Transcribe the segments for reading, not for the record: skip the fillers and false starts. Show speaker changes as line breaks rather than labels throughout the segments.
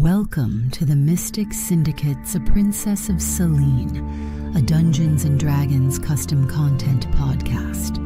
Welcome to the Mystic Syndicate's A Princess of Celene, a Dungeons & Dragons custom content podcast.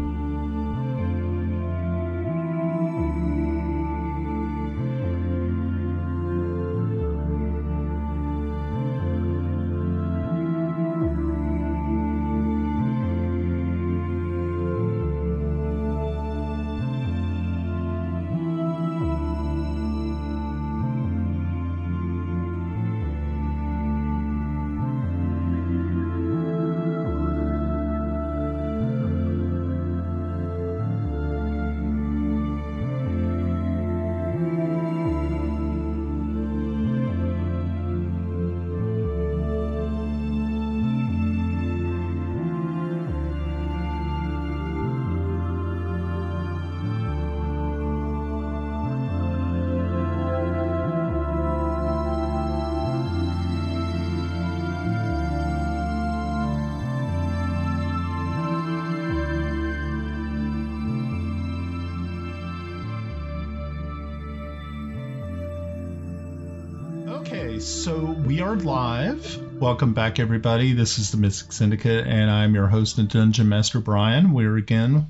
So we are live. Welcome back, everybody. This is the Mystic Syndicate, and I'm your host and Dungeon Master, Brian. We're again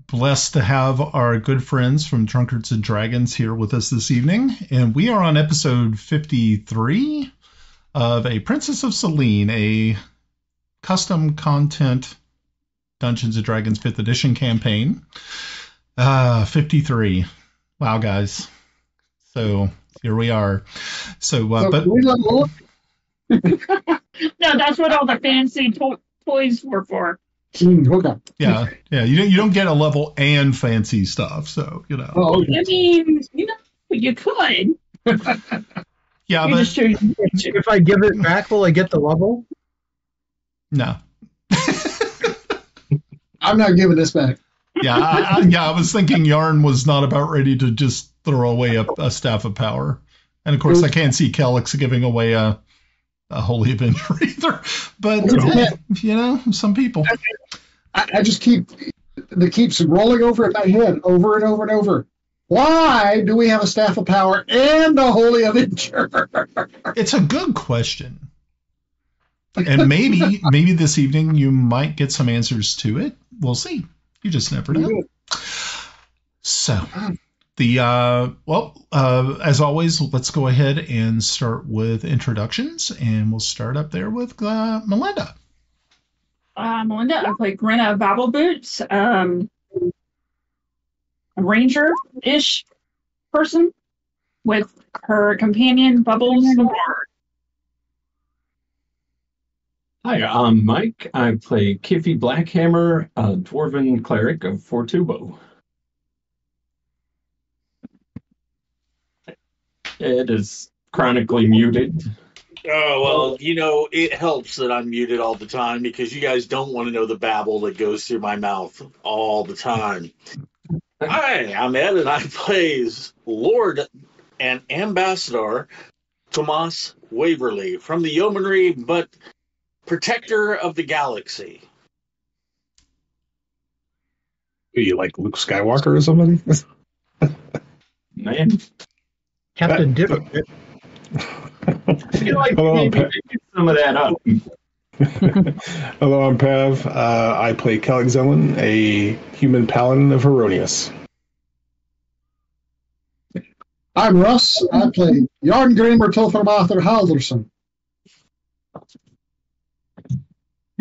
blessed to have our good friends from Drunkards and Dragons here with us this evening, and we are on episode 53 of A Princess of Celene, a custom content Dungeons and Dragons 5th edition campaign. 53. Wow, guys. So here we are. So, but
no, that's what all the fancy toys were for.
Okay. Yeah. You don't get a level and fancy stuff, so you know.
Oh, I mean, you could.
Yeah, but
if I give it back, will I get the level?
No.
I'm not giving this back.
Yeah, I was thinking Yarn was not about ready to just throw away a staff of power. And of course, I can't see Kelex giving away a Holy Avenger either. But, some people.
I just keeps rolling over in my head over and over and over. Why do we have a staff of power and a Holy Avenger?
It's a good question. And maybe this evening you might get some answers to it. We'll see. You just never know. So, as always, let's go ahead and start with introductions, and we'll start up there with Melinda.
Melinda, I play Grenna Babbleboots, a ranger-ish person with her companion Bubbles.
Hi, I'm Mike. I play Kiffi Blackhammer, a dwarven cleric of Fortubo. It is chronically muted.
Oh, well, it helps that I'm muted all the time because you guys don't want to know the babble that goes through my mouth all the time. Hi, I'm Ed, and I play Lord and Ambassador Tomas Waverly from the Yeomanry, but Protector of the Galaxy.
Are you like Luke Skywalker or somebody?
Man.
Captain Dipper.
Hello, some of that up.
Hello, I'm Pav. I play Zelenen, a human paladin of Heironious.
I'm Russ. I play Járngrímur, töframaður, Halldórsson.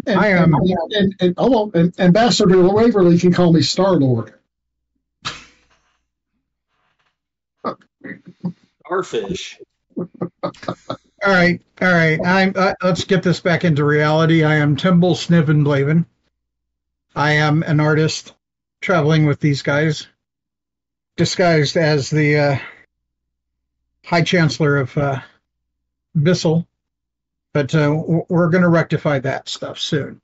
And Ambassador Waverly can call me Star-Lord.
Starfish.
All right. Let's get this back into reality. I am Timble Snivenblaven. I am an artist traveling with these guys, disguised as the High Chancellor of Bissell. But we're going to rectify that stuff soon.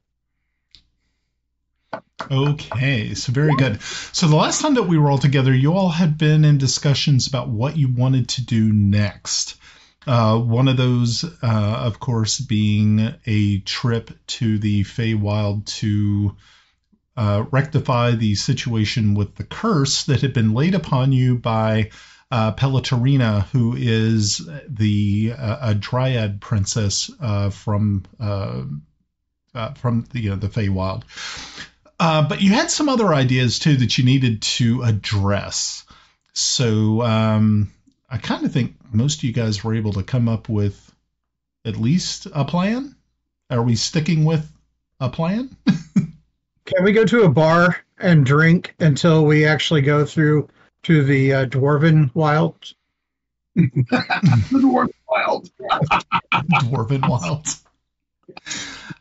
Okay, so very good. So the last time that we were all together, you all had been in discussions about what you wanted to do next. One of those, of course, being a trip to the FeyWild to rectify the situation with the curse that had been laid upon you by Pelatarina, who is a dryad princess from the FeyWild. But you had some other ideas too that you needed to address. So I kind of think most of you guys were able to come up with at least a plan. Are we sticking with a plan?
Can we go to a bar and drink until we actually go through to the Dwarven Wilds?
The Dwarven Wild.
Dwarven Wilds.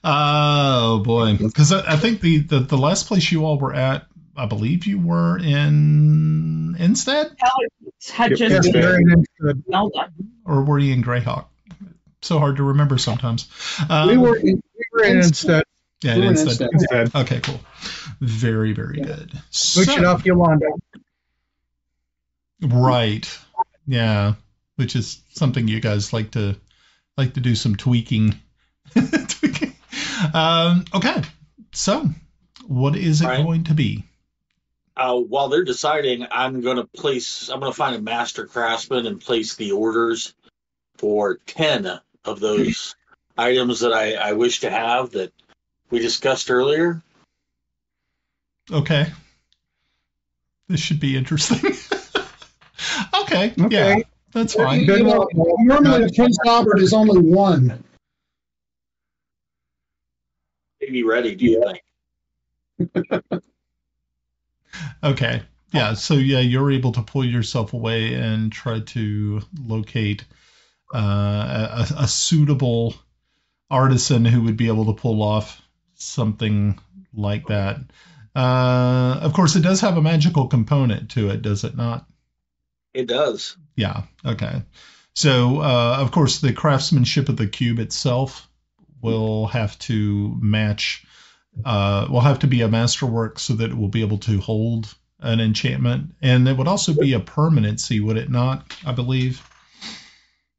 Oh boy, because I think the last place you all were at, I believe you were in Instead,
Kelex had just
Yes,
been
they're in Instead.
Zelda.
or were you in Greyhawk? So hard to remember sometimes.
We were
We were in Instead.
Yeah,
we were in
Instead.
Instead.
Okay, cool. Very, very good.
Switch it
So-
off Yolanda.
Right. Yeah. Which is something you guys like to do some tweaking. Tweaking. Okay. So, what is it
Right.
going to be?
While they're deciding, I'm going to find a master craftsman and place the orders for 10 of those items that I wish to have that we discussed earlier.
Okay. This should be interesting. Okay.
Okay.
Yeah. That's fine.
Good one.
Normally, a Prince Albert is only one.
Maybe ready, do you think?
Okay. Yeah. So yeah, you're able to pull yourself away and try to locate a suitable artisan who would be able to pull off something like that. Of course, it does have a magical component to it, does it not?
It does.
Yeah. Okay. So, of course, the craftsmanship of the cube itself will have to match. Will have to be a masterwork so that it will be able to hold an enchantment, and it would also be a permanency, would it not? I believe.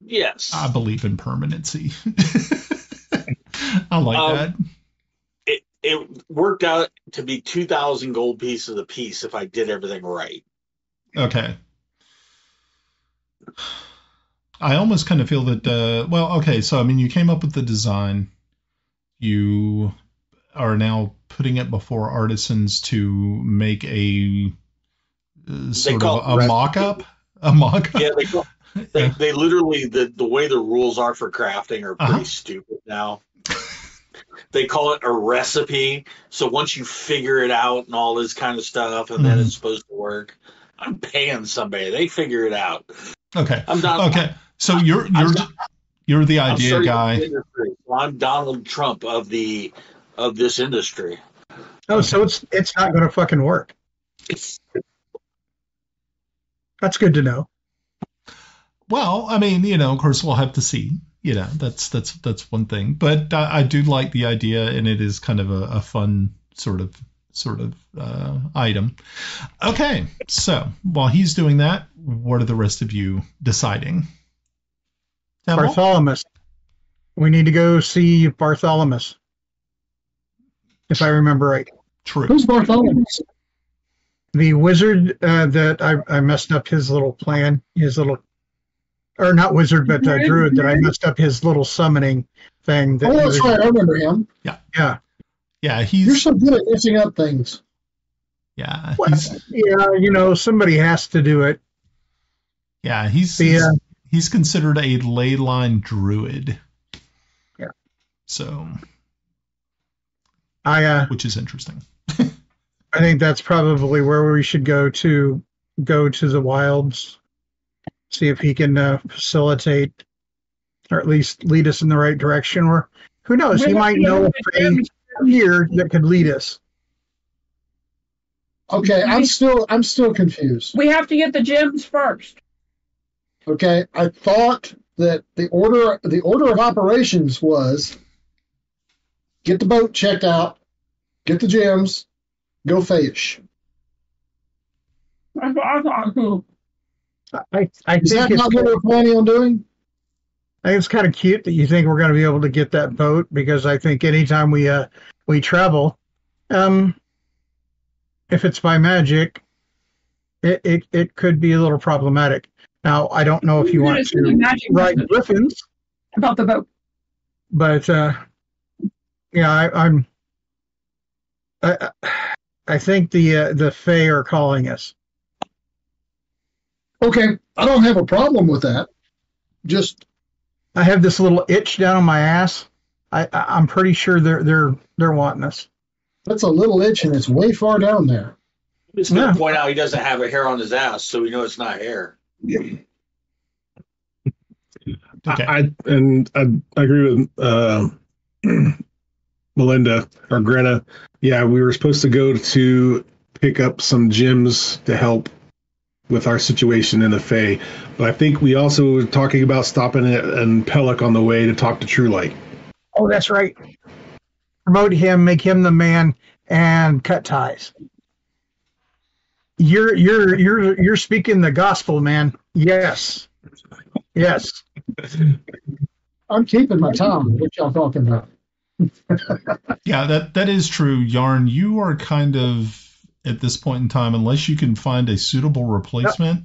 Yes.
I believe in permanency. I like that.
It worked out to be 2,000 gold pieces a piece if I did everything right.
Okay. I almost kind of feel that, well, okay, so I mean, you came up with the design. You are now putting it before artisans to make a sort
call
of
it
a mock-up? A mock-up?
Yeah, they literally, the way the rules are for crafting are pretty
Uh-huh.
stupid now. They call it a recipe. So once you figure it out and all this kind of stuff, and then
Mhm.
it's supposed to work, I'm paying somebody. They figure it out.
Okay.
I'm not.
Okay. So you're the
I'm
idea
starting
guy.
the industry. I'm Donald Trump of this industry.
Oh, so it's not going to fucking work. That's good to know.
Well, I mean, of course, we'll have to see. That's one thing. But I do like the idea, and it is kind of a fun sort of item. Okay, so while he's doing that, what are the rest of you deciding? Temple?
Bartholomew. We need to go see Bartholomew. If I remember right.
True.
Who's Bartholomew?
The wizard that I messed up his little plan, or not wizard, but druid that I messed up his little summoning thing.
Oh, that's right. I remember him.
Yeah.
Yeah,
You're
he's
so good at messing up things.
yeah,
Well, yeah, somebody has to do it.
he's considered a ley line druid.
Yeah.
So,
which
is interesting.
I think that's probably where we should go to the wilds, see if he can facilitate or at least lead us in the right direction. Or who knows, he might know a here that could lead us.
Okay, I'm still confused.
We have to get the gems first.
Okay, I thought that the order of operations was get the boat checked out, get the gems, go fish.
That's what I thought too.
I
Is
think
that not what we're planning on doing?
I think it's kind of cute that you think we're going to be able to get that boat, because I think anytime we travel, if it's by magic, it could be a little problematic. Now, I don't know if you want to
magic
ride
message
griffins,
about the boat.
but yeah, I think the Fey are calling us.
Okay, I don't have a problem with that. Just
I have this little itch down on my ass. I'm pretty sure they're wanting us.
that's a little itch, and it's way far down there.
I'm just going to point out he doesn't have a hair on his ass, so we know it's not hair.
Okay.
I agree with Melinda or Grenna. Yeah, we were supposed to go to pick up some gems to help with our situation in the Fey, but I think we also were talking about stopping at Pellic on the way to talk to True Light.
Oh, that's right. Promote him, make him the man, and cut ties. You're speaking the gospel, man. Yes. Yes.
I'm keeping my tongue. What y'all talking about?
Yeah, that is true. Yarn, you are kind of, at this point in time, unless you can find a suitable replacement,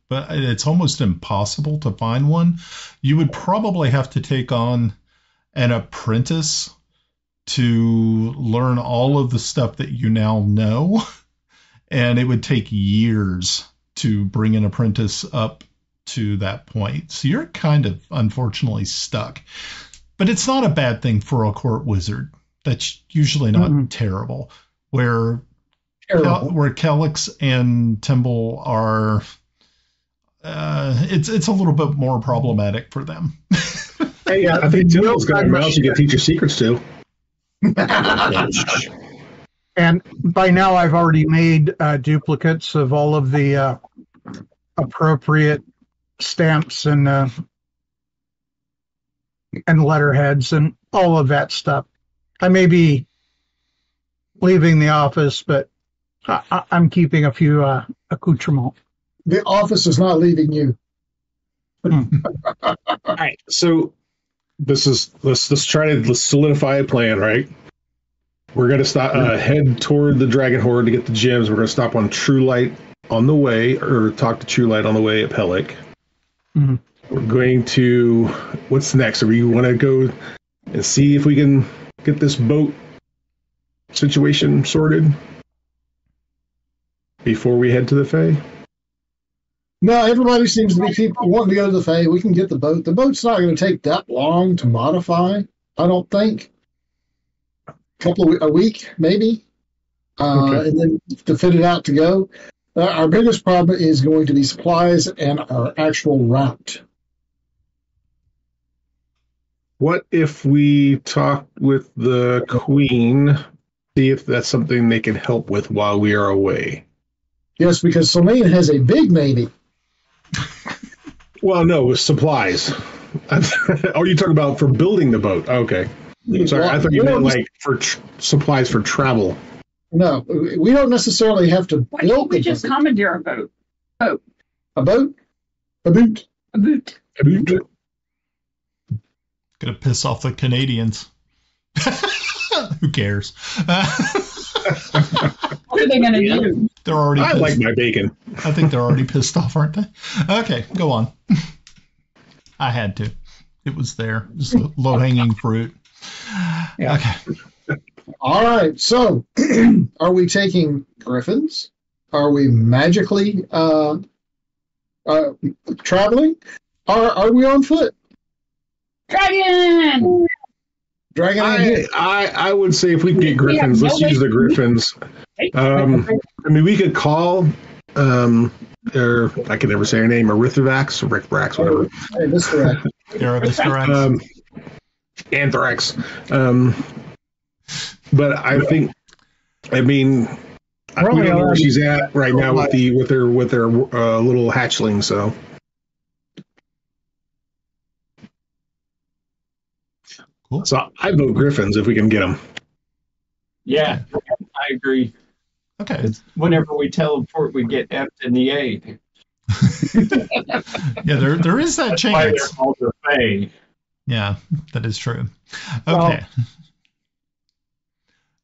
but it's almost impossible to find one. You would probably have to take on an apprentice to learn all of the stuff that you now know, and it would take years to bring an apprentice up to that point. So you're kind of unfortunately stuck. But it's not a bad thing for a court wizard. That's usually not terrible. Where Kelex and Timble are, it's a little bit more problematic for them.
Hey, I think Timble's got a mouse you can teach your secrets to.
And by now, I've already made duplicates of all of the appropriate stamps and letterheads and all of that stuff. I may be leaving the office, but I'm keeping a few accoutrements.
The office is not leaving you.
All right, so let's try to solidify a plan, right? We're going to head toward the Dragon Horde to get the gems. We're going to stop on True Light on the way, or talk to True Light on the way at Pellic.
Mm-hmm.
We're going to, what's next? We want to go and see if we can get this boat situation sorted before we head to the Fey.
No, everybody seems to be wanting to go to the Fey. We can get the boat. The boat's not going to take that long to modify, I don't think. A week, maybe.
Okay.
And then to fit it out to go. Our biggest problem is going to be supplies and our actual route.
What if we talk with the Queen, see if that's something they can help with while we are away?
Yes, because Celene has a big navy.
Well, no, with supplies. Oh, you talking about for building the boat? Okay. Sorry, I thought you meant like for supplies for travel.
No, we don't necessarily have to
Why don't we just commandeer a boat?
A boat? A boot?
A boot.
A boot?
Gonna piss off the Canadians. Who cares?
What are they going to do?
They're already.
I like my bacon.
I think they're already pissed off, aren't they? Okay, go on. I had to. It was there. Just low-hanging fruit.
Yeah.
Okay.
All right. So, are we taking griffins? Are we magically traveling? Are we on foot?
Dragon!
I would say if we can get griffins, let's use the griffins. I mean, we could call, or I can never say her name, Arithrax, or Rickbrax, whatever.
Hey, this correct.
Anthrax. But I think, I mean, we don't know where she's at right now with her little hatchling. So,
cool.
So I vote griffins if we can get them.
Yeah, I agree.
Okay.
It's whenever we teleport, we get F'd in the A.
Yeah, there is that
Why they're
chance.
called the Fae.
Yeah, that is true. Okay.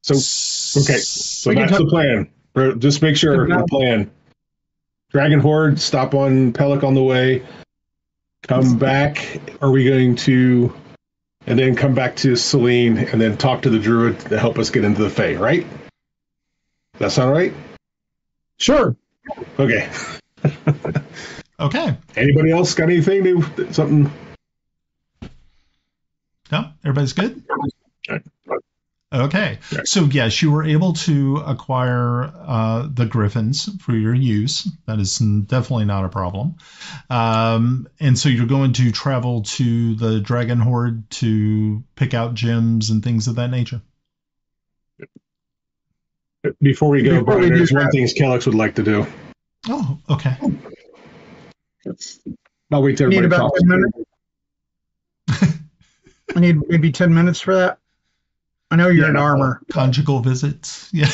So that's the plan. Just make sure the plan. Dragon Horde, stop on Pellic on the way, come back. Are we going to, and then come back to Celene and then talk to the Druid to help us get into the Fey, right? Does that sound right?
Sure.
Okay.
Okay.
Anybody else got anything new? Something?
No? Everybody's good? Okay. So, yes, you were able to acquire the griffins for your use. That is definitely not a problem. And so you're going to travel to the Dragon Horde to pick out gems and things of that nature.
Before we go, Brian, there's one thing Kelex would like to do.
Oh, okay.
I'll wait till
Need
everybody
about
talks.
10 minutes. I need maybe 10 minutes for that. I know you're in armor.
Conjugal visits. Yeah.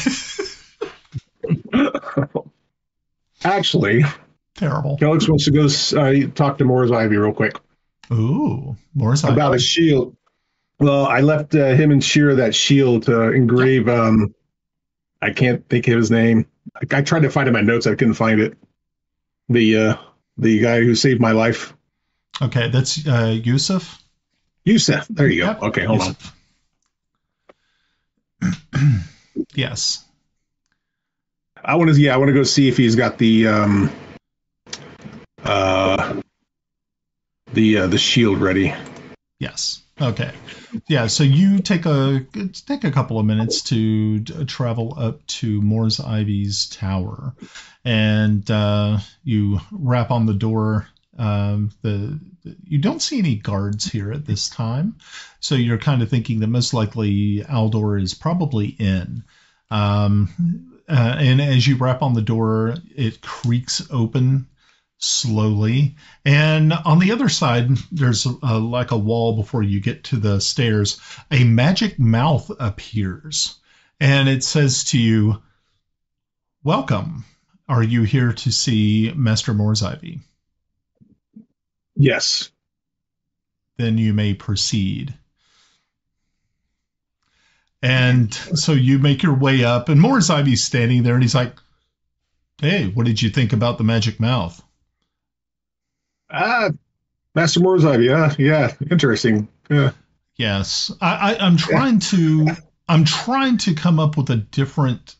Actually,
terrible.
Kelex wants to go talk to Moore's Ivy real quick.
Ooh, Moore's Ivy.
About a shield. Well, I left him and Shearer that shield to engrave. I can't think of his name. I tried to find it in my notes. I couldn't find it. The guy who saved my life.
Okay, that's Yusuf.
Yusuf. There you go.
Yep.
Okay, hold
Yusuf. Yes.
I want to go see if he's got the shield ready.
Yes. Okay. Yeah. So you take a couple of minutes to travel up to Moore's Ivy's tower, and you rap on the door. You don't see any guards here at this time, so you're kind of thinking that most likely Aldor is probably in. And as you rap on the door, it creaks open slowly, and on the other side, there's like a wall before you get to the stairs. A magic mouth appears, and it says to you, "Welcome. Are you here to see Master Moore's Ivy?"
Yes.
Then you may proceed. And so you make your way up, and Moore's Ivy's standing there, and he's like, "Hey, what did you think about the magic mouth?"
Master Moore's Ivy. Yeah, interesting. Yeah.
Yes, I'm trying to come up with a different,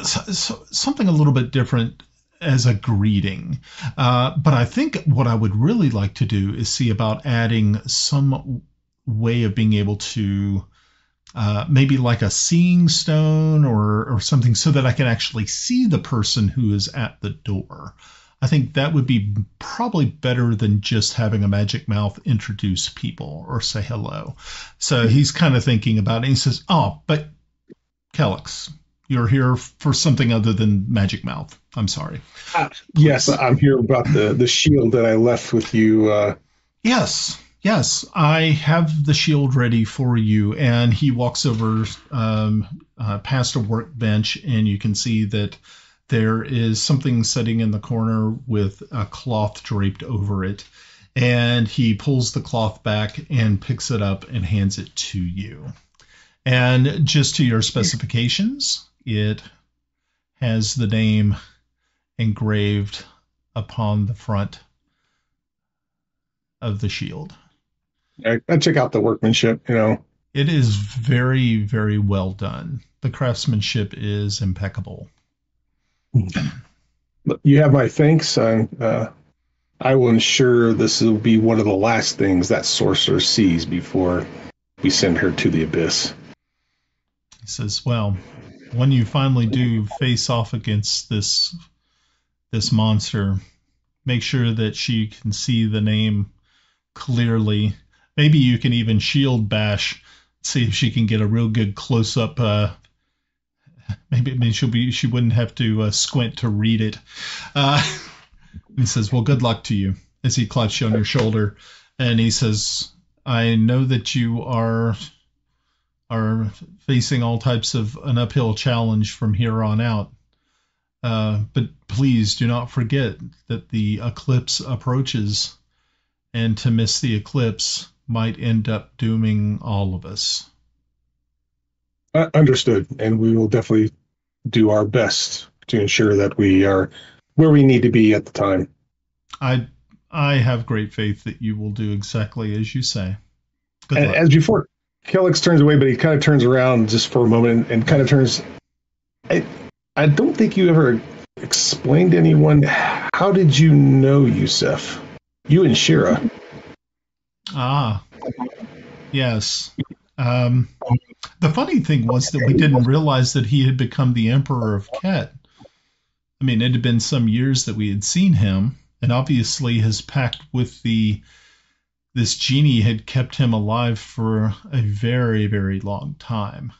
something a little bit different as a greeting. But I think what I would really like to do is see about adding some way of being able to maybe like a seeing stone or something, so that I can actually see the person who is at the door. I think that would be probably better than just having a magic mouth introduce people or say hello. So he's kind of thinking about it. He says, "Oh, but Kelex, you're here for something other than magic mouth. I'm sorry."
Yes, I'm here about the shield that I left with you.
Yes, I have the shield ready for you. And he walks over past a workbench, and you can see that there is something sitting in the corner with a cloth draped over it. And he pulls the cloth back and picks it up and hands it to you. And just to your specifications, it has the name engraved upon the front of the shield.
I check out the workmanship,
It is very, very well done. The craftsmanship is impeccable.
You have my thanks. I will ensure this will be one of the last things that sorcerer sees before we send her to the abyss.
He says, "Well, when you finally do face off against this monster, make sure that she can see the name clearly. Maybe you can even shield bash, see if she can get a real good close up. Maybe she wouldn't have to squint to read it." He says, "Well, good luck to you," as he claps you on your shoulder, and he says, "I know that you are facing all types of an uphill challenge from here on out. But please do not forget that the eclipse approaches, and to miss the eclipse might end up dooming all of us."
Understood, and we will definitely do our best to ensure that we are where we need to be at the time.
I have great faith that you will do exactly as you say.
And as before, Kelex turns away, but he kind of turns around just for a moment and kind of turns. I don't think you ever explained to anyone, how did you know Yusef? You and Shira.
Ah, yes. The funny thing was that we didn't realize that he had become the Emperor of Ket. I mean, it had been some years that we had seen him, and obviously his pact with this genie had kept him alive for a very, very long time.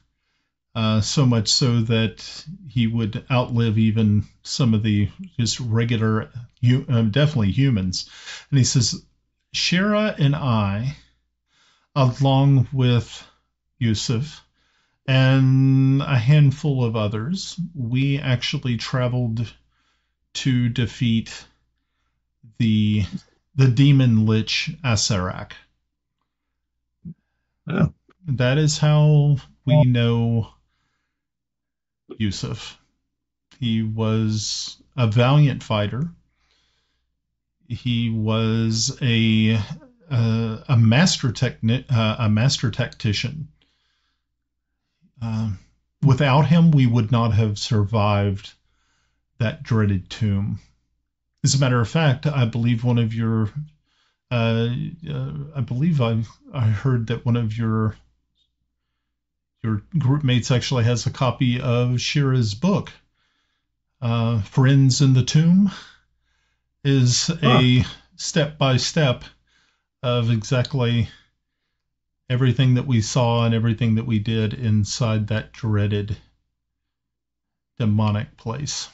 So much so that he would outlive even some of the just regular, definitely humans. And he says, Shira and I, along with Yusuf and a handful of others, we actually traveled to defeat the demon lich Acerak.
Oh.
That is how we know Yusuf. He was a valiant fighter. He was a master tactician. Without him, we would not have survived that dreaded tomb. As a matter of fact, I believe one of your, I heard that one of your group mates actually has a copy of Shira's book. Friends in the Tomb is a step-by-step of exactly everything that we saw and everything that we did inside that dreaded demonic place.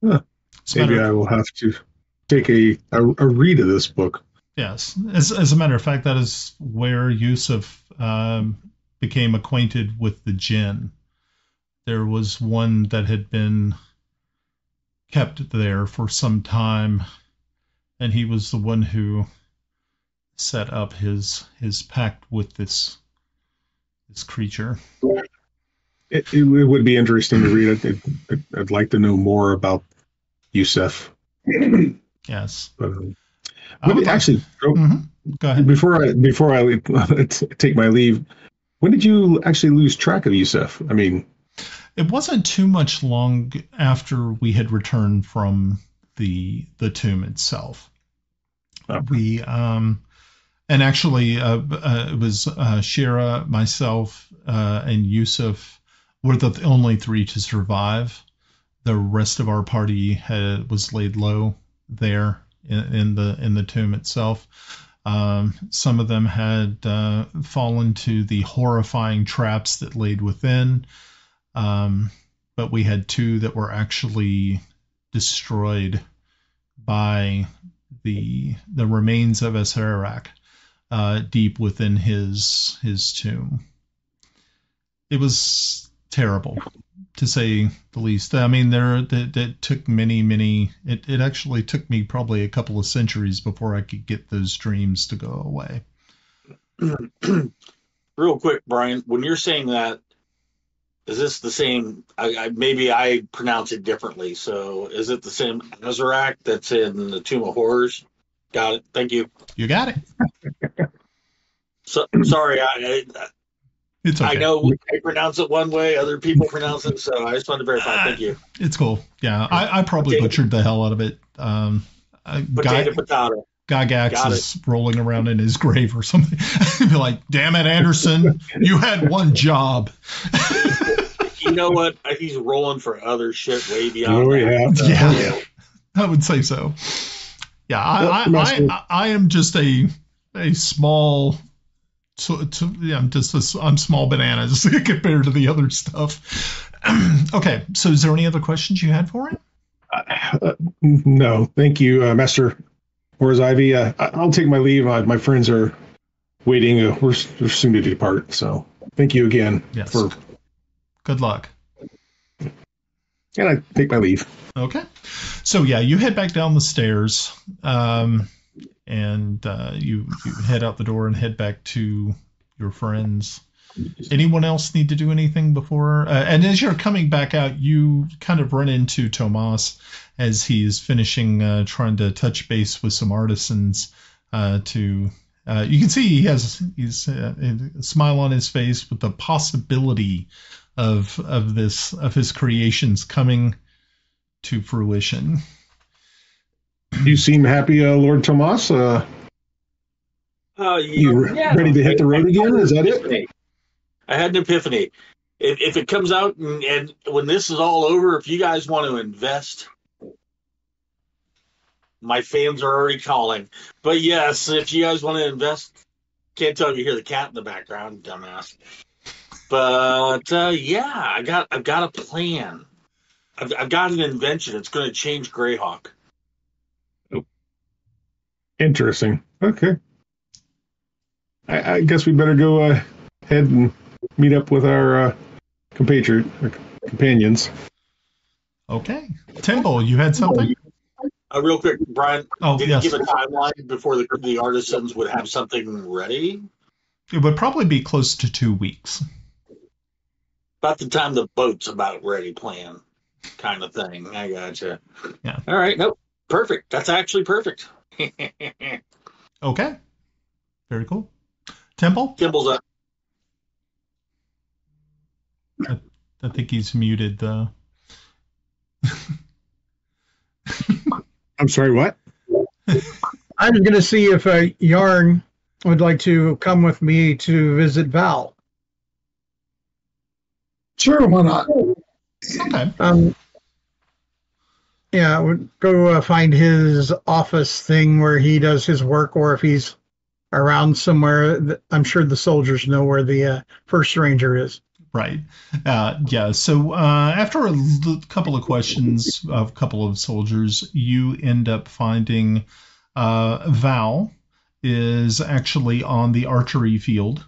Huh. Maybe I will have to take a read of this book.
Yes. As a matter of fact, that is where Yusuf became acquainted with the jinn. There was one that had been kept there for some time, and he was the one who set up his pact with this creature.
It would be interesting to read. I'd like to know more about Yusef.
Yes.
But, actually,
go ahead.
Before I take my leave, when did you actually lose track of Yusef? I mean,
it wasn't too much long after we had returned from the tomb itself. We and actually it was Shira, myself, and Yusuf were the only three to survive. The rest of our party was laid low there in the tomb itself. Some of them had fallen to the horrifying traps that laid within, but we had two that were actually destroyed by the remains of Acerak deep within his tomb. It was terrible, to say the least. I mean, that took many. It actually took me probably a couple of centuries before I could get those dreams to go away.
Real quick, Brian, when you're saying that, is this the same? Maybe I pronounce it differently. So, is it the same Acerak that's in the Tomb of Horrors? Got it. Thank you.
You got it.
So, sorry,
it's okay.
I know I pronounce it one way, other people pronounce it, so I just wanted to verify. Thank you.
It's cool. Yeah, I probably butchered the hell out of it.
Potato.
Gygax is rolling around in his grave or something. He'd be like, damn it, Anderson, you had one job.
You know what? He's rolling for other shit way beyond
that.
Yeah, I would say so. Yeah, I am just a small... I'm small bananas compared to the other stuff. Okay, so is there any other questions you had for him?
No, thank you, Master. Where's Ivy? I'll take my leave. My friends are waiting. We're soon to depart. So thank you again.
Yes. Good luck.
And I take my leave.
Okay. So yeah, you head back down the stairs, and you head out the door and head back to your friends. Anyone else need to do anything before? And as you're coming back out, you kind of run into Tomas as he's finishing trying to touch base with some artisans. You can see he's a smile on his face with the possibility of his creations coming to fruition.
You seem happy, Lord Tomas. You ready to hit the road again? Is that it?
I had an epiphany. If it comes out and when this is all over, if you guys want to invest, my fans are already calling. But yes, if you guys want to invest, can't tell if you hear the cat in the background, dumbass. But yeah, I've got a plan. I've got an invention. It's going to change Greyhawk.
Interesting. Okay. I guess we better go ahead and meet up with our companions.
Okay. Timble, you had something?
Real quick, Brian, did
yes.
you give a timeline before the artisans would have something ready?
It would probably be close to 2 weeks.
About the time the boat's about ready plan kind of thing. I gotcha.
Yeah.
All right. Nope. Perfect. That's actually perfect.
Okay. Very cool. Timble?
Timble's up.
I think he's muted, though.
I'm sorry, what?
I was going to see if Yarn would like to come with me to visit Val.
Sure, why not?
Okay.
Yeah, I would go find his office thing where he does his work, or if he's around somewhere, I'm sure the soldiers know where the first ranger is.
Right. Yeah. So after a couple of questions of a couple of soldiers, you end up finding Val is actually on the archery field.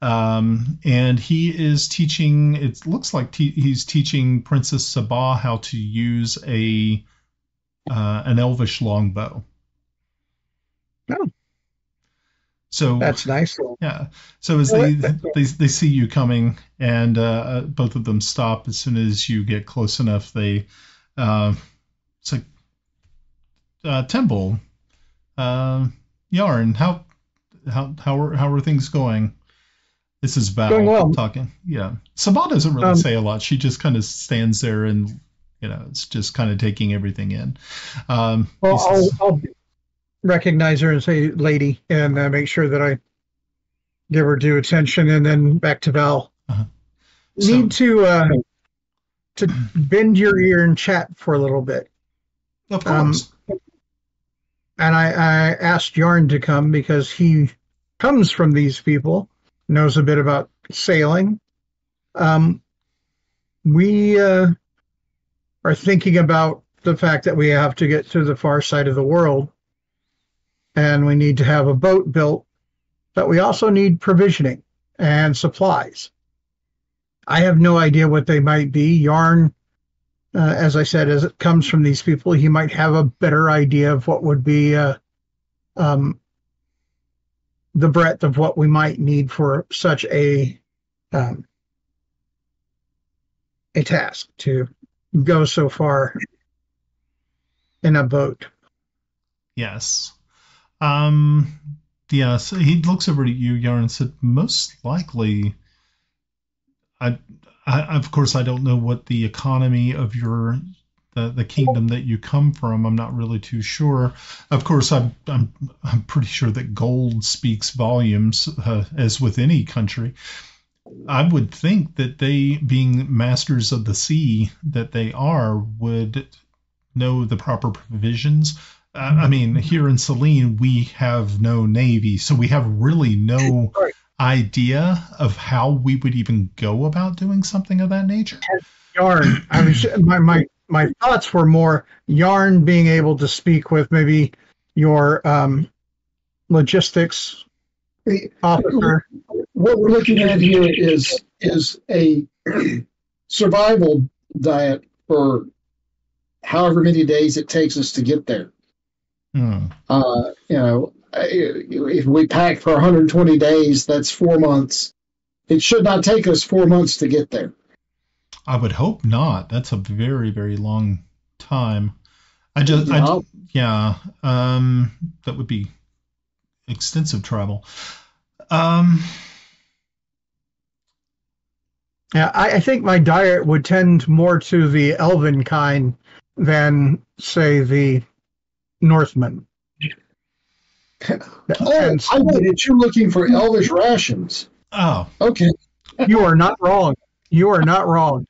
And he is teaching, it looks like he's teaching Princess Sabah how to use an elvish longbow.
Oh.
So
that's nice.
Yeah. So as they see you coming, and both of them stop as soon as you get close enough, they say, Timble, Yarn, how are things going? This is Val
going well.
talking. Yeah. Sabah doesn't really say a lot. She just kind of stands there and, it's just kind of taking everything in.
I'll recognize her and say lady, and make sure that I give her due attention, and then back to Val.
Uh-huh.
Need to bend your ear and chat for a little bit.
Of course.
And I asked Yarn to come because he comes from these people, knows a bit about sailing. We are thinking about the fact that we have to get to the far side of the world, and we need to have a boat built, but we also need provisioning and supplies. I have no idea what they might be. Yarn, as I said, as it comes from these people, he might have a better idea of what would be the breadth of what we might need for such a task to go so far in a boat.
Yes. Yeah, so he looks over at you, Yarn, and said, most likely, I of course, I don't know what the economy of the kingdom that you come from. I'm not really too sure. Of course, I'm pretty sure that gold speaks volumes, as with any country. I would think that they, being masters of the sea that they are, would know the proper provisions. I mean, here in Celene, we have no navy, so we have really no idea of how we would even go about doing something of that nature.
Yarn, my thoughts were more Yarn being able to speak with maybe your logistics officer.
What we're looking at here is a survival diet for however many days it takes us to get there. If we pack for 120 days, that's 4 months. it should not take us 4 months to get there.
I would hope not. That's a very, very long time. That would be extensive travel.
Yeah, I think my diet would tend more to the elven kind than, say, the Northmen.
I get it. You're looking for elvish rations.
Oh.
Okay.
You are not wrong. You are not wrong.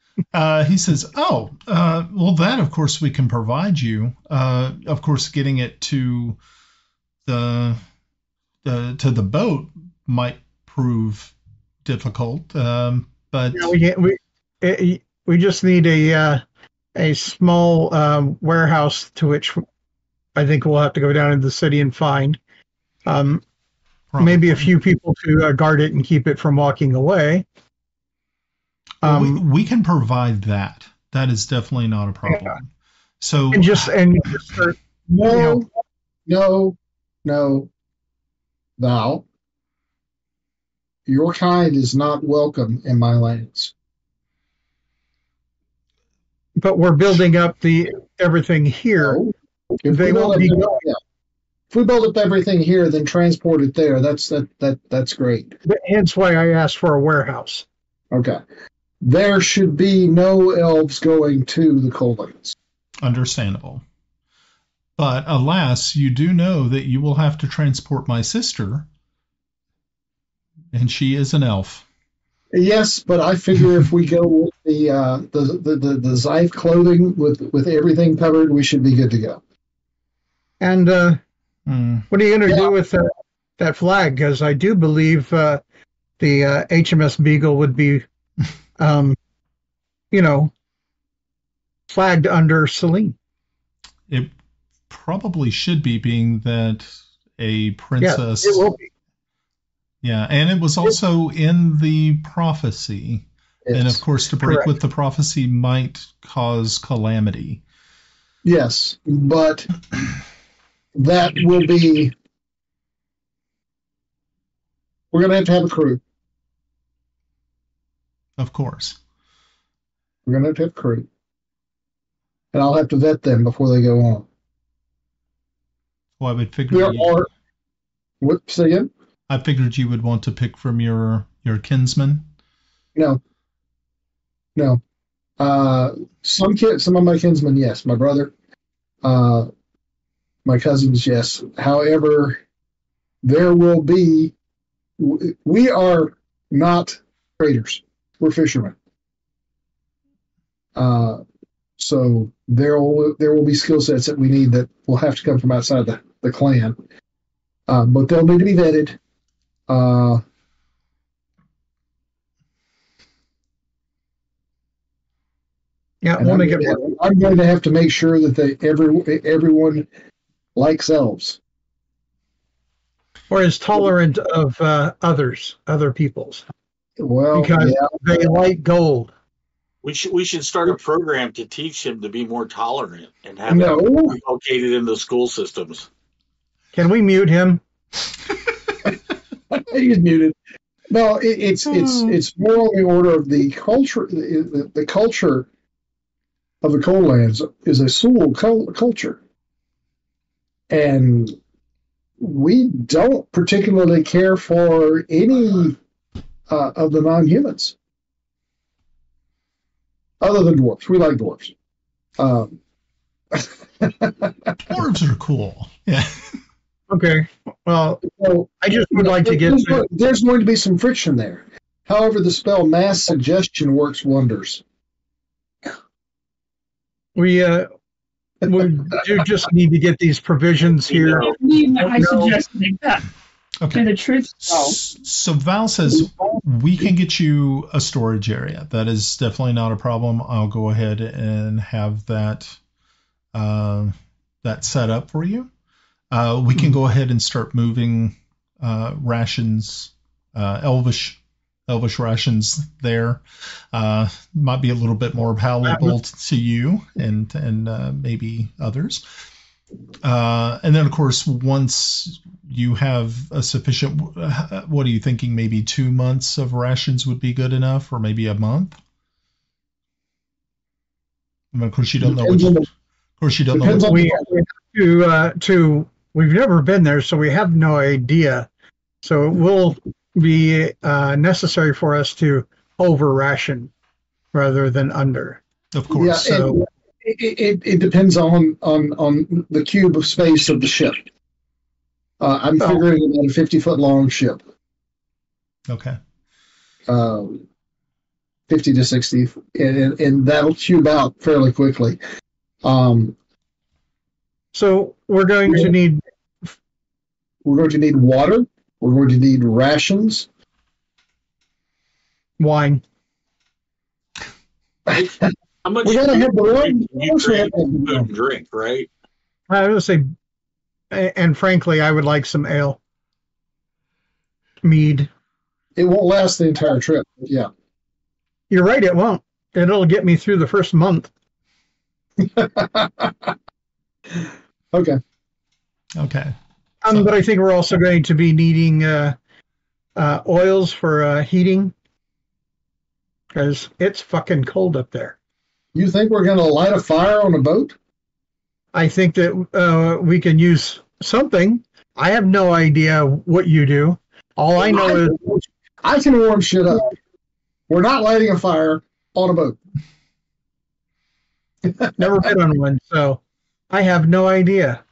He says, well, that, of course, we can provide you. Of course, getting it to the boat might prove difficult. But
we just need a small warehouse to which I think we'll have to go down into the city and find. Maybe a few people to guard it and keep it from walking away.
We can provide that. That is definitely not a problem. Yeah. So
no, Val. Your kind is not welcome in my lands.
But we're building up everything here.
No. If we build up everything here, then transport it there. That's great.
Hence why I asked for a warehouse.
Okay. There should be no elves going to the Cold Lands.
Understandable. But alas, you do know that you will have to transport my sister, and she is an elf.
Yes, but I figure if we go with the Zythe clothing with everything covered, we should be good to go.
And what are you going to do with that flag? Because I do believe the HMS Beagle would be, flagged under Celene.
It probably should be, being that a princess.
Yes, it will be.
Yeah, and it was also in the prophecy. And of course, to break with the prophecy might cause calamity.
Yes, but that will be... We're going to have a crew.
Of course.
We're going to have a crew. And I'll have to vet them before they go on.
Well, I would figure...
What, say again?
I figured you would want to pick from your kinsmen.
No. Some of my kinsmen, yes. My brother, my cousins, yes. However, there will be. We are not traders. We're fishermen. So there will be skill sets that we need that will have to come from outside the clan. But they'll need to be vetted.
Yeah,
I'm going to have to make sure that everyone likes elves,
or is tolerant of other peoples.
Well,
because they like gold.
We should start a program to teach him to be more tolerant and have it located in the school systems.
Can we mute him?
He's muted. No, it's more on the order of the culture. The culture of the Cold Lands is a Sul culture, and we don't particularly care for any of the non-humans, other than dwarves. We like dwarves.
Dwarves are cool. Yeah.
Okay. Well, I just would like to get.
There's going to be some friction there. However, the spell Mass Suggestion works wonders.
We do just need to get these provisions here.
I suggest make that.
Okay.
The truth.
So Val says we can get you a storage area. That is definitely not a problem. I'll go ahead and have that set up for you. We can go ahead and start moving rations, elvish rations there. Might be a little bit more palatable to you and maybe others. And then, of course, once you have a sufficient, what are you thinking, maybe 2 months of rations would be good enough, or maybe a month? I mean, of course, you don't know what. Of course, you don't know what.
We've never been there, so we have no idea. So it will be necessary for us to over ration rather than under.
Of course.
Yeah,
So
it depends on the cube of space of the ship. I'm figuring about a 50-foot long ship.
Okay.
50 to 60, and that'll cube out fairly quickly.
So we're going to need
water. We're going to need rations.
Wine.
How much
We gotta have the wine.
you drink, right?
I was going to say, and frankly, I would like some ale. Mead.
It won't last the entire trip. Yeah.
You're right, it won't. It'll get me through the first month.
Okay.
Okay.
But I think we're also going to be needing oils for heating because it's fucking cold up there.
You think we're going to light a fire on a boat?
I think that we can use something. I have no idea what you do. All I know is
I can warm shit up. We're not lighting a fire on a boat.
never been on one, so I have no idea.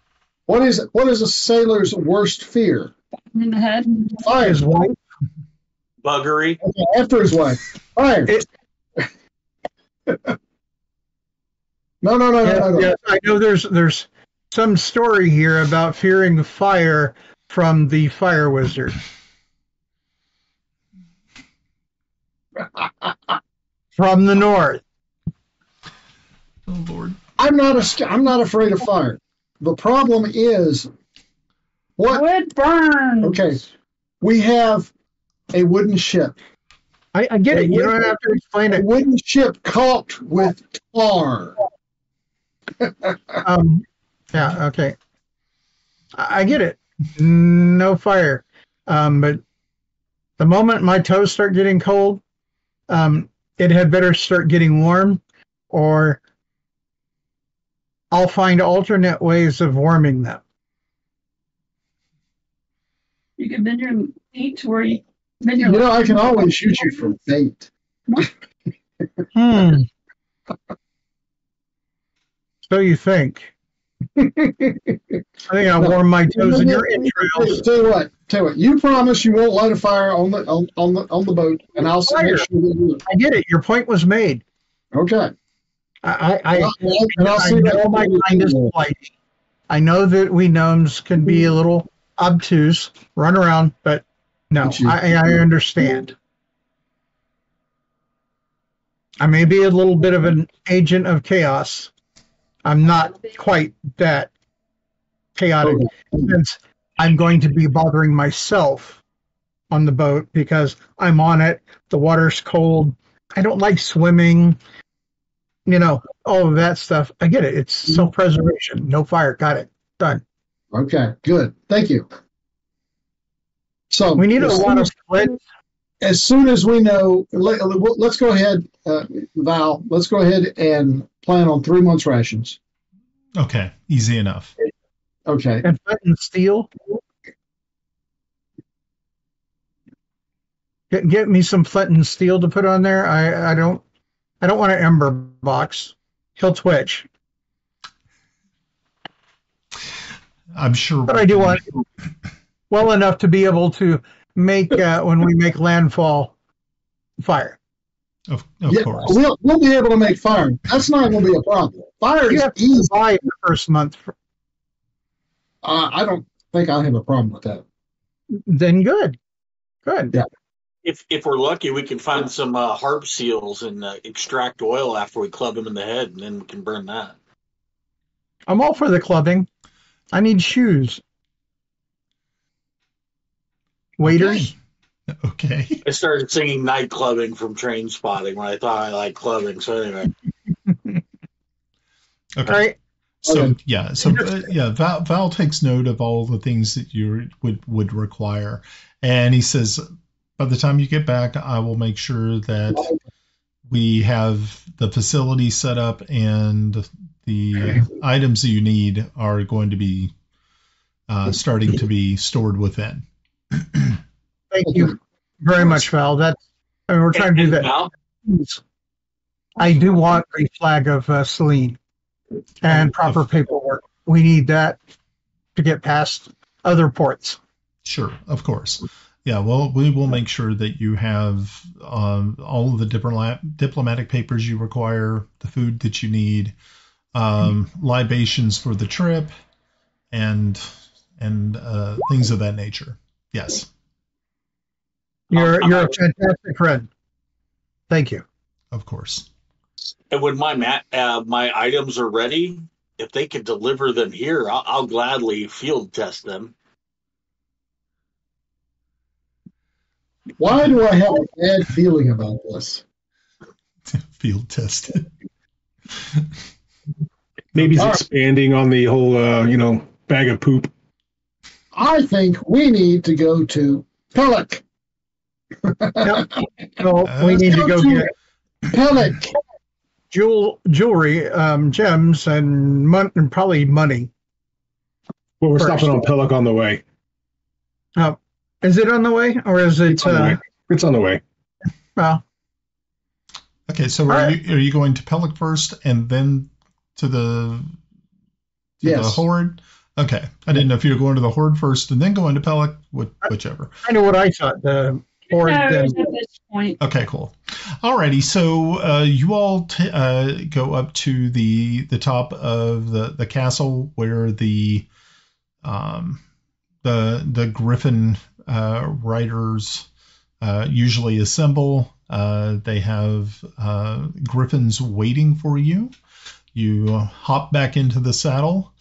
What is a sailor's worst fear?
In the head.
Fire.
His wife.
Buggery.
Okay, after his wife. Fire. No.
Yes, I know there's some story here about fearing fire from the fire wizard. From the north.
Oh Lord.
I'm not afraid of fire. The problem is what?
Wood burns.
Okay, we have a wooden ship.
I get it. You don't have to explain
A
it.
wooden ship caulked with tar.
Yeah, okay. I get it. No fire. But the moment my toes start getting cold, it had better start getting warm, or I'll find alternate ways of warming them.
You can bend your feet to where you bend your
You know, I can always shoot you from bait.
So you think? I think I'll warm my toes in your entrails.
Tell you what. You promise you won't light a fire on the boat, and I'll make sure we do it.
I get it. Your point was made.
Okay.
I know my kindness plight. I know that we gnomes can be a little obtuse, run around, but no, I understand. I may be a little bit of an agent of chaos. I'm not quite that chaotic, since I'm going to be bothering myself on the boat because I'm on it. The water's cold. I don't like swimming. You know, all of that stuff. I get it. It's self-preservation. No fire. Got it. Done.
Okay, good. Thank you. So
We need a lot of split.
as soon as we know, let's go ahead, Val. Let's go ahead and plan on 3 months rations.
Okay, easy enough.
Okay.
And flint and steel. Get me some flint and steel to put on there. I don't want an ember box. He'll twitch.
I'm sure.
But I do want well enough to be able to make when we make landfall fire.
Of
Yeah,
course.
we'll be able to make fire. That's not going to be a problem. Fire
You
is
have to
easy.
buy the first month.
I don't think I have a problem with that.
Then good.
Yeah.
If we're lucky, we can find some harp seals and extract oil after we club them in the head, and then we can burn that.
I'm all for the clubbing. I need shoes. Waiters.
Okay.
I started singing night clubbing from Train Spotting when I thought I liked clubbing. So anyway,
Okay.
All right.
Val takes note of all the things that you would require, and he says, by the time you get back, I will make sure that we have the facility set up and the items that you need are going to be starting to be stored within.
Thank you very much, Val. We're trying to do that.
Val?
I do want a flag of Celene and proper paperwork. We need that to get past other ports.
Sure, of course. Yeah, well, we will make sure that you have all of the different diplomatic papers you require, the food that you need, libations for the trip, and things of that nature. Yes.
You're a fantastic friend. Thank you.
Of course.
And when my items are ready, if they can deliver them here, I'll gladly field test them.
Why do I have a bad feeling about this?
Field tested.
Maybe he's expanding on the whole, bag of poop.
I think we need to go to Kelex.
No, we need to go get
Kelex.
Jewelry, gems, and probably money.
Well, we're
First.
stopping on Kelex on the way.
Is it on the way, or is it?
It's on the way.
Well.
Okay, so are you going to Kelex first and then to the Horde? Okay, I didn't know if you were going to the Horde first and then going to Kelex, whichever.
I know what I thought. The Horde.
At this point.
Okay, cool. Alrighty, so you all go up to the top of the castle where the Griffin riders usually assemble. They have griffins waiting for you. You hop back into the saddle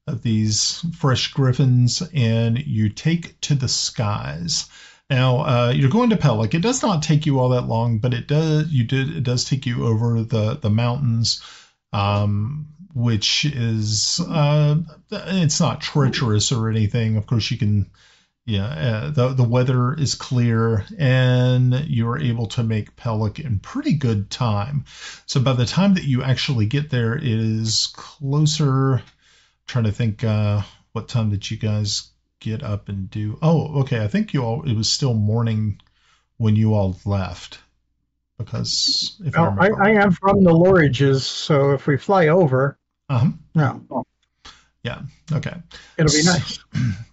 of these fresh griffins and you take to the skies. Now you're going to Kelex. It does not take you all that long, but it does take you over the mountains, which is it's not treacherous or anything. Of course, you can. The weather is clear, and you're able to make Kelex in pretty good time. So by the time that you actually get there, it is closer. I'm trying to think, what time did you guys get up and do? Oh, okay. I think it was still morning when you all left. Because if
I am from the Lorridges, so if we fly over, no.
Yeah. Okay.
It'll be nice.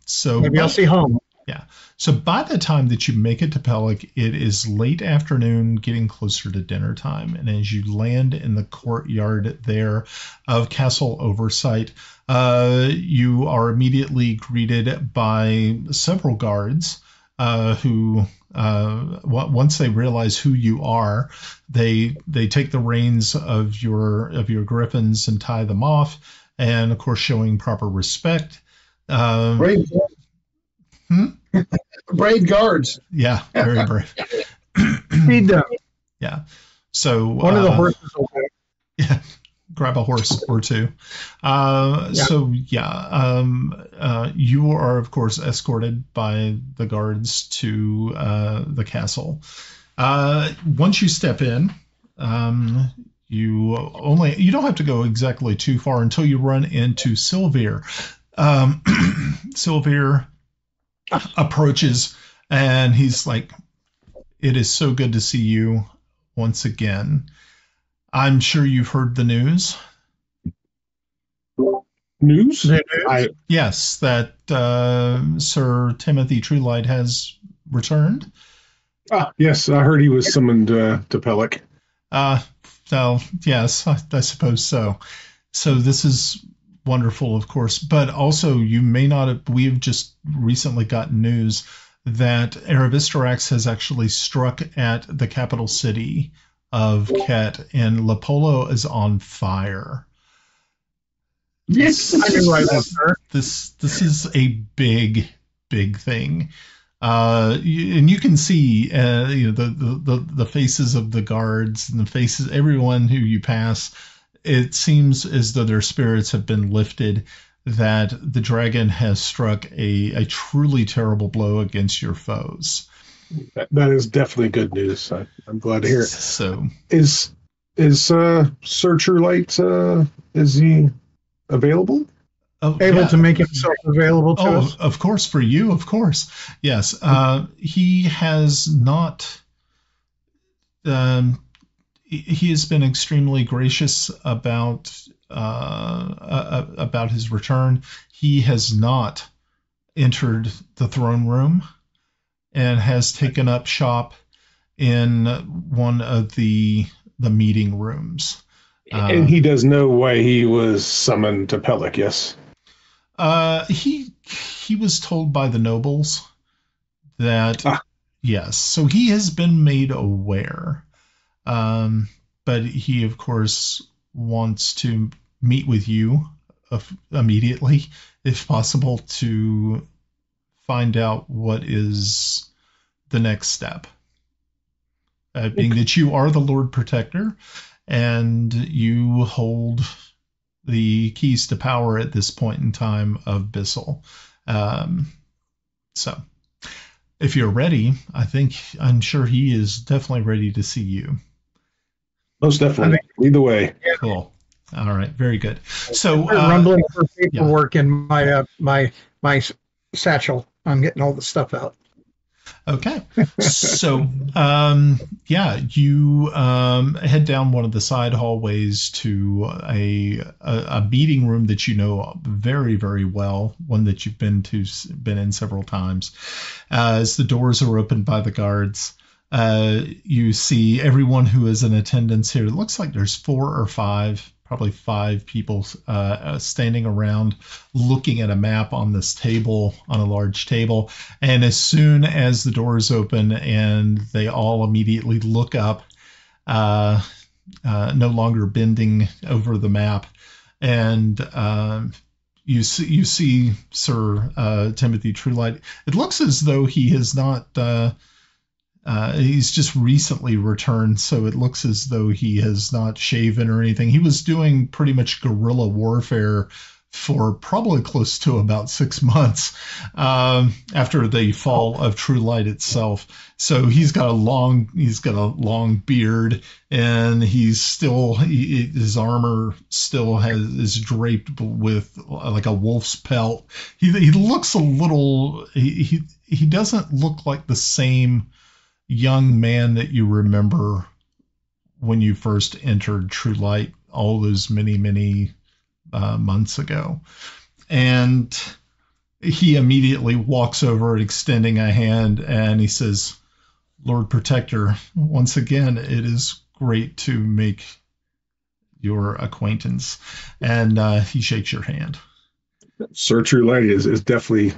So
maybe I'll see home.
Yeah. So by the time that you make it to Kelex, it is late afternoon, getting closer to dinner time. And as you land in the courtyard there of Castle Oversight, you are immediately greeted by several guards who, once they realize who you are, they take the reins of your griffins and tie them off. And of course, showing proper respect.
Brave guards.
Yeah, very brave.
Feed them.
Yeah. So
one of the horses will go.
Yeah, grab a horse or two. So yeah, you are of course escorted by the guards to the castle. Once you step in, you don't have to go exactly too far until you run into Sylvere. Sylvere approaches and he's like, "It is so good to see you once again. I'm sure you've heard the news."
News?
Yes, that Sir Timothy Truelight has returned.
Yes, I heard he was summoned to Kelex.
Well, yes, I suppose so. So this is wonderful, of course, but also you may not have, we have just recently gotten news that Aravistarax has actually struck at the capital city of Ket, and Lapolo is on fire.
Yes, I knew I was her.
This is a big thing. And you can see the faces of the guards and the faces, everyone who you pass it seems as though their spirits have been lifted, that the dragon has struck a truly terrible blow against your foes.
That is definitely good news. I'm glad to hear it.
So
is Sir Truelight, is he available?
Able to make himself available to us?
Of course, for you, of course. Yes. He has not. He has been extremely gracious about his return. He has not entered the throne room and has taken up shop in one of the meeting rooms.
And he does know why he was summoned to Pellic, yes?
He was told by the nobles that yes, so he has been made aware. But he, of course, wants to meet with you immediately, if possible, to find out what is the next step. Being that you are the Lord Protector, and you hold the keys to power at this point in time of Bissell. So, if you're ready, I'm sure he is definitely ready to see you.
Most definitely. Lead the way.
Cool. All right. Very good. So
rumbling for paperwork in my satchel. I'm getting all the stuff out.
Okay. So you head down one of the side hallways to a meeting room that you know very, very well, one that you've been in several times. As the doors are opened by the guards, you see everyone who is in attendance here. It looks like there's 4 or 5, probably 5 people standing around looking at a map on this table, on a large table. And as soon as the doors open and they all immediately look up, no longer bending over the map, and you see Sir Timothy Truelight. It looks as though he has not... he's just recently returned, so it looks as though he has not shaven or anything. He was doing pretty much guerrilla warfare for probably close to about 6 months after the fall of Truelight itself. So he's got a long beard, and his armor still is draped with like a wolf's pelt. He looks a little. He doesn't look like the same young man that you remember when you first entered Truelight all those many months ago. And he immediately walks over, extending a hand, and he says, "Lord Protector, once again, it is great to make your acquaintance." And he shakes your hand.
Sir Truelight is definitely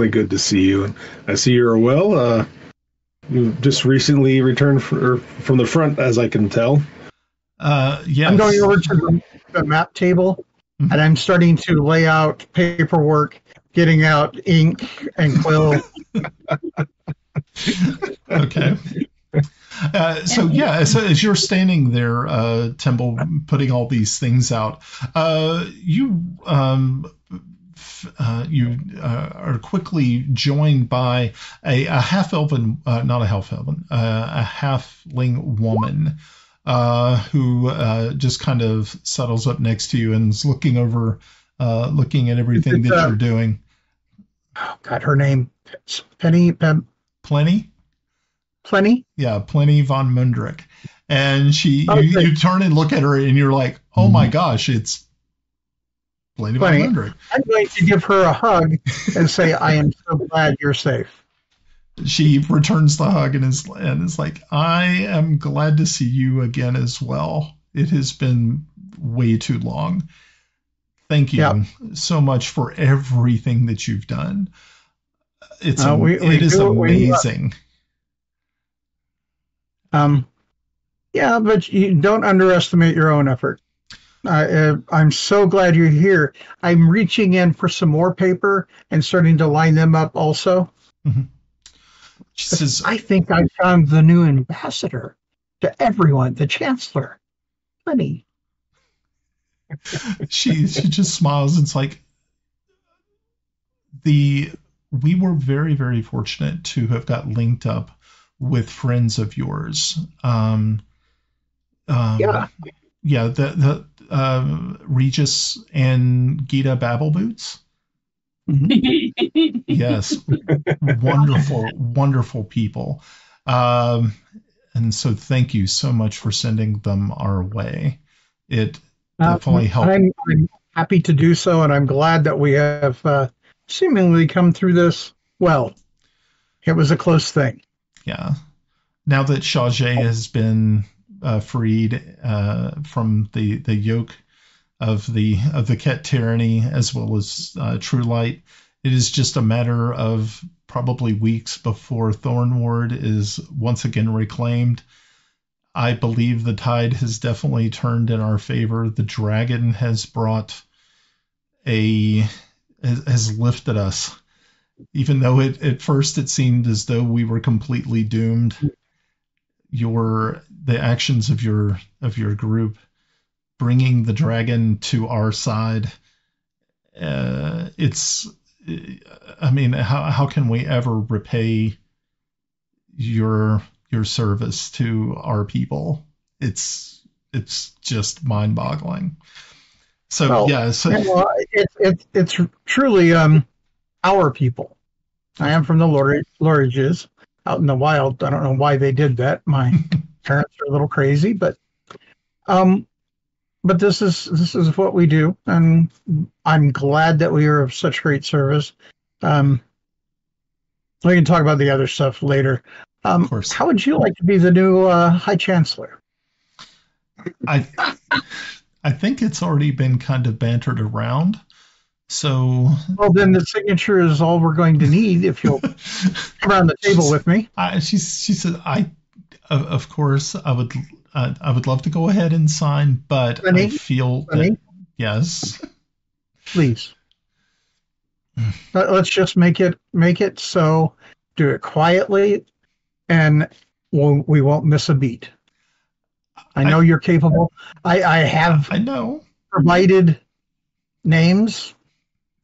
good to see you. And I see you're well. You just recently returned from the front, as I can tell.
Yes.
I'm going over to the map table, and I'm starting to lay out paperwork, getting out ink and quill.
Okay. So as you're standing there, Timble, putting all these things out, you are quickly joined by a half-elven, not a half-elven, a halfling woman who just kind of settles up next to you and is looking at everything that you're doing.
Oh God, her name, Plenty?
Yeah, Plenty von Mundrick. And you turn and look at her, and you're like, oh my gosh, it's Plenty von Mundrick.
I'm going to give her a hug and say, I am so glad you're safe.
She returns the hug and is like, I am glad to see you again as well. It has been way too long. Thank you so much for everything that you've done. It is amazing.
Yeah, but you don't underestimate your own effort. I'm so glad you're here. I'm reaching in for some more paper and starting to line them up also.
Mm-hmm. She says,
I think I found the new ambassador to everyone, the Chancellor. Plenty.
she just smiles and it's like we were very, very fortunate to have got linked up with friends of yours. The Regis and Gita Babbleboots. Yes, wonderful people. And so thank you so much for sending them our way. It definitely helped.
I'm happy to do so, and I'm glad that we have seemingly come through this well. It was a close thing.
Yeah. Now that Shajay has been freed from the yoke of the Ket tyranny as well as True Light, it is just a matter of probably weeks before Thornward is once again reclaimed. I believe the tide has definitely turned in our favor. The dragon has has lifted us. Even though at first it seemed as though we were completely doomed, the actions of your group bringing the dragon to our side, how can we ever repay your service to our people? It's just mind-boggling. So
it's truly our people. I am from the Lorrages out in the wild. I don't know why they did that. My parents are a little crazy, but this is what we do, and I'm glad that we are of such great service. We can talk about the other stuff later.
Of course.
How would you like to be the new High Chancellor?
I think it's already been kind of bantered around. So,
well, then the signature is all we're going to need if you'll come around the table with me.
She said, of course, I would love to go ahead and sign, but I feel that, yes.
Please. Let's just make it so. Do it quietly, and we won't miss a beat. I know you're capable. I know provided names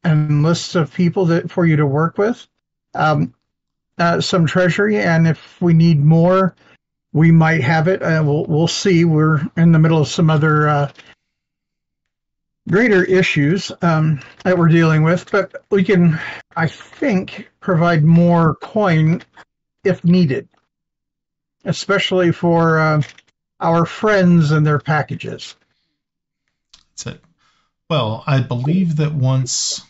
and lists of people for you to work with, some treasury, and if we need more, we might have it. We'll see. We're in the middle of some other greater issues that we're dealing with, but we can, I think, provide more coin if needed, especially for our friends and their packages.
That's it. Well, I believe that once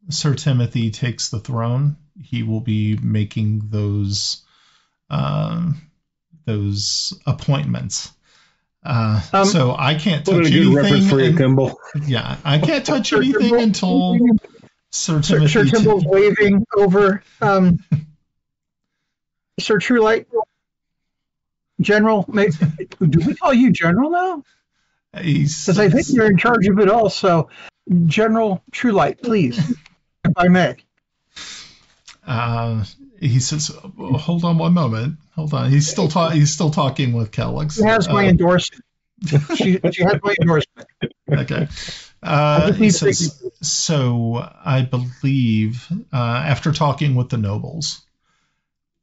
Sir Timothy takes the throne, he will be making those appointments. So I can't touch anything.
For you, Timble.
Yeah, I can't touch anything until Sir Timothy.
Sir Timble's waving over Sir Truelight. General, do we call you General now? Because I think you're in charge of it all. So, General Truelight, please, if I may.
He says, "Hold on one moment. Hold on." He's still talking with Kelex.
She has my endorsement. She has my endorsement.
Okay. He says, so I believe after talking with the nobles,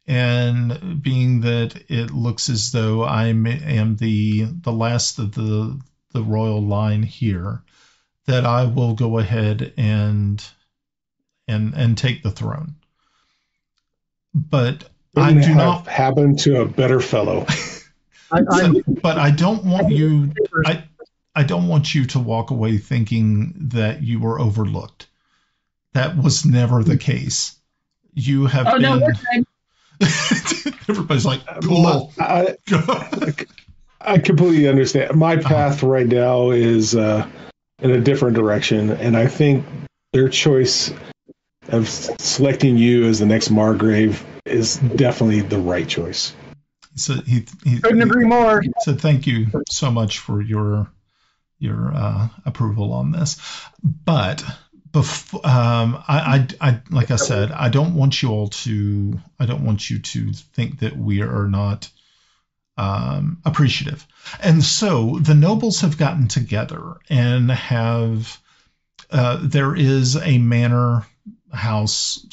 and being that it looks as though I am the last of the royal line here, that I will go ahead and take the throne. But I do not
happen to a better fellow.
But I don't want you. I don't want you to walk away thinking that you were overlooked. That was never the case. You have been.
No, we're fine.
Everybody's like, cool.
I completely understand. My path right now is in a different direction, and I think their choice of selecting you as the next Margrave is definitely the right choice.
So he
couldn't agree more.
So thank you so much for your approval on this. But before, I like I said, I don't want you to think that we are not appreciative. And so the nobles have gotten together and have, there is a manor house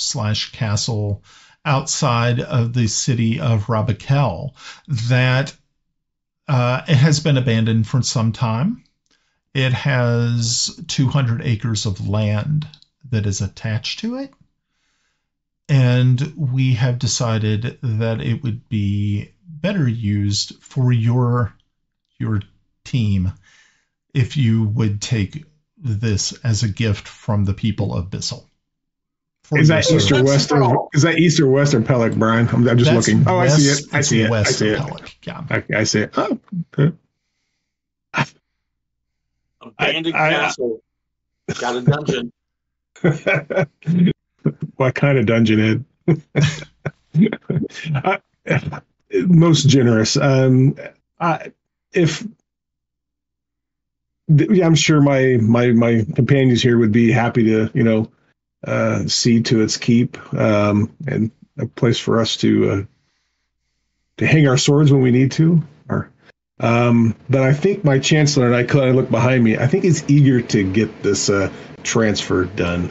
/ castle outside of the city of Rabakel that it has been abandoned for some time. It has 200 acres of land that is attached to it. And we have decided that it would be better used for your team if you would take this as a gift from the people of Bissell.
Is that east or west? Is that east or west or Pellic, Brian? I'm just
That's
looking. Oh,
west,
I see it. I see it.
West
I see it.
Pellic. Yeah.
I see it. Oh, okay.
Abandoned castle. Got a dungeon.
What kind of dungeon, Ed? Most generous. I'm sure my companions here would be happy to, see to its keep, and a place for us to hang our swords when we need to. But I think my chancellor, and I look behind me, I think he's eager to get this transfer done.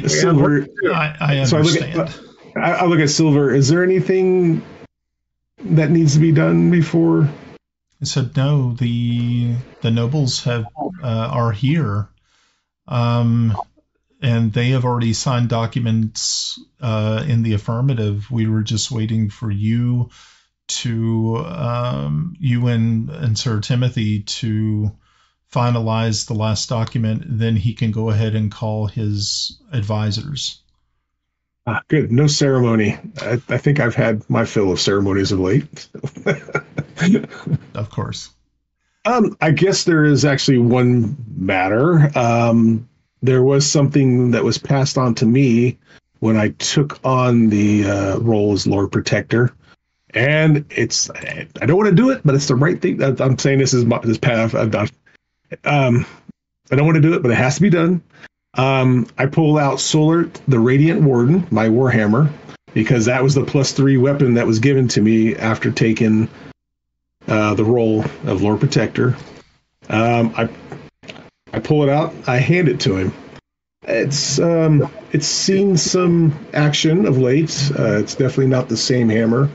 Silver. I understand.
So I look at Silver. Is there anything that needs to be done before?
I said no. The nobles are here, and they have already signed documents in the affirmative. We were just waiting for you and Sir Timothy to finalize the last document. Then he can go ahead and call his advisors.
Good. No ceremony. I think I've had my fill of ceremonies of late.
Of course.
I guess there is actually one matter. There was something that was passed on to me when I took on the role as Lord Protector. And I don't want to do it, but it's the right thing. I'm saying this path I've done. I don't want to do it, but it has to be done. I pulled out Solert, the Radiant Warden, my Warhammer, because that was the +3 weapon that was given to me after taking the role of Lord Protector. I pull it out. I hand it to him. It's seen some action of late. It's definitely not the same hammer,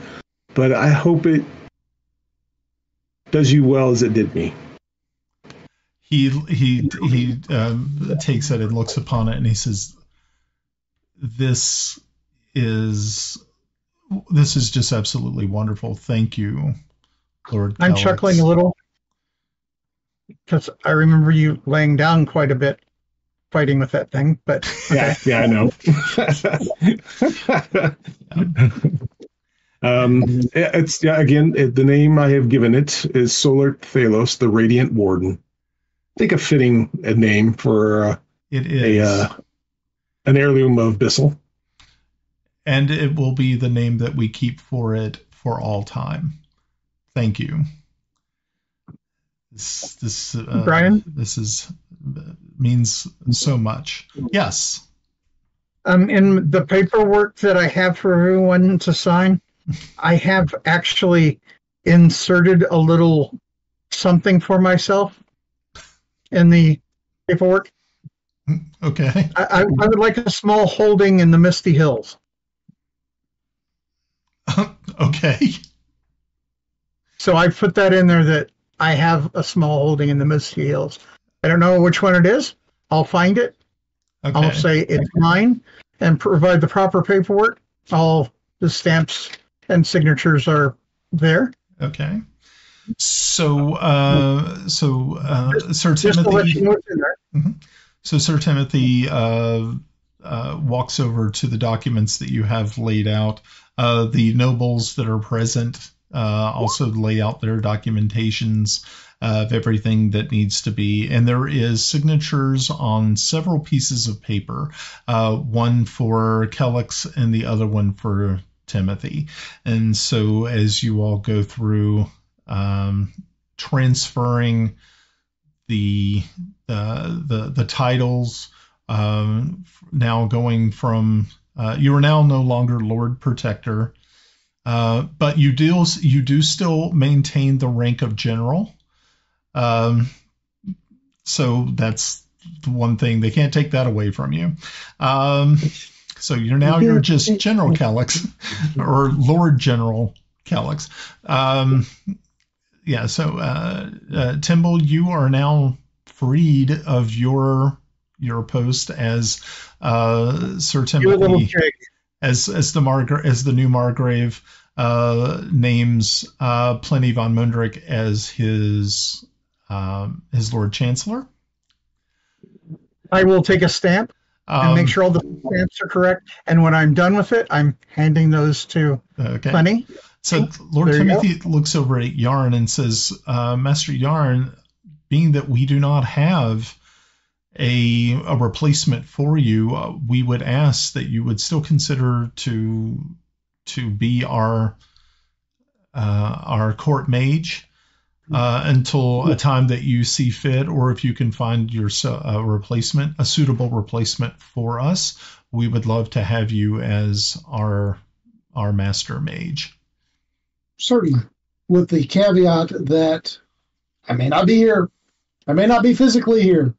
but I hope it does you well as it did me.
He takes it and looks upon it, and he says, "This is just absolutely wonderful. Thank you, Lord."
I'm
Kelex.
chuckling a little because I remember you laying down quite a bit fighting with that thing. But okay.
Yeah, I know. The name I have given it is Solert Thalos, the Radiant Warden. I think a fitting name for
it is
an heirloom of Bissell.
And it will be the name that we keep for it for all time. Thank you. This
Brian?
This means so much. Yes.
In the paperwork that I have for everyone to sign, I have actually inserted a little something for myself in the paperwork.
Okay.
I would like a small holding in the Misty Hills.
Okay.
So I put that in there that I have a small holding in the Misty Hills. I don't know which one it is. I'll find it.
Okay.
I'll say it's mine and provide the proper paperwork. All the stamps and signatures are there.
Okay. So Sir
Just to let
Timothy.
you know it's in there.
Mhm. So Sir Timothy walks over to the documents that you have laid out. The nobles that are present also lay out their documentations of everything that needs to be. And there is signatures on several pieces of paper, one for Kelex and the other one for Timothy. And so as you all go through transferring the titles, now going from you are now no longer Lord Protector. But you do still maintain the rank of general. So that's the one thing. They can't take that away from you. So you're just General Kelex or Lord General Kelex. Timble, you are now freed of your post as Sir Timothy, as the new Margrave names Pliny von Mundrik as his Lord Chancellor.
I will take a stamp and make sure all the stamps are correct. And when I'm done with it, I'm handing those to Pliny.
So Lord Timothy looks over at Yarn and says, Master Yarn, being that we do not have a replacement for you, we would ask that you would still consider to be our court mage until a time that you see fit, or if you can find a suitable replacement for us, we would love to have you as our master mage.
Certainly, with the caveat that I may not be here, I may not be physically here.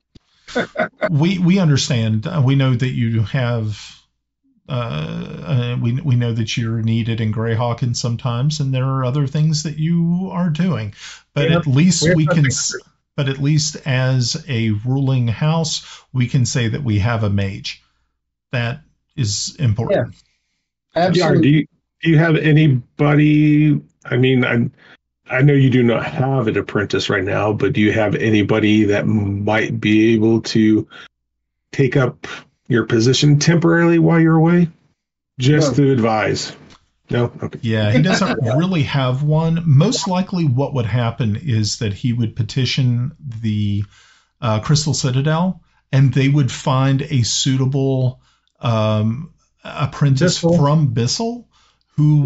We understand. We know that you have. We know that you're needed in Greyhawk sometimes, and there are other things that you are doing. But at least we can. But at least as a ruling house, we can say that we have a mage. That is important.
Yeah, absolutely.
Do you have anybody? I mean, I know you do not have an apprentice right now, but do you have anybody that might be able to take up your position temporarily while you're away? Just to advise. No? Okay.
Yeah, he doesn't really have one. Most likely what would happen is that he would petition the Crystal Citadel, and they would find a suitable apprentice from Bissell who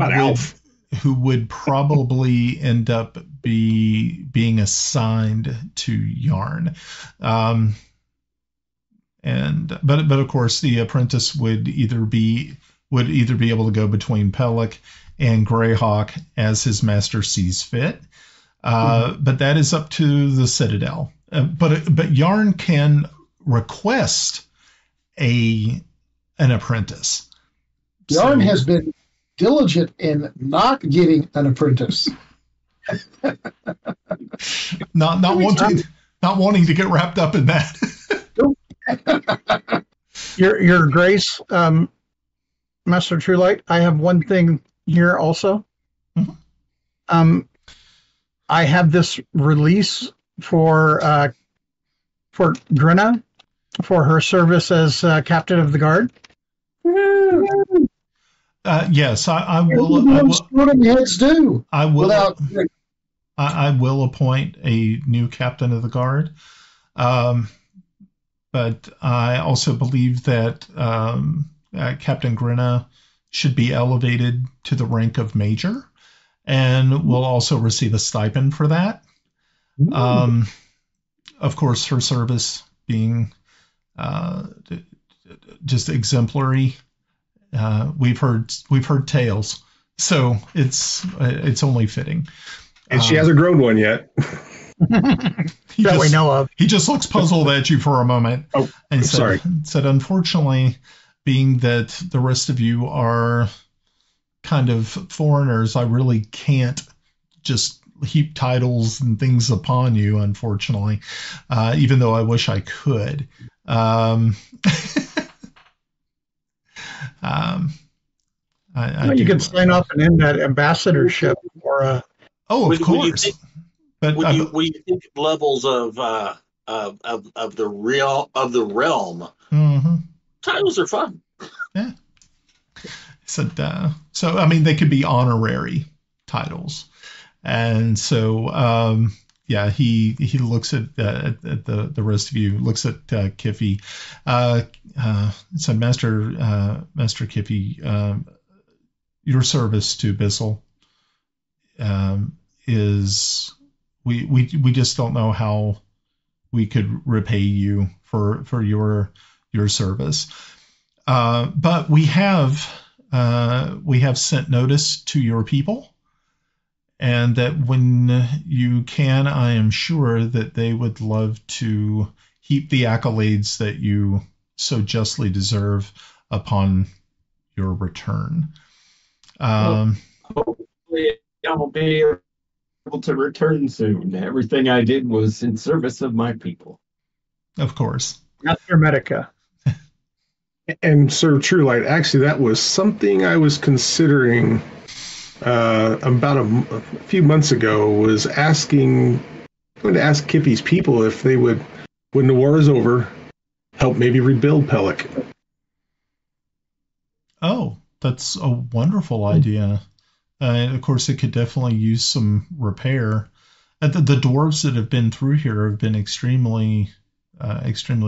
would probably end up being assigned to Yarn. But of course the apprentice would either be able to go between Pellic and Greyhawk as his master sees fit. But that is up to the Citadel. But Yarn can request an apprentice.
Yarn has been diligent in not getting an apprentice.
not wanting to get wrapped up in that.
Your Grace, Master Truelight, I have one thing here also. Mm-hmm. I have this release for Grenna for her service as captain of the guard.
Yes, I will. I will appoint a new captain of the guard. But I also believe that Captain Grenna should be elevated to the rank of major, and will also receive a stipend for that. Of course, her service being just exemplary. We've heard tales, so it's only fitting.
And she hasn't grown one yet.
We know of.
He just looks puzzled at you for a moment.
Oh, and sorry.
Said, unfortunately, being that the rest of you are kind of foreigners, I really can't just heap titles and things upon you, unfortunately, even though I wish I could.
You could sign off and end that ambassadorship or
of course. But
when you think levels of the realm,
mm-hmm.
titles are fun.
Yeah. So I mean, they could be honorary titles, and so he looks at the rest of you, looks at Kiffi. So Master Kiffi, your service to Bissell is. We just don't know how we could repay you for your service. But we have we have sent notice to your people, and that when you can, I am sure that they would love to heap the accolades that you so justly deserve upon your return.
Hopefully I'll be able to return soon. Everything I did was in service of my people.
Of course.
Master Medica.
And Sir Truelight, actually, that was something I was considering about a few months ago. Was going to ask Kiffi's people if they would, when the war is over, help maybe rebuild Pelic.
Oh, that's a wonderful idea. Of course, it could definitely use some repair. The dwarves that have been through here have been extremely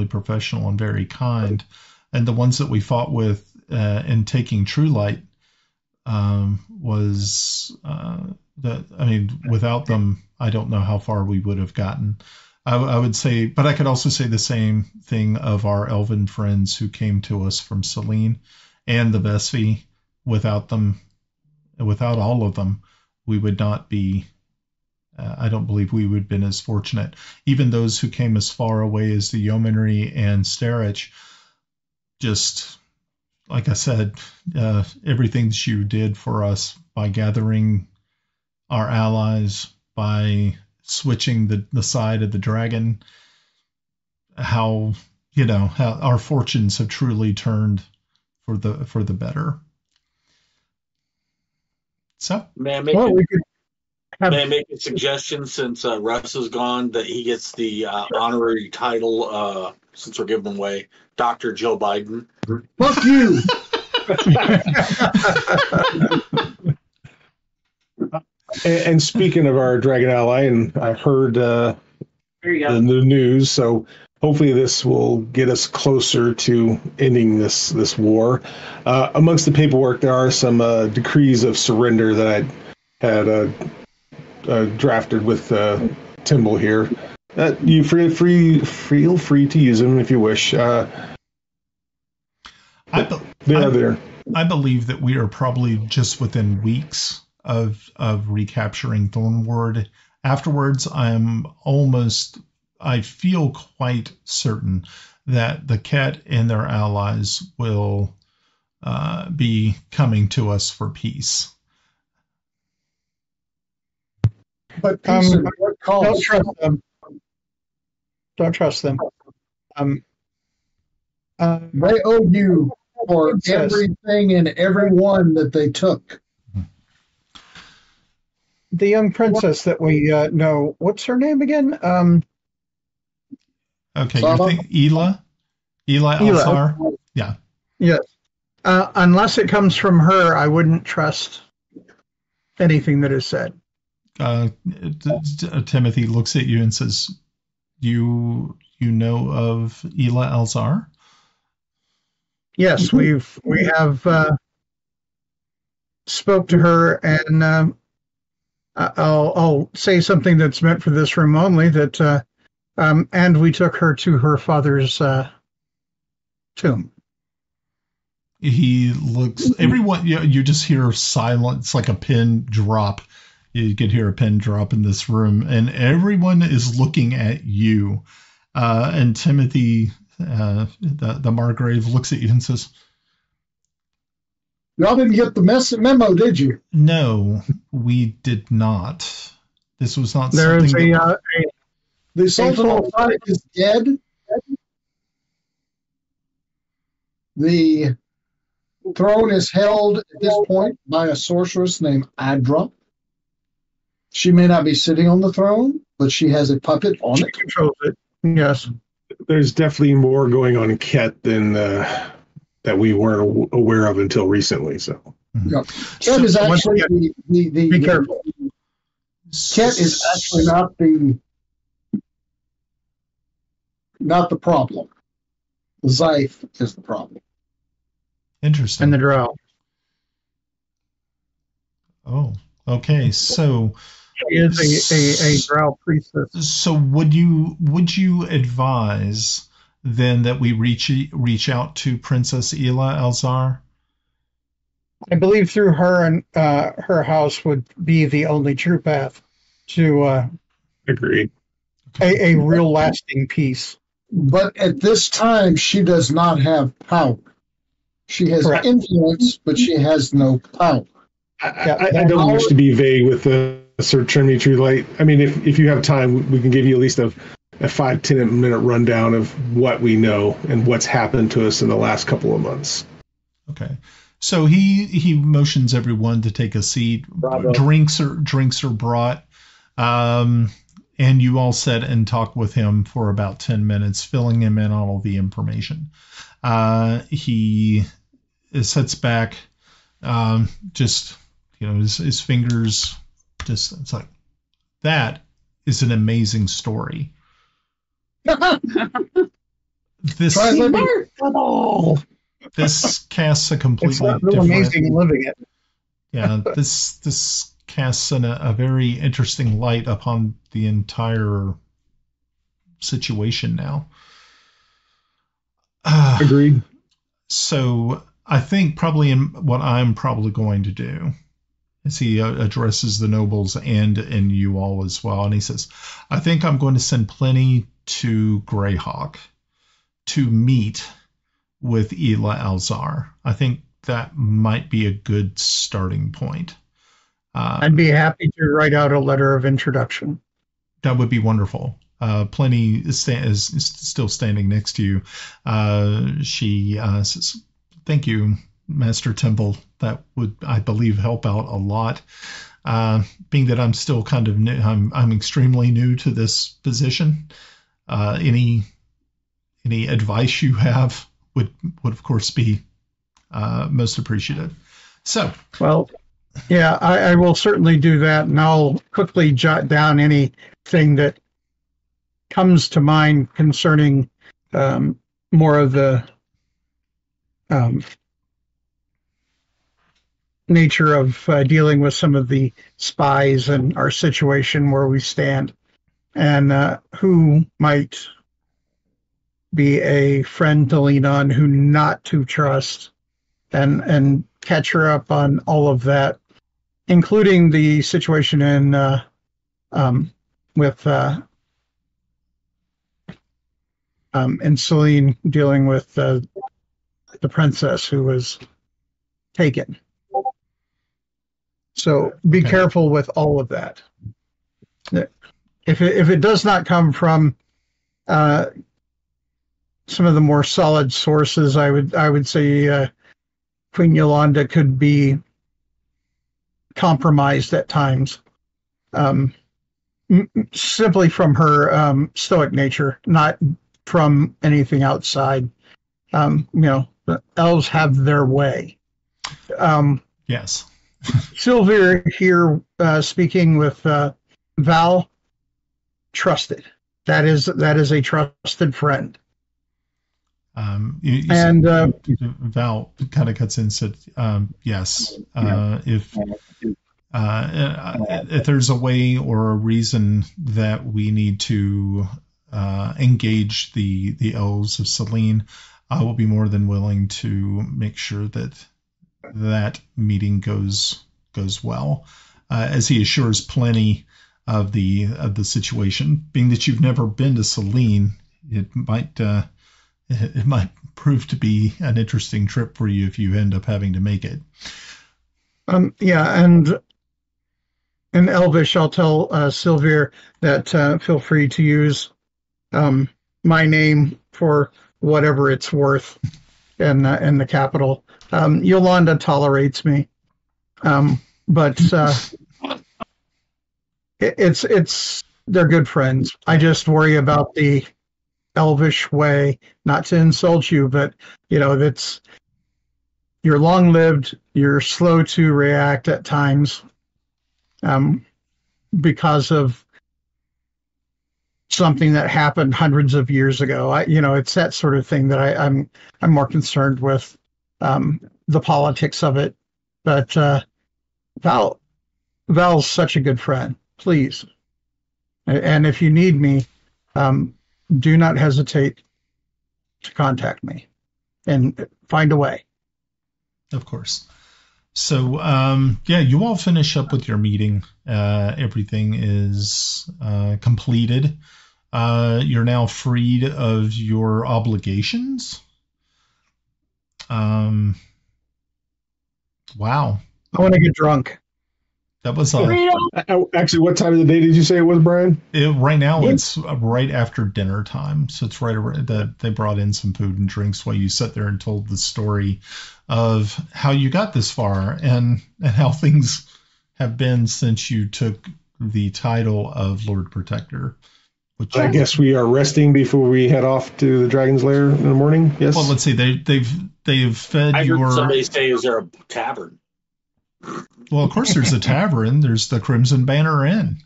professional and very kind. And the ones that we fought with in taking Truelight without them, I don't know how far we would have gotten. I would say, but I could also say the same thing of our elven friends who came to us from Celene and the Vesvi. Without all of them, we would not be. I don't believe we would have been as fortunate. Even those who came as far away as the Yeomanry and Starich. Just like I said, everything that you did for us by gathering our allies, by switching the side of the dragon, how our fortunes have truly turned for the better. So,
may I make a suggestion, since Russ is gone, that he gets the honorary title, since we're giving away, Dr. Joe Biden.
Fuck you!
And speaking of our dragon ally, and I heard the news, so hopefully this will get us closer to ending this war. Amongst the paperwork, there are some decrees of surrender that I had drafted with Timble here. You feel free to use them if you wish. They are there.
I believe that we are probably just within weeks of recapturing Thornward. Afterwards, I feel quite certain that the Ket and their allies will be coming to us for peace.
But peace at what cost?
Don't trust them. Don't trust them.
They owe you for everything and everyone that they took.
The young princess that we know, what's her name again?
Okay, you think Ela Alzar? Yeah.
Yes. Unless it comes from her, I wouldn't trust anything that is said.
Timothy looks at you and says, "You know of Ela Alzar?"
Yes, we have spoke to her, and I'll say something that's meant for this room only. That and we took her to her father's tomb.
He looks. Everyone, you just hear silence, like a pin drop. You could hear a pin drop in this room, and everyone is looking at you. And Timothy, the Margrave, looks at you and says,
Y'all didn't get the memo, did you?
"No, we did not. This was not
There
something."
The Sultan al-Fatih is dead. The throne is held at this point by a sorceress named Adra. She may not be sitting on the throne, but she has a puppet on
She
it.
controls it. Yes.
There's definitely more going on in Ket than that we weren't aware of until recently. So,
Yeah. Ket is actually
Be careful.
Ket is actually not the problem. Zyth is the problem.
Interesting.
And the drow.
Oh, okay. So
She is a drow priestess.
So would you advise then that we reach out to Princess Ela Alzar?
I believe through her and her house would be the only true path to
Agreed.
a real lasting peace.
But at this time, she does not have power. She has
Correct.
influence, but she has no power.
I don't wish to be vague with the Trinity True Light. I mean, if you have time, we can give you at least a 5-10 minute rundown of what we know and what's happened to us in the last couple of months.
Okay. So he motions everyone to take a seat.
Bravo.
Drinks are brought. And you all sit and talk with him for about 10 minutes, filling him in on all the information. He sits back, just, his fingers just, it's like, that is an amazing story. This casts a completely
It's not real
different,
amazing living it.
yeah, this casts a very interesting light upon the entire situation now.
Agreed.
So I think probably what I'm probably going to do is he addresses the nobles and you all as well. And he says, I think I'm going to send Plenty to Greyhawk to meet with Ela Alzar. I think that might be a good starting point.
I'd be happy to write out a letter of introduction.
That would be wonderful. Plenty is still standing next to you. She says, thank you, Master Timble. That would, I believe, help out a lot. Being that I'm still kind of new, I'm extremely new to this position. Any advice you have would of course be most appreciative. So,
well, yeah, I will certainly do that, and I'll quickly jot down anything that comes to mind concerning more of the nature of dealing with some of the spies and our situation where we stand, and who might be a friend to lean on, who not to trust, and catch her up on all of that, including the situation with and Celene dealing with the princess who was taken. So be careful with all of that. If it does not come from some of the more solid sources, I would say Queen Yolanda could be compromised at times, simply from her stoic nature, not from anything outside. The elves have their way.
yes.
Sylvia here speaking with Val, trusted. That is a trusted friend.
Val kind of cuts in and said, yes, if there's a way or a reason that we need to engage the elves of Celene, I will be more than willing to make sure that meeting goes well, as he assures Plenty of the situation. Being that you've never been to Celene, it might prove to be an interesting trip for you if you end up having to make it.
Yeah, and in Elvish, I'll tell Sylvia that feel free to use my name for whatever it's worth in the capital. Yolanda tolerates me, but it's they're good friends. I just worry about the Elvish way, not to insult you, but that's, you're long-lived, you're slow to react at times because of something that happened hundreds of years ago. It's that sort of thing that I'm more concerned with, the politics of it. But Val's such a good friend. Please, and if you need me, do not hesitate to contact me and find a way.
Of course. So, yeah, you all finish up with your meeting. Everything is completed. You're now freed of your obligations. Wow.
I want to get drunk.
That was
Actually, what time of the day did you say it was, Brian?
right now. It's right after dinner time, so it's right around that they brought in some food and drinks while you sat there and told the story of how you got this far and how things have been since you took the title of Lord Protector. Which
I guess we are resting before we head off to the Dragon's Lair in the morning. Yes.
Well, let's see. They've fed
I
your.
heard somebody say, "Is there a tavern?"
Well, of course, there's a tavern. There's the Crimson Banner Inn.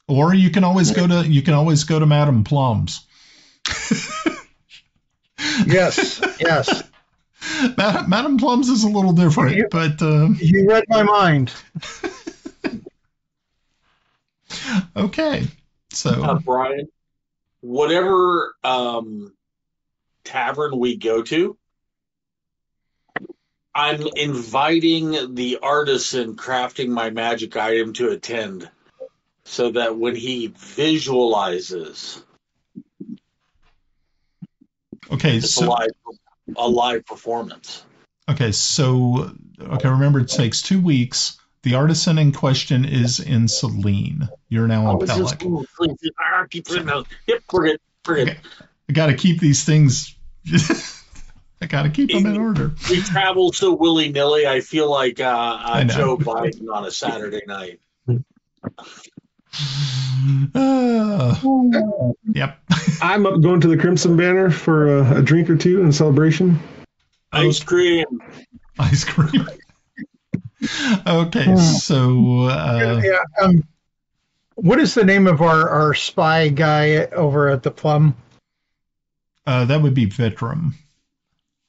Or you can always go to Madame Plum's.
Yes, yes.
Madame Plum's is a little different, but
you read my mind.
Okay. So
Brian, whatever tavern we go to, I'm inviting the artisan crafting my magic item to attend, so that when he visualizes, it's a live performance.
Okay, so remember, it takes 2 weeks. The artisan in question is in Celene. You're now in Kelex.
Yep, forget.
Okay. I got to keep these things. I got to keep them in order.
We travel so willy-nilly, I feel like Joe Biden on a Saturday night.
Yep.
I'm up going to the Crimson Banner for a drink or two in celebration.
Ice cream.
Okay, so
what is the name of our spy guy over at the Plum?
That would be Vitram.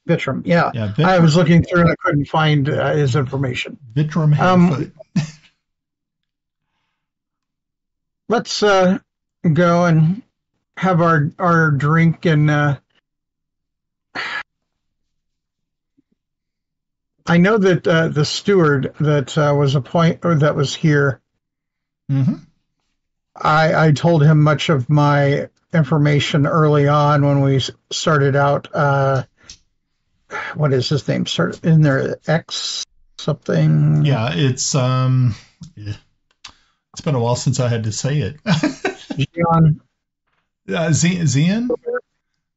Vitram, yeah.
Vitram.
I was looking through and I couldn't find his information.
Vitram Hairfoot.
Let's go and have our drink and I know that the steward that that was here.
Mm-hmm.
I told him much of my information early on when we started out. What is his name? In there, X something.
Yeah, it's it's been a while since I had to say it.
Gian.
Zian?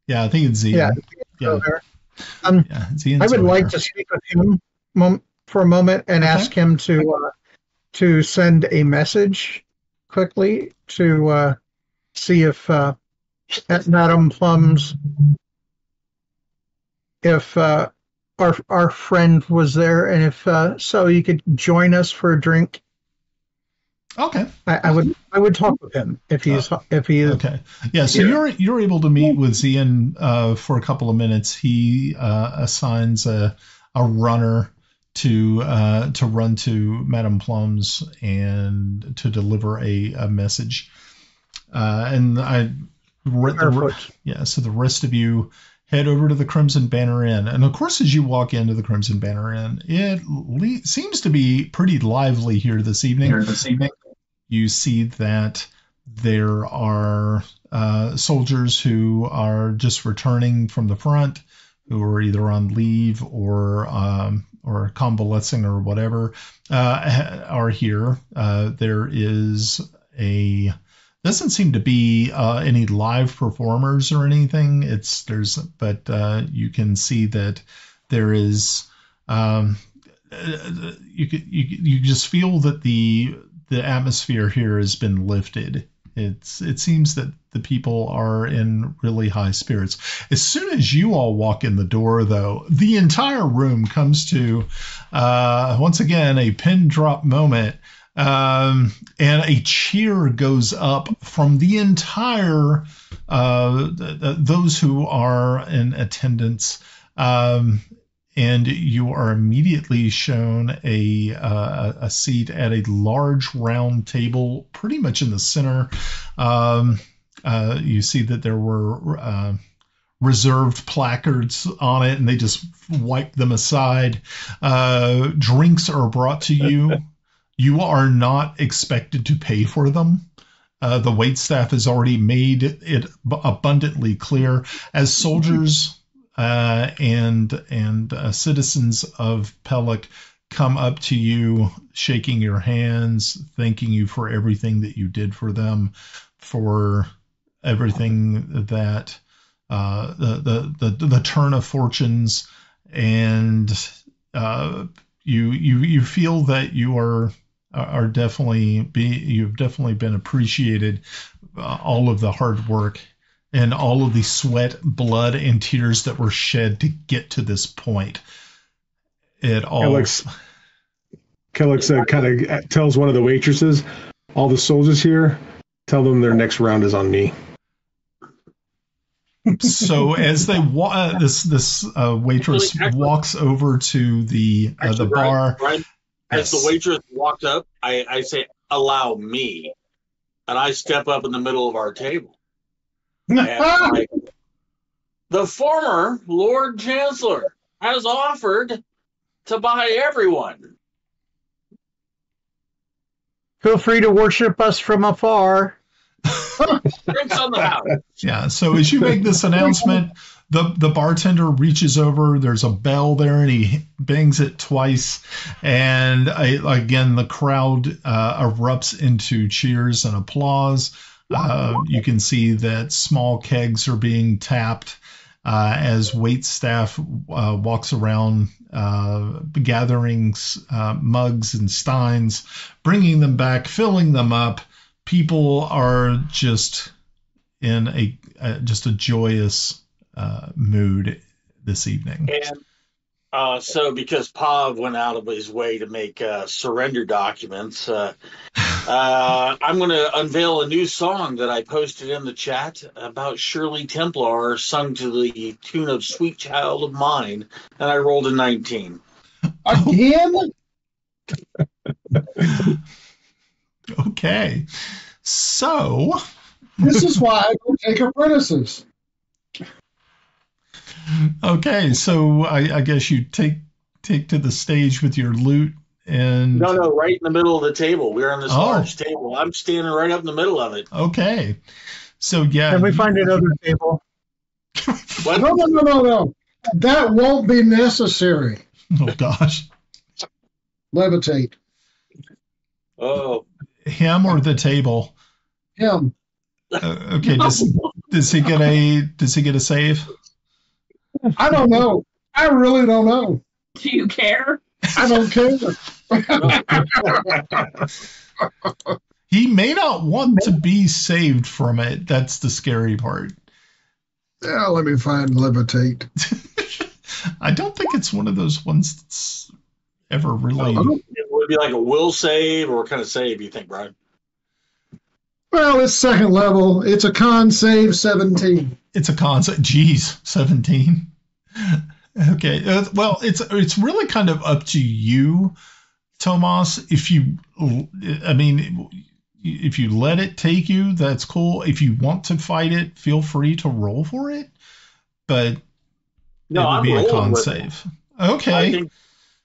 Yeah, I think it's Zian.
Yeah.
I
would like to speak with him for a moment and ask him to send a message quickly to see if at Madame Plum's if our friend was there, and if so, you could join us for a drink.
Okay.
I would talk with him if he is.
Okay. Yeah. So you're able to meet with Zian for a couple of minutes. He assigns a runner to run to Madame Plum's and to deliver a message. So the rest of you head over to the Crimson Banner Inn, and of course, as you walk into the Crimson Banner Inn, it seems to be pretty lively here this evening. You see that there are soldiers who are just returning from the front, who are either on leave or convalescing or whatever, are here. There is doesn't seem to be any live performers or anything. But you can see that there is. You just feel that the atmosphere here has been lifted. It seems that the people are in really high spirits. As soon as you all walk in the door, though, the entire room comes to once again a pin drop moment. And a cheer goes up from the entire those who are in attendance, and you are immediately shown a seat at a large round table, pretty much in the center. You see that there were reserved placards on it, and they just wipe them aside. Drinks are brought to you. You are not expected to pay for them. The waitstaff has already made it abundantly clear. As soldiers and citizens of Pellic come up to you, shaking your hands, thanking you for everything that you did for them, for everything that the turn of fortunes, and you feel that you are you've definitely been appreciated. All of the hard work and all of the sweat, blood, and tears that were shed to get to this point. It all.
Kelex kind of tells one of the waitresses, "All the soldiers here, tell them their next round is on me."
So as they this waitress walks over to the bar.
Brian, as the waitress walks up, I say, "Allow me," and I step up in the middle of our table. And the former Lord Chancellor has offered to buy everyone.
Feel free to worship us from afar.
Drinks on the house.
Yeah, so as you make this announcement, the bartender reaches over. There's a bell there, and he bangs it twice. And again, the crowd erupts into cheers and applause. You can see that small kegs are being tapped as waitstaff walks around gathering mugs and steins, bringing them back, filling them up. People are just in a joyous mood this evening.
And so because Pav went out of his way to make surrender documents, I'm going to unveil a new song that I posted in the chat about Shirley Templar, sung to the tune of Sweet Child of Mine, and I rolled a 19.
Again?
Okay. So
this is why I don't take apprentices.
Okay, so I guess you take to the stage with your loot and
no, right in the middle of the table. We're on this large table. I'm standing right up in the middle of it.
Okay, so yeah,
can we find another table?
What?
No. That won't be necessary.
Oh gosh,
Levitate.
Oh,
him or the table?
Him.
Okay, does he get a save?
I don't know. I really don't know.
Do you care?
I don't care.
He may not want to be saved from it. That's the scary part.
Yeah, let me find levitate.
I don't think it's one of those ones that's ever really.
It would be like a will save, or what kind of save you think, Brian?
Well, it's second level. It's a con save 17.
It's a con save. Geez, 17. Okay. Well, it's really kind of up to you, Tomas. If you let it take you, that's cool. If you want to fight it, feel free to roll for it. But
no,
it would
I'm
be a
rolling
con
with
save.
it.
Okay.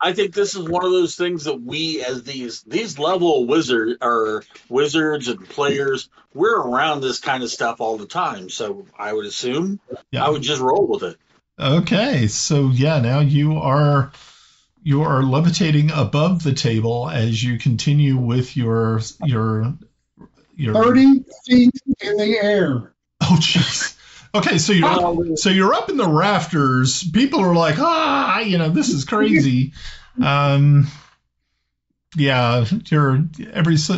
I think this is one of those things that we, as these level wizards and players, we're around this kind of stuff all the time. So I would assume I would just roll with it.
Okay, so yeah, now you are levitating above the table as you continue with your
30 feet in the air.
Oh jeez. Okay, so you're up in the rafters. People are like, this is crazy. Yeah, you're every so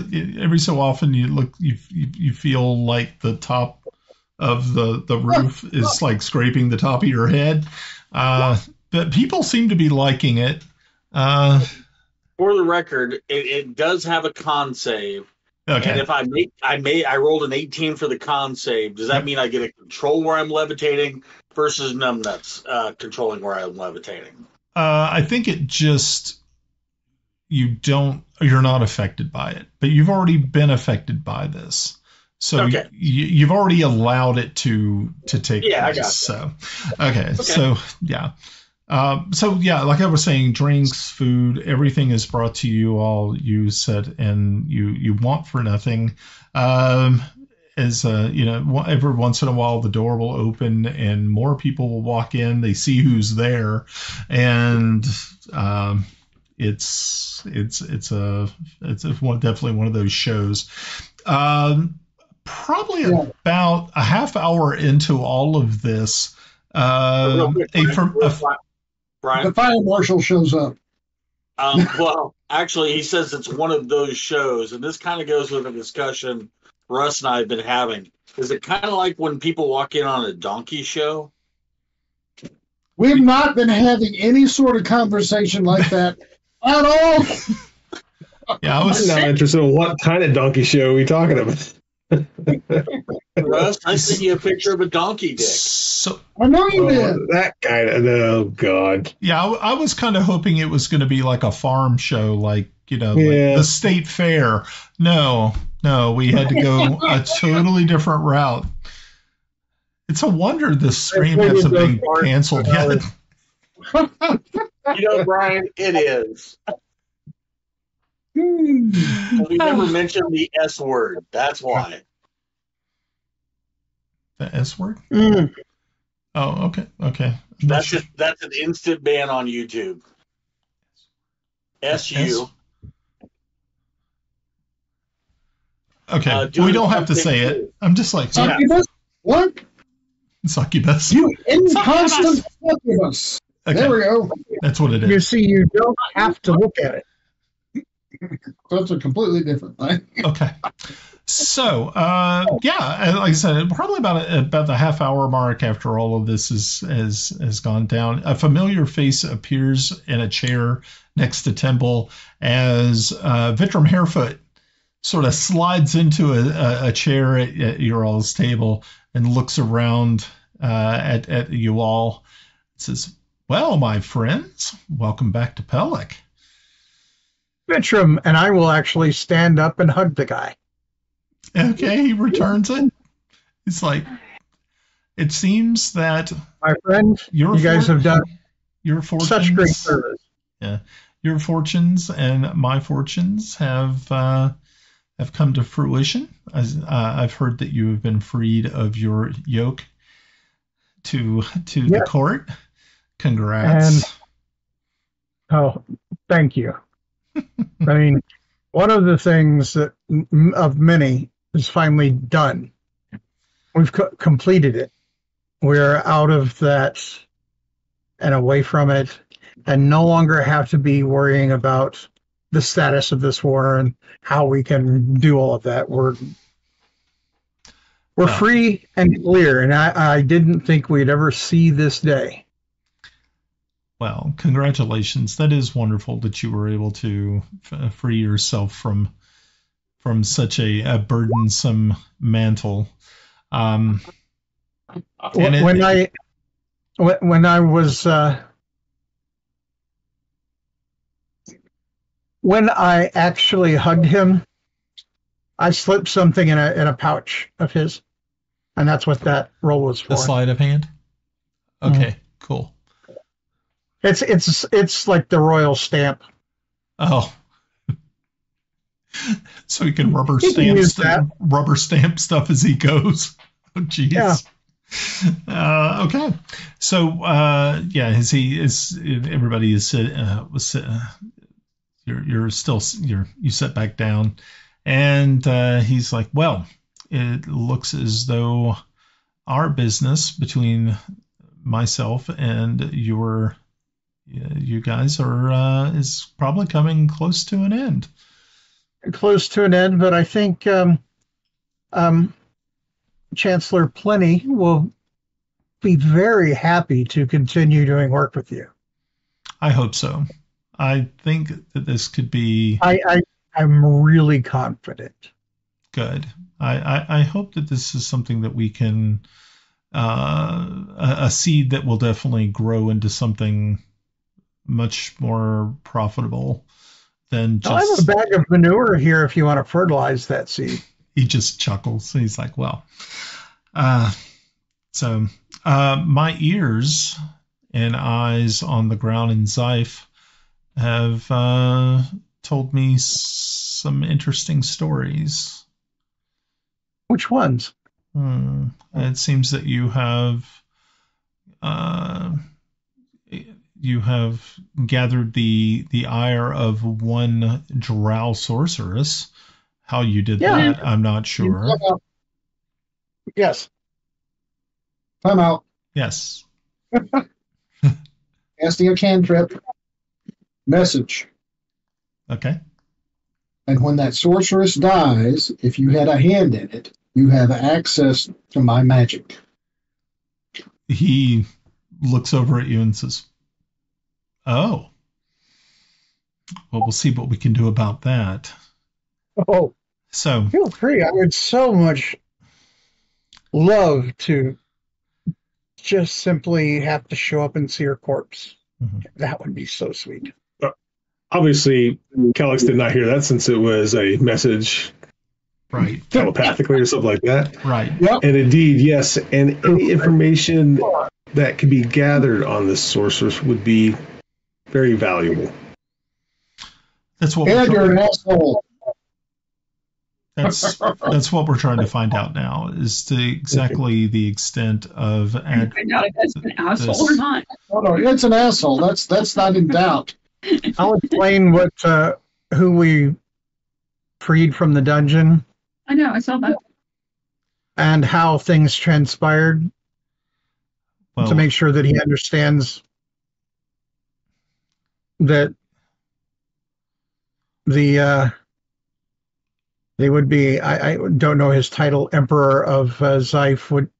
often you feel like the top of the roof is like scraping the top of your head. But people seem to be liking it.
For the record, it does have a con save. Okay. And if I rolled an 18 for the con save, does that mean I get a control where I'm levitating versus numbnuts controlling where I'm levitating?
I think it just you're not affected by it, but you've already been affected by this. So
Okay.
you've already allowed it to take
Yeah, I
place.
got you.
So okay. So yeah. Like I was saying, drinks, food, everything is brought to you. All you said, and you want for nothing. Every once in a while the door will open and more people will walk in. They see who's there, and it's definitely one of those shows. Probably about a half hour into all of this,
Real quick, Brian.
The fire marshal shows up.
Well, actually, he says it's one of those shows, and this kind of goes with a discussion Russ and I have been having. Is it kind of like when people walk in on a donkey show?
We've not been having any sort of conversation like that at all.
Yeah,
I'm not interested in what kind of donkey show are we talking about.
Russ, I sent you a picture of a donkey dick.
So
I know you did.
That kind of, oh God.
yeah, I was kind of hoping it was going to be like a farm show, like like the state fair. No, we had to go a totally different route. It's a wonder this stream hasn't been canceled yet.
Brian, it is. We never mentioned the S word. That's why.
The S word?
Mm.
Oh, okay.
That's an instant ban on YouTube. SU.
Okay, we don't have to say it. I'm just like,
Succubus? What?
Succubus.
You inconstant succubus.
Okay.
There we go.
That's what it is.
You see, you don't have to look at it.
That's a completely different thing.
Okay. So, like I said, probably about the half hour mark after all of this has gone down, a familiar face appears in a chair next to Timble as Vitram Hairfoot sort of slides into a chair at your all's table and looks around at you all. It says, "Well, my friends, welcome back to Pellic."
Vitram and I will actually stand up and hug the guy.
Okay, he returns it. It's like, it seems that
My friend, you guys have done
your fortunes,
such great service.
Yeah, your fortunes and my fortunes have come to fruition. I've heard that you have been freed of your yoke to the court. Congrats.
Thank you. I mean, one of the things that of many is finally done. We've completed it. We're out of that and away from it, and no longer have to be worrying about the status of this war and how we can do all of that. We're free and clear, and I didn't think we'd ever see this day.
Well, congratulations. That is wonderful that you were able to free yourself from such a burdensome mantle. When
I actually hugged him, I slipped something in a pouch of his, and that's what that roll was for.
The sleight of hand? Okay, cool.
It's like the royal stamp.
Oh. So he can rubber stamp stuff as he goes. Oh, jeez. Yeah. Okay. So, everybody is you sit back down, and he's like, well, it looks as though our business between myself and you guys is probably coming close to an end.
Close to an end, but I think Chancellor Pliny will be very happy to continue doing work with you.
I hope so. I think that this could be...
I'm really confident.
Good. I hope that this is something that we can... a seed that will definitely grow into something much more profitable than just...
I have a bag of manure here if you want to fertilize that seed.
he just chuckles. He's like, well, my ears and eyes on the ground in Zyph have told me some interesting stories.
Which ones?
It seems that you have gathered the ire of one drow sorceress. How you did that, I'm not sure.
Yes.
Time out.
Yes.
Casting a cantrip. Message.
Okay.
And when that sorceress dies, if you had a hand in it, you have access to my magic.
He looks over at you and says, oh. Well, we'll see what we can do about that.
Oh.
So
feel free. I would so much love to just simply have to show up and see her corpse. That would be so sweet.
Obviously, Kelex did not hear that since it was a message,
right,
telepathically or something like that.
Right.
Yep.
And indeed, yes. And any information that could be gathered on this sorceress would be very valuable.
That's what.
And you're an asshole.
That's what we're trying to find out now. Is exactly the extent of.
Find out if it's an asshole or not.
Oh, no, it's an asshole. That's not in doubt.
I'll explain who we freed from the dungeon.
I know, I saw that.
And how things transpired to make sure that he understands that they would be, I don't know his title, Emperor of Zyph would,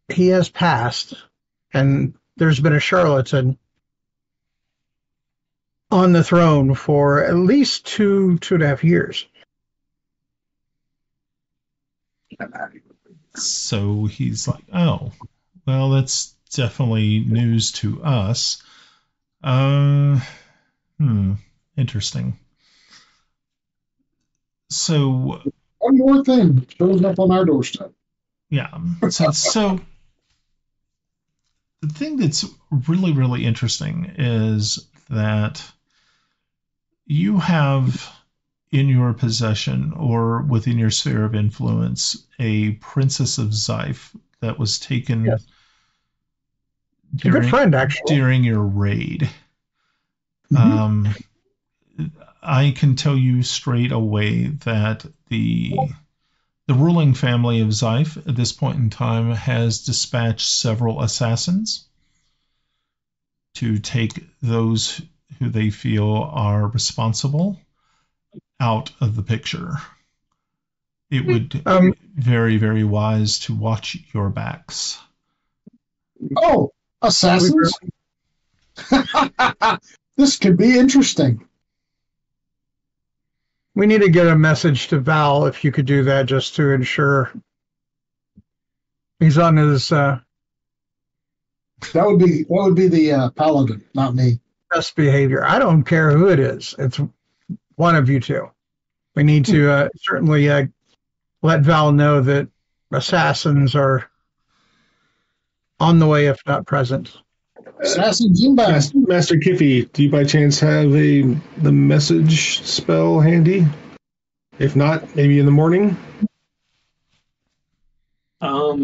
he has passed, and there's been a charlatan on the throne for at least two and a half years.
So he's like, oh, well, that's definitely news to us. Interesting. So
one more thing shows up on our doorstep.
Yeah. So the thing that's really, really interesting is that you have in your possession or within your sphere of influence a princess of Zyph that was taken
good friend, actually,
during your raid. I can tell you straight away that the ruling family of Zyph at this point in time has dispatched several assassins to take those who they feel are responsible out of the picture. It would be very, very wise to watch your backs.
Oh, assassins? This could be interesting.
We need to get a message to Val, if you could do that, just to ensure he's on his. That
would be the Paladin, not me.
Best behavior. I don't care who it is. It's one of you two. We need to certainly let Val know that assassins are on the way, if not present.
Assassins inbound.
Master Kiffi, do you by chance have the message spell handy? If not, maybe in the morning?
At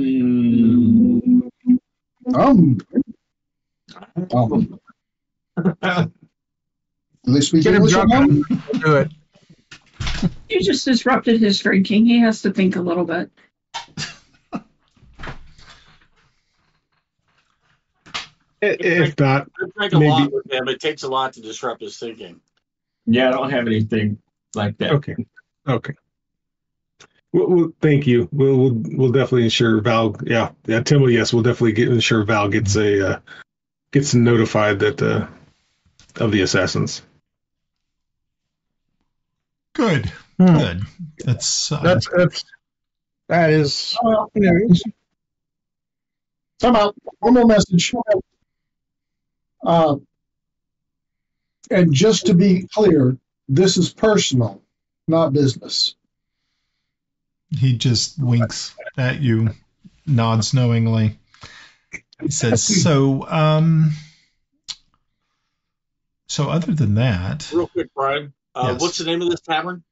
least we
get him drunk. Do it.
You just disrupted his drinking. He has to think a little bit.
If not,
I drink a lot with him. It takes a lot to disrupt his thinking.
Yeah, I don't have anything like that.
Okay. Well, thank you. We'll definitely ensure Val. Yeah. Timble. Yes, we'll definitely ensure Val gets notified that of the assassins.
Good. Good. That
is
news. Time out. One more message. And just to be clear, this is personal. not business.
He just winks at you, nods knowingly. He says, so other than that...
Real quick, Brian,
yes.
What's the name of this tavern?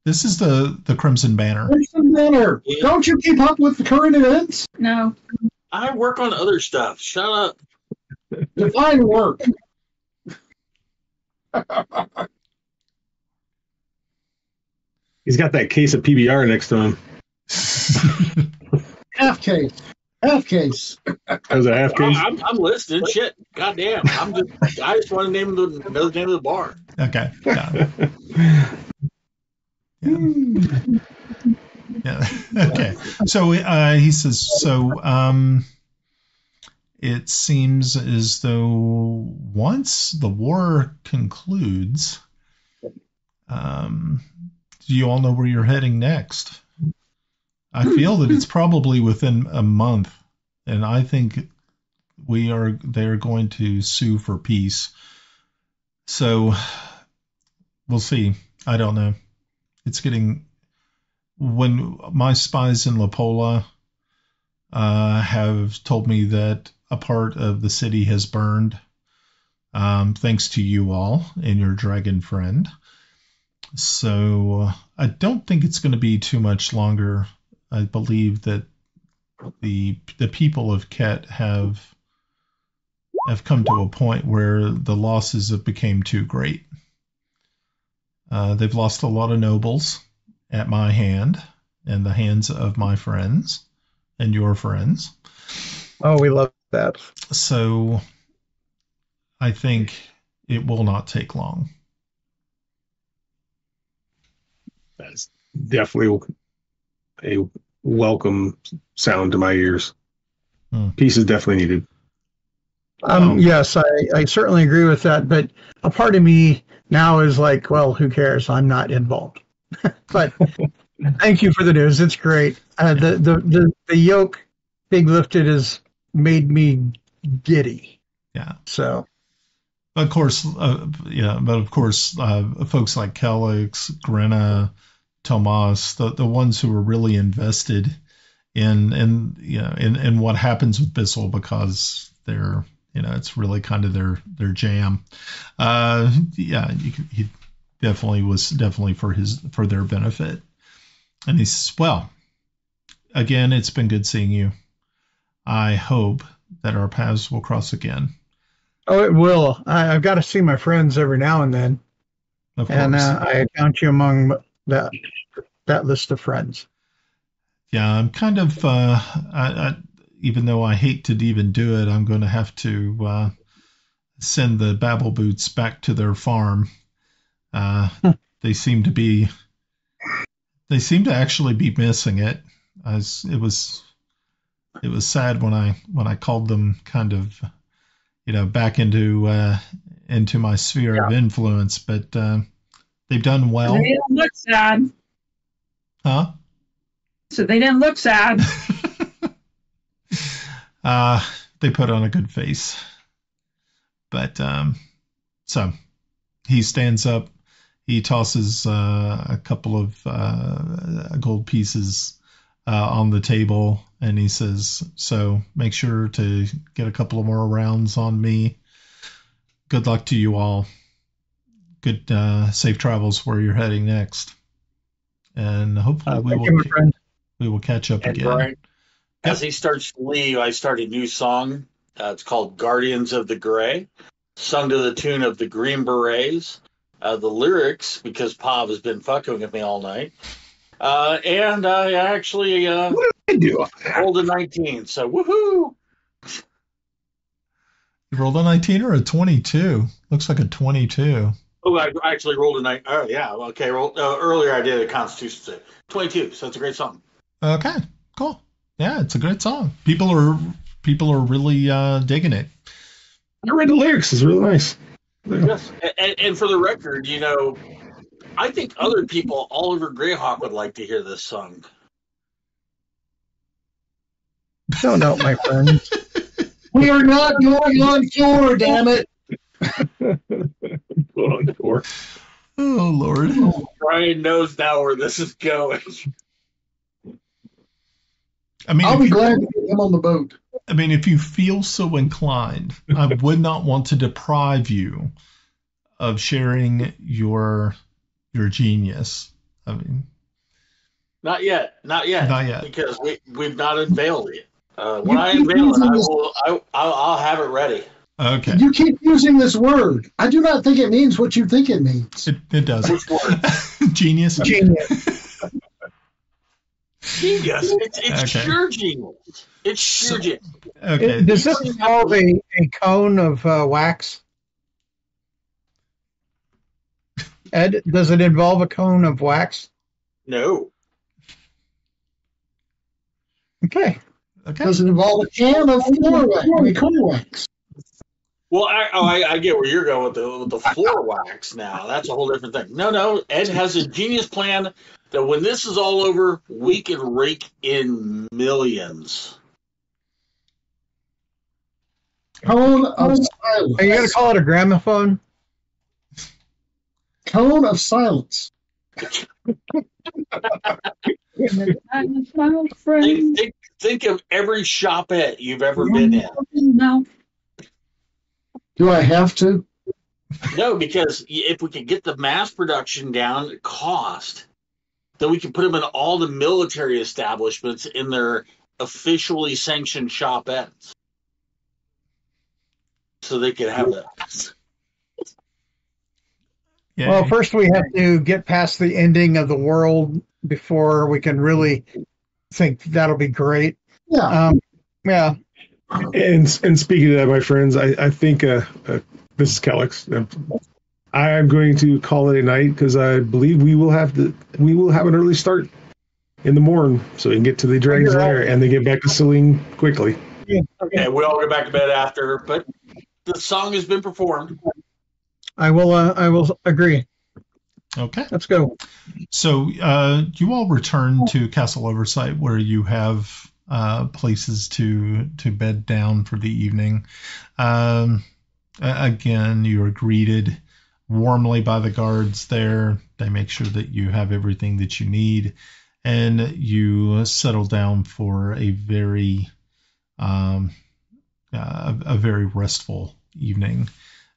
This is the Crimson Banner.
Crimson Banner. Yeah. Don't you keep up with the current events?
No.
I work on other stuff. Shut up.
Define work.
He's got that case of PBR next to him.
Half case. Half case.
That was a half case.
I'm listening. Shit. Goddamn. I just want to know the name of the bar.
Okay. Yeah. Okay. So he says, it seems as though once the war concludes, do you all know where you're heading next? I feel that it's probably within a month, and I think they're going to sue for peace. So we'll see. I don't know. It's getting, when my spies in La Pola have told me that a part of the city has burned, thanks to you all and your dragon friend. So I don't think it's going to be too much longer. I believe that the people of Ket have come to a point where the losses have become too great. They've lost a lot of nobles at my hand and the hands of my friends and your friends.
Oh, we love that.
So I think it will not take long.
That's definitely a welcome sound to my ears. Peace is definitely needed.
Yes, I certainly agree with that. But a part of me now is like, well, who cares? I'm not involved. But thank you for the news. It's great. The yoke being lifted has made me giddy.
Yeah.
So.
Of course, folks like Kelex, Grenna, Tomas, the ones who are really invested in what happens with Bissell, because they're, it's really kind of their jam. He definitely was for their benefit. And he says, well, again, it's been good seeing you. I hope that our paths will cross again.
Oh, it will. I've got to see my friends every now and then.
Of course.
And I count you among that list of friends.
Yeah, I'm kind of, even though I hate to even do it, I'm going to have to send the Babbleboots back to their farm. They seem to actually be missing it. It was sad when I called them kind of, back into my sphere of influence, but they've done well.
They didn't look sad.
Huh?
So they didn't look sad.
They put on a good face. But so he stands up. He tosses a couple of gold pieces on the table, and he says, so make sure to get a couple of more rounds on me. Good luck to you all. Good safe travels where you're heading next. And hopefully we will catch up again.
Brian, as he starts to leave, I start a new song. It's called Guardians of the Grey, sung to the tune of the Green Berets. The lyrics, because Pav has been fucking with me all night. And I actually
what did I do?
rolled a 19, so woohoo!
You rolled a 19 or a 22? Looks like a 22.
Oh, I actually rolled a 9. Oh, yeah. Okay. Earlier I did a Constitution save. 22, so it's a great song.
Okay, cool. Yeah, it's a great song. People are really digging it.
I read the lyrics. It's really nice.
Yes. And for the record, I think other people all over Greyhawk would like to hear this song.
Don't know, my friend.
We are not going on tour, damn it.
Going on tour.
Oh, Lord.
Brian knows now where this is going.
I mean,
I'll be glad to get him on the boat.
I mean, if you feel so inclined, I would not want to deprive you of sharing your genius. I mean,
Not yet.
Not yet.
Because we've not unveiled it. When I unveil it, I'll have it ready.
Okay.
You keep using this word. I do not think it means what you think it means.
It does.
Which word?
Genius.
Genius.
Genius. It's
Okay.
sure genius. It's sure genius.
Okay.
Does this involve a cone of wax? Ed, does it involve a cone of wax?
No.
Okay.
Okay.
Does it involve a can of floor wax? I mean, corn wax.
Well, I get where you're going with the floor wax now. That's a whole different thing. No. Ed has a genius plan that when this is all over, we can rake in millions.
Cone of silence.
Are you going to call it a gramophone?
Cone of silence.
Think of every shopette you've ever been in.
No.
Do I have to?
No, because if we could get the mass production down at cost, then we can put them in all the military establishments in their officially sanctioned shopettes. So they could have that.
Yeah.
Well, first we have to get past the ending of the world before we can really think that'll be great.
Yeah.
Yeah.
And speaking of that, my friends, I think this is Kelex. I am going to call it a night because I believe we will have an early start in the morning so we can get to the Dragon's Lair and then get back to Celene quickly.
Yeah.
Okay, we all go back to bed after, but the song has been performed.
I will agree.
Okay.
Let's go.
So you all return to Castle Oversight where you have places to bed down for the evening. Again, you are greeted warmly by the guards there. They make sure that you have everything that you need, and you settle down for a very restful evening.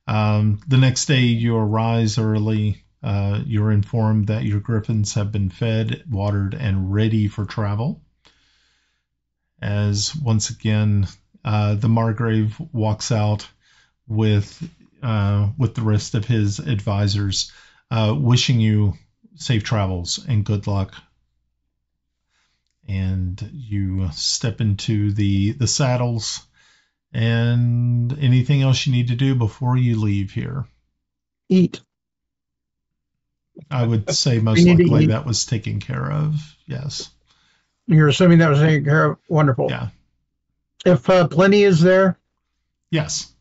The next day, you arise early. You're informed that your griffins have been fed, watered, and ready for travel. As once again, the Margrave walks out with the rest of his advisors, wishing you safe travels and good luck. And you step into the saddles. And anything else you need to do before you leave here?
Eat.
I would say most
We need to
likely
eat.
that was taken care of. Yes.
You're assuming that was taken care of. Wonderful.
Yeah.
If Plenty is there,
Yes.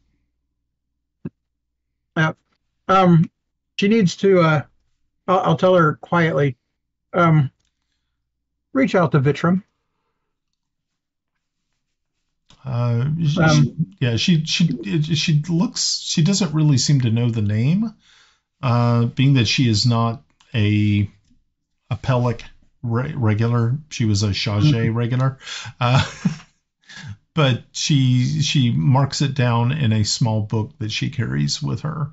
she needs to. I'll tell her quietly. Reach out to Vitram.
She looks. She doesn't really seem to know the name, being that she is not a Pellic regular. She was a Chage regular, but she marks it down in a small book that she carries with her,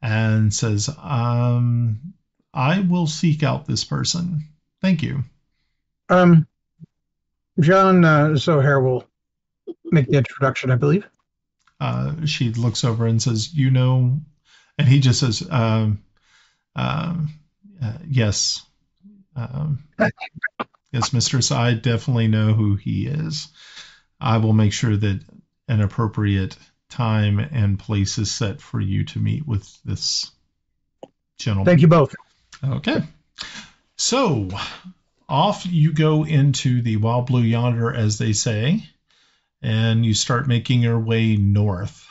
and says, "I will seek out this person. Thank you."
John Zohair will make the introduction, I believe.
She looks over and says, "You know," and he just says, "Yes, yes, mistress. I definitely know who he is. I will make sure that an appropriate time and place is set for you to meet with this gentleman."
Thank you both.
Okay. So off you go into the Wild Blue Yonder, as they say, and you start making your way north.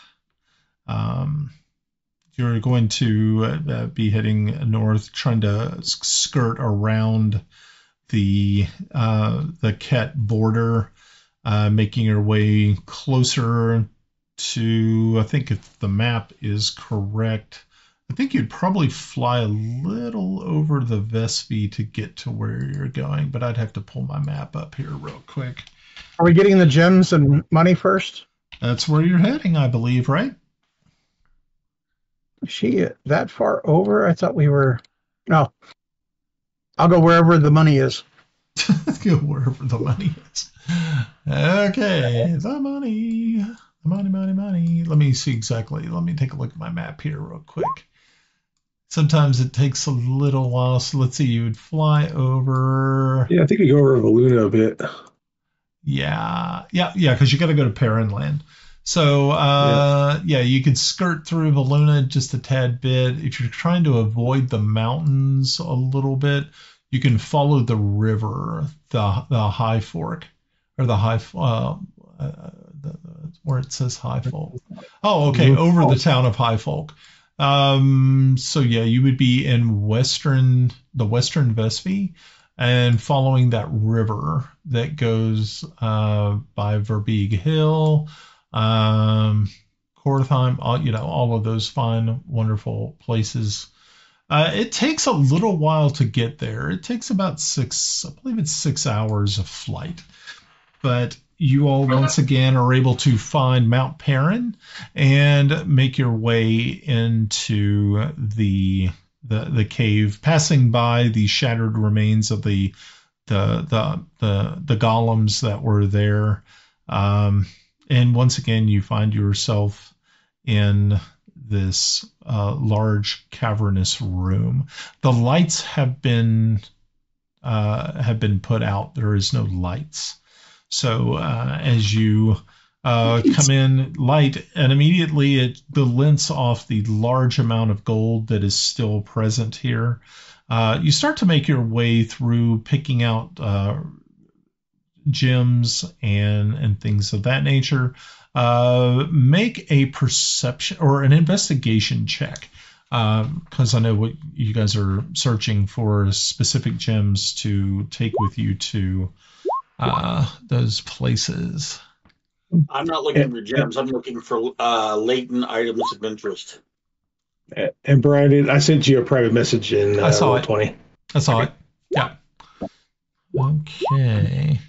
You're going to be heading north, trying to skirt around the Ket border, making your way closer to, I think if the map is correct, I think you'd probably fly a little over the Vespi to get to where you're going, but I'd have to pull my map up here real quick.
Are we getting the gems and money first?
That's where you're heading, I believe, right?
Is she that far over? I thought we were. No. I'll go wherever the money is.
Go wherever the money is. Okay, the money. The money. Let me see exactly. Let me take a look at my map here real quick. Sometimes it takes a little while. So let's see. You would fly over.
Yeah, I think we go over Valuna a bit.
Yeah, because you got to go to Perrinland. So, you could skirt through Valuna just a tad bit. If you're trying to avoid the mountains a little bit, you can follow the river, the High Fork, or the High, where it says High Folk. Oh, okay, over the town of High Folk. You would be in the Western Vespi, and following that river that goes by Verbeeg Hill, Kortheim, all of those fine, wonderful places. It takes a little while to get there. It takes about 6 hours of flight. But you all once again are able to find Mount Perrin and make your way into the cave, passing by the shattered remains of the golems that were there. And once again, you find yourself in this large cavernous room. The lights have been put out. There is no lights. So as you come in, light, and immediately it glints off the large amount of gold that is still present here. You start to make your way through, picking out gems and things of that nature. Make a perception or an investigation check, because I know what you guys are searching for, specific gems to take with you to those places.
I'm not looking for gems. I'm looking for latent items of interest.
And Brian, I sent you a private message in
I saw it.
20.
I saw it. Yeah. Okay.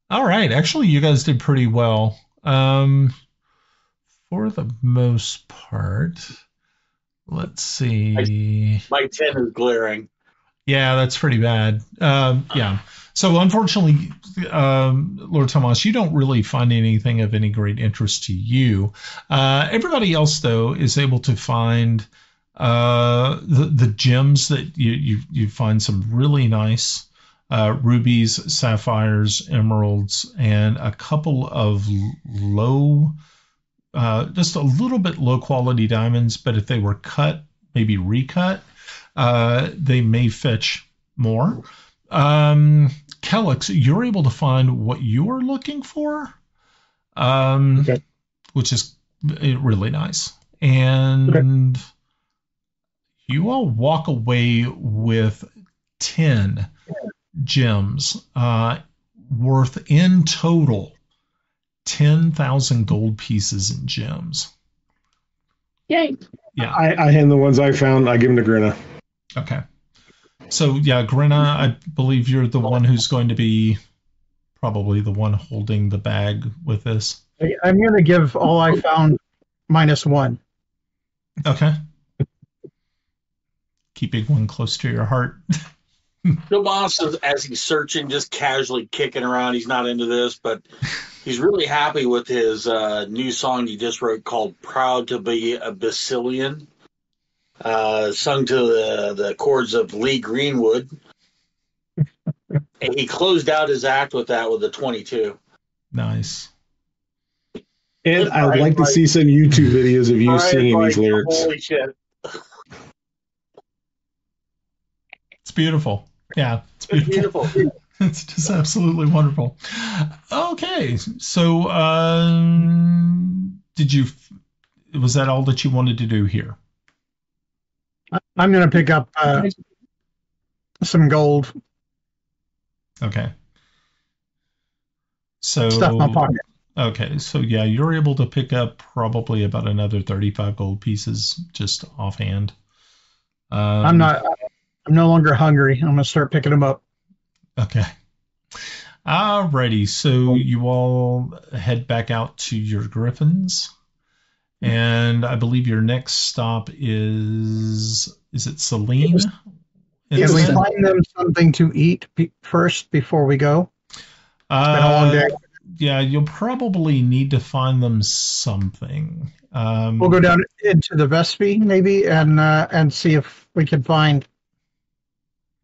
All right. Actually, you guys did pretty well. For the most part. Let's see.
My 10 is glaring.
Yeah, that's pretty bad. Yeah. So unfortunately, Lord Tomas, you don't really find anything of any great interest to you. Everybody else, though, is able to find the gems that you find some really nice rubies, sapphires, emeralds, and a couple of low, just a little bit low quality diamonds. But if they were cut, maybe recut, they may fetch more. Kelex, you're able to find what you're looking for, which is really nice. And you all walk away with 10 gems, worth in total 10,000 gold pieces in gems.
Yay.
Yeah.
I hand the ones I found, I give them to Grenna.
Okay. So, yeah, Grenna, I believe you're the one who's going to be probably the one holding the bag with this.
I'm going to give all I found -1.
Okay. Keeping one close to your heart.
Tomas, as he's searching, just casually kicking around. He's not into this, but he's really happy with his new song he just wrote called Proud to Be a Basilian. Sung to the chords of Lee Greenwood. And he closed out his act with that with a 22.
Nice.
And I'd like to see some YouTube videos of you singing these lyrics.
Holy shit.
It's beautiful. Yeah, it's beautiful. It's just absolutely wonderful. Okay, so was that all that you wanted to do here?
I'm going to pick up some gold.
Okay. So
Stuff in my pocket.
Okay, so yeah, you're able to pick up probably about another 35 gold pieces just offhand.
I'm no longer hungry. I'm gonna start picking them up.
Okay. Alrighty, so you all head back out to your griffins, and I believe your next stop is it Celene?
Can we find them something to eat first before we go? It's been a long day.
Yeah, you'll probably need to find them something.
We'll go down into the Vespi maybe and see if we can find.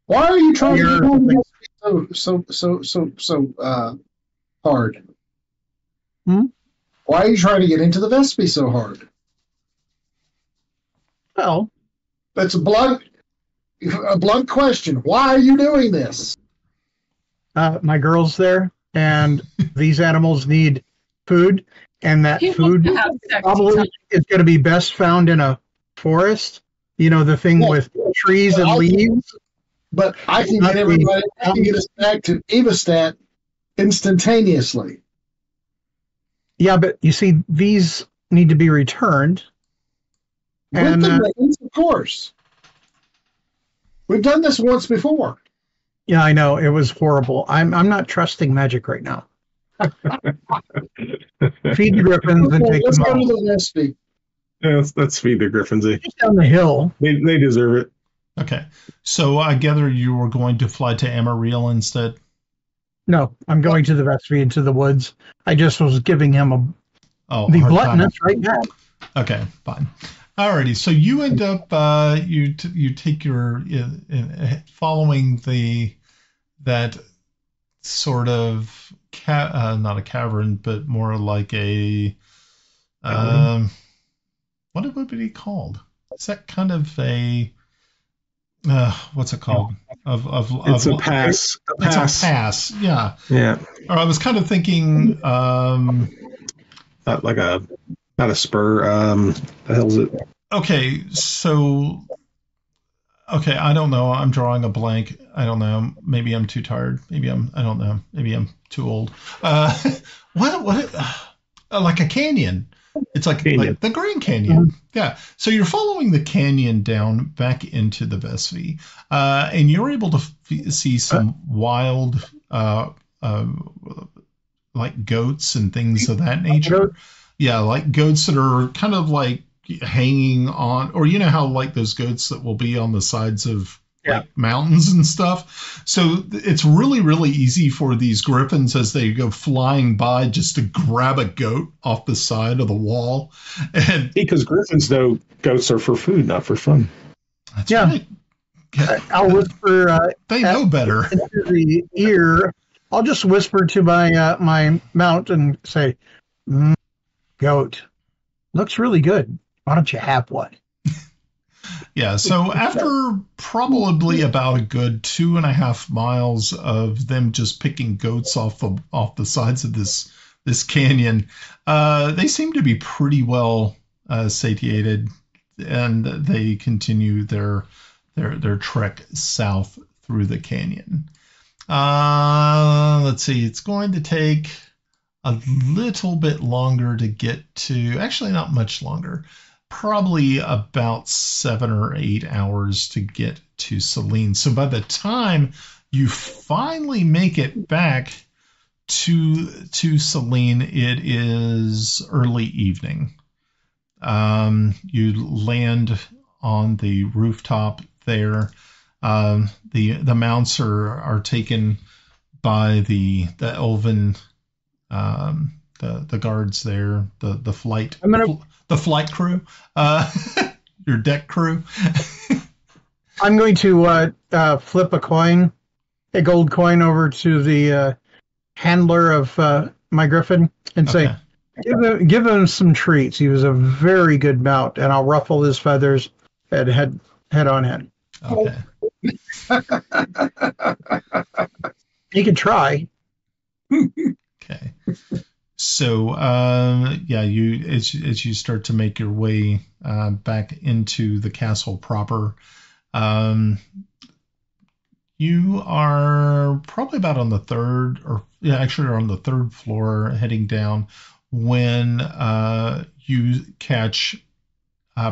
Why are you trying to do so hard? Why are you trying to get into the Vespi so hard?
Well,
that's a blunt question. Why are you doing this?
My girl's there, and these animals need food, and that food probably is going to be best found in a forest. You know, the thing with trees and leaves.
But I can get everybody. I can get us back to Evastat instantaneously.
Yeah, but you see, these need to be returned.
With the reins, of course. We've done this once before.
Yeah, I know. It was horrible. I'm not trusting magic right now. Feed the griffins and take
let's
them
go
home.
to the Vespi.
Yeah, let's feed the griffins.
Just down the hill.
They deserve it.
Okay, so I gather you were going to fly to Amarillo instead?
No, I'm going to the Vespi into the woods. I just was giving him the gluttonous right now.
Okay, fine. Alrighty, so you end up you take your following that sort of not a cavern, but more like a what would it be called? Is that kind of a what's it called?
It's a pass.
It's a pass. Yeah.
Yeah.
Or I was kind of thinking
not a spur. The hell is it?
Okay, so I don't know. I'm drawing a blank. I don't know. Maybe I'm too tired. I don't know. Maybe I'm too old. What like a canyon. It's like the Grand Canyon. Mm-hmm. Yeah. So you're following the canyon down back into the Vespi, and you're able to see some wild like goats and things of that nature. Yeah, like goats that are kind of like hanging on, or you know how like those goats that will be on the sides of like mountains and stuff. So it's really, really easy for these griffins as they go flying by just to grab a goat off the side of the wall. And
because griffins know goats are for food, not for fun.
That's right.
I'll whisper.
They know better.
Into the ear. I'll just whisper to my my mount and say, "Goat, looks really good. Why don't you have one?"
Yeah, so after probably about a good 2.5 miles of them just picking goats off the sides of this canyon, they seem to be pretty well satiated, and they continue their trek south through the canyon. Let's see, it's going to take a little bit longer to get to, actually not much longer, probably about 7 or 8 hours to get to Celene. So by the time you finally make it back to Celene, it is early evening. You land on the rooftop there. The mounts are taken by the elven the guards there, the flight crew, your deck crew.
I'm going to flip a gold coin over to the handler of my griffin and say, give him some treats. He was a very good mount, and I'll ruffle his feathers and head on head.
Okay.
He can try.
Okay. So, you as you start to make your way back into the castle proper, You are probably about on the third, or yeah, actually, you're on the third floor, heading down when you catch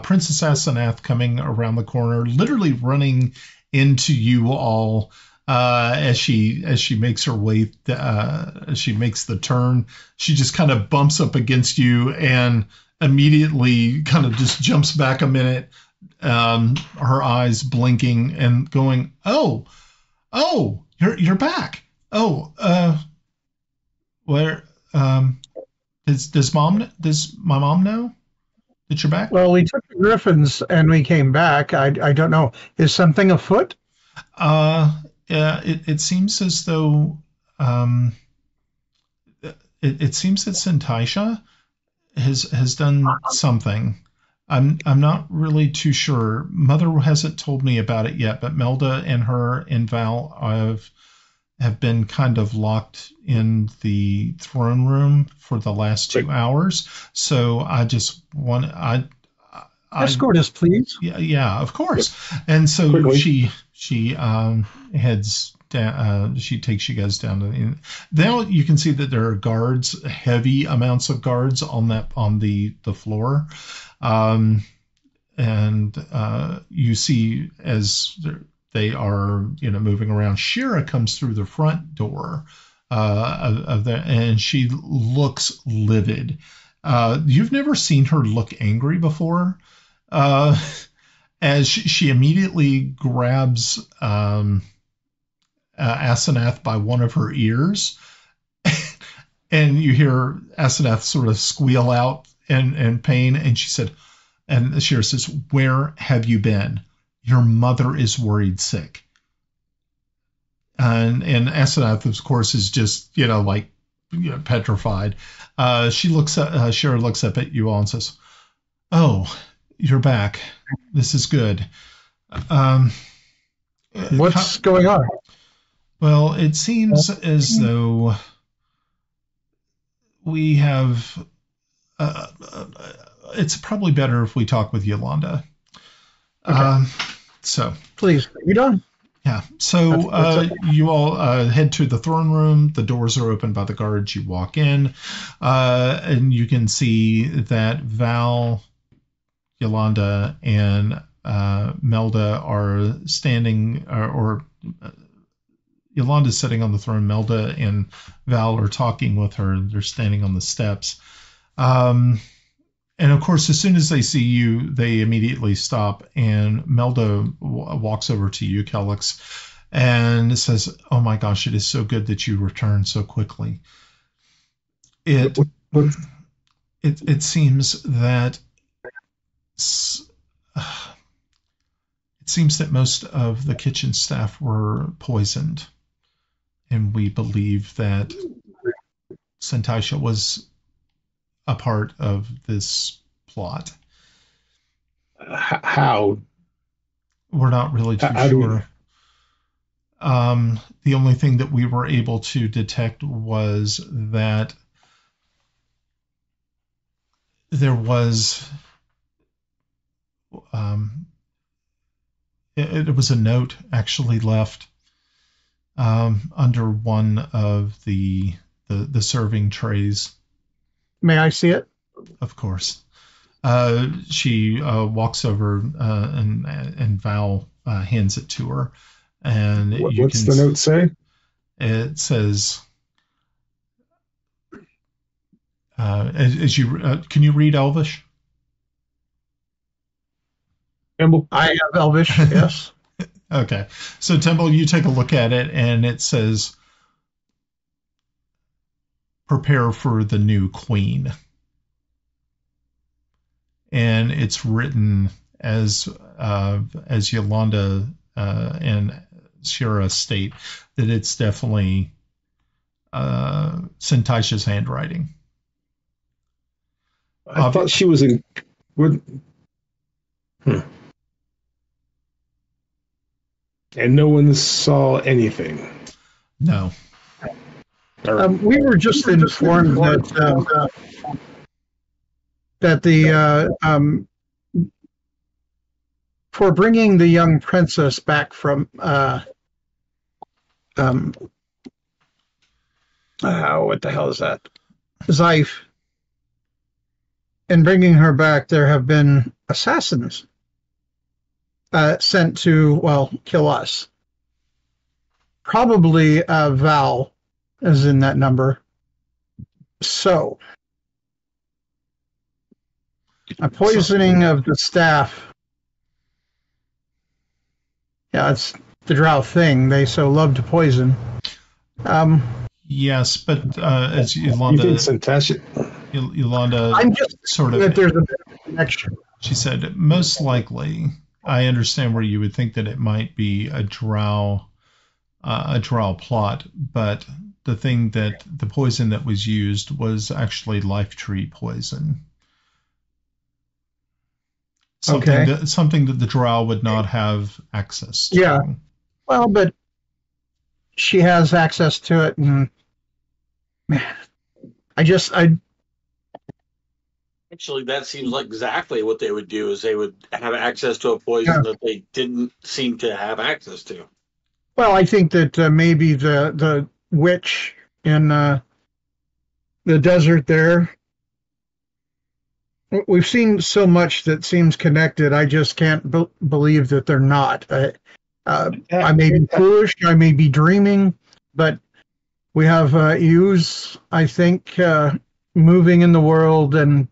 Princess Asenath coming around the corner, literally running into you all as she makes her way. As she makes the turn, she just kind of bumps up against you and immediately kind of just jumps back a minute, her eyes blinking and going, "Oh, you're back. Oh, where does my mom know that you're back?"
Well, we took the Griffins and we came back. I don't know. Is something afoot?
Yeah, it seems as though it seems that Sentisha has done something. I'm not really too sure. Mother hasn't told me about it yet, but Melda and her and Val have been kind of locked in the throne room for the last 2 hours. So I just want
Escort us, please.
Yeah, of course. And so
Quickly.
she heads down. She takes you guys down. Now you can see that there are guards, heavy amounts of guards on the floor, and you see as they are moving around. Shira comes through the front door of the, and she looks livid. You've never seen her look angry before. As she immediately grabs Asenath by one of her ears, and you hear Asenath sort of squeal out in pain, and she said, and Shira says, "Where have you been? Your mother is worried sick." And Asenath, of course, is just petrified. Shira looks up at you all and says, "Oh, you're back. This is good."
What's going on?
Well, it seems as though we have. It's probably better if we talk with Yolanda.
Okay.
So
please, you done?
Yeah. So you all head to the throne room. The doors are opened by the guards. You walk in, and you can see that Val, Yolanda, and Melda are standing, or Yolanda's sitting on the throne. Melda and Val are talking with her. They're standing on the steps. And of course, as soon as they see you, they immediately stop. And Melda walks over to you, Kelex, and says, "Oh my gosh, it is so good that you returned so quickly." It seems that most of the kitchen staff were poisoned, and we believe that Sentisha was a part of this plot.
How?
We're not really too sure. The only thing that we were able to detect was that there was it was a note actually left under one of the serving trays.
May I see it?
Of course. She walks over and Val hands it to her. And
what's the note say?
It says, as you can you read Elvish?
Timble?
I have Elvish, yes.
Okay. So Timble, you take a look at it, and it says, "Prepare for the new queen." And it's written as Yolanda and Shira state that it's definitely Sentisha's handwriting.
I thought she was in. And no one saw anything.
No.
We were just informed that the for bringing the young princess back from what the hell is that? Zeif. In bringing her back, there have been assassins sent to, well, kill us. Probably Val is in that number. So, a poisoning of the staff. Yeah, it's the drow thing. They so love to poison.
Yes, but as Yolanda,
I'm just
sort of
that there's a bit of connection.
She said, most likely, I understand where you would think that it might be a drow plot, but the thing that the poison that was used was actually life tree poison. Something that the drow would not have access to.
Yeah. Well, but she has access to it, and man,
Actually, that seems like exactly what they would do. Is they would have access to a poison that they didn't seem to have access to.
Well, I think that maybe the witch in the desert there. We've seen so much that seems connected. I just can't believe that they're not. I may be foolish. I may be dreaming, but we have Use, I think, moving in the world, and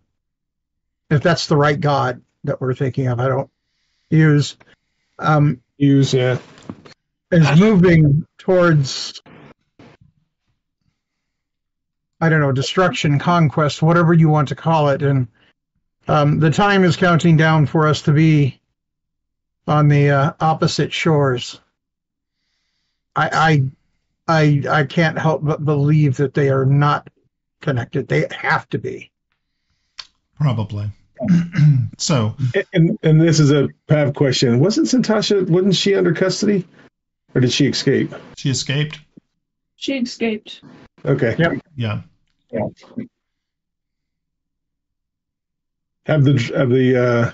if that's the right god that we're thinking of, I don't Use.
Use, yeah.
Is moving towards, I don't know, destruction, conquest, whatever you want to call it, and the time is counting down for us to be on the opposite shores. I can't help but believe that they are not connected. They have to be.
Probably. So,
and this is a Pav question. Wasn't she under custody, or did she escape?
She escaped.
She escaped.
Okay.
Yep.
Yeah.
Have the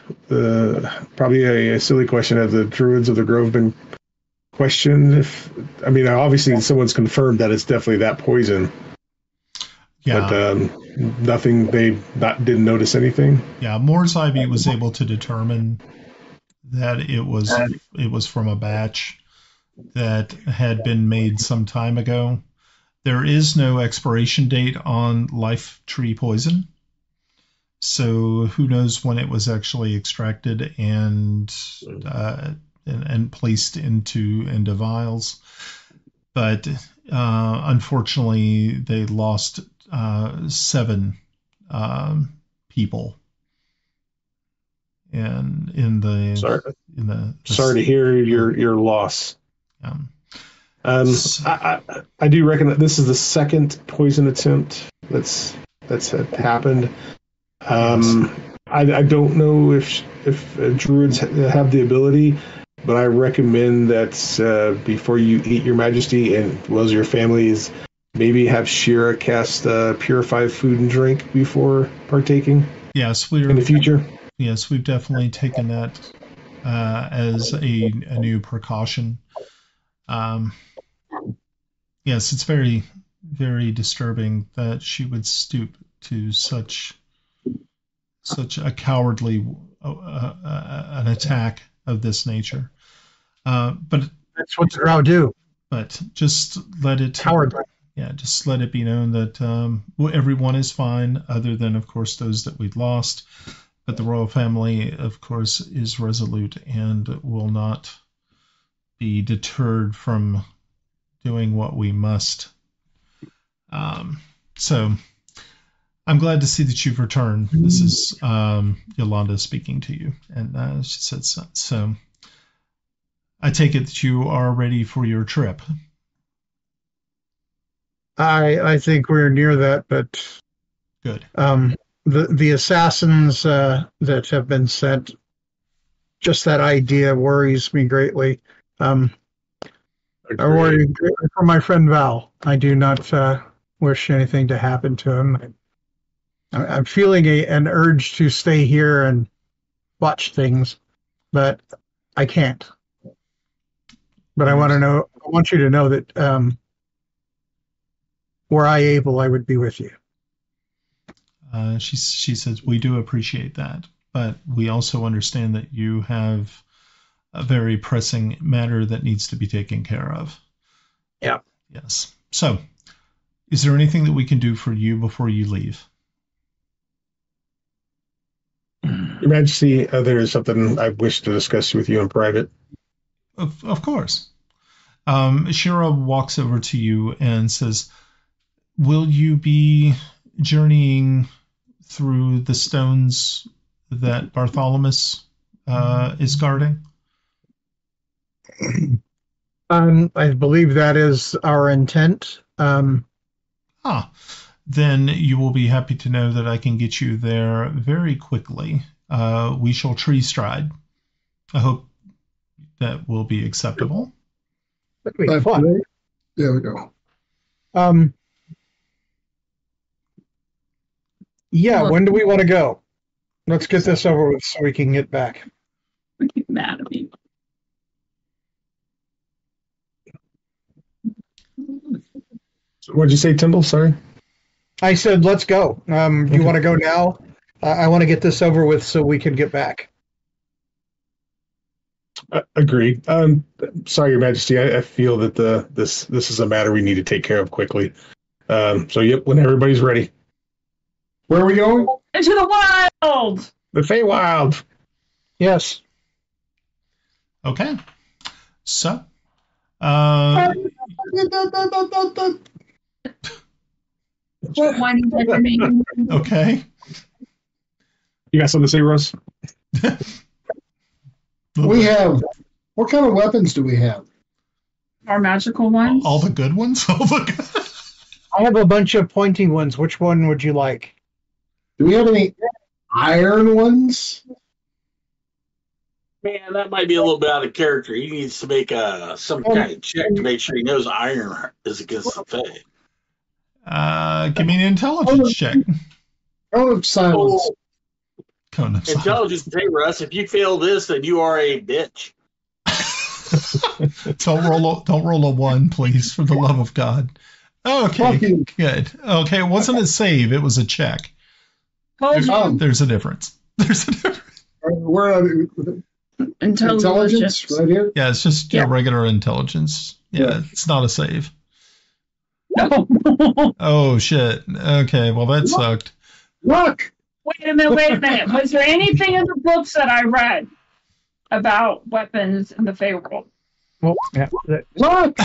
probably a silly question. Have the Druids of the Grove been questioned? Obviously someone's confirmed that it's definitely that poison.
Yeah.
But nothing. They didn't notice anything.
Yeah. Moore's Ivy was able to determine that it was from a batch that had been made some time ago. There is no expiration date on life tree poison. So who knows when it was actually extracted and placed into vials. But unfortunately, they lost 7 people. And
sorry to hear your loss. I do reckon that this is the second poison attempt that's happened. I don't know if druids have the ability, but I recommend that before you eat, Your Majesty, and as your family, is maybe have Shira cast purify food and drink before partaking.
Yes,
in the future.
Yes, we've definitely taken that as a new precaution. Yes, it's very, very disturbing that she would stoop to such a cowardly an attack of this nature. But
that's what the drow do.
But just let it
cowardly.
Yeah, just let it be known that everyone is fine, other than, of course, those that we'd lost. But the royal family, of course, is resolute and will not be deterred from doing what we must. So I'm glad to see that you've returned. This is Yolanda speaking to you, and she said so. So I take it that you are ready for your trip.
I think we're near that, but
good.
The assassins that have been sent, just that idea worries me greatly. I worry greatly for my friend Val. I do not wish anything to happen to him. I'm feeling an urge to stay here and watch things, but I can't. But I want to know want you to know that were I able, I would be with you.
She says, we do appreciate that, but we also understand that you have a very pressing matter that needs to be taken care of.
Yeah.
Yes. So, is there anything that we can do for you before you leave?
Your Majesty, there is something I wish to discuss with you in private.
Of course. Shira walks over to you and says, will you be journeying through the stones that Bartholomew is guarding?
I believe that is our intent.
Then you will be happy to know that I can get you there very quickly. We shall tree stride. I hope that will be acceptable.
That'd be fun.
There we go.
Yeah, when do we want to go? Let's get this over with so we can get back.
Get mad at me.
What did you say, Timble? Sorry.
I said, let's go. Do you want to go now? I want to get this over with so we can get back.
Agreed. Sorry, Your Majesty. I feel that this is a matter we need to take care of quickly. So, yep, when everybody's ready.
Where are we going?
Into the wild!
The FeyWild.
Yes.
Okay. So,
What whining for me?
okay.
You got something to say, Russ?
We have. What kind of weapons do we have?
Our magical ones?
All the good ones?
I have a bunch of pointy ones. Which one would you like?
Do we have any iron ones?
Man, that might be a little bit out of character. He needs to make some kind of check to make sure he knows iron is against the Fey.
Give me an intelligence check.
Cone of silence.
Cone of silence.
Intelligence, hey Russ, if you fail this, then you are a bitch.
Don't roll a 1, please, for the love of God. Okay, good. Okay, it wasn't a save; it was a check. There's a difference. There's a difference.
We're intelligence right here.
Yeah, it's just your regular intelligence. Yeah, it's not a save.
No.
Oh shit. Okay, well that sucked.
Look.
Wait a minute. Was there anything in the books that I read about weapons in the FeyWild?
Well, yeah.
Look.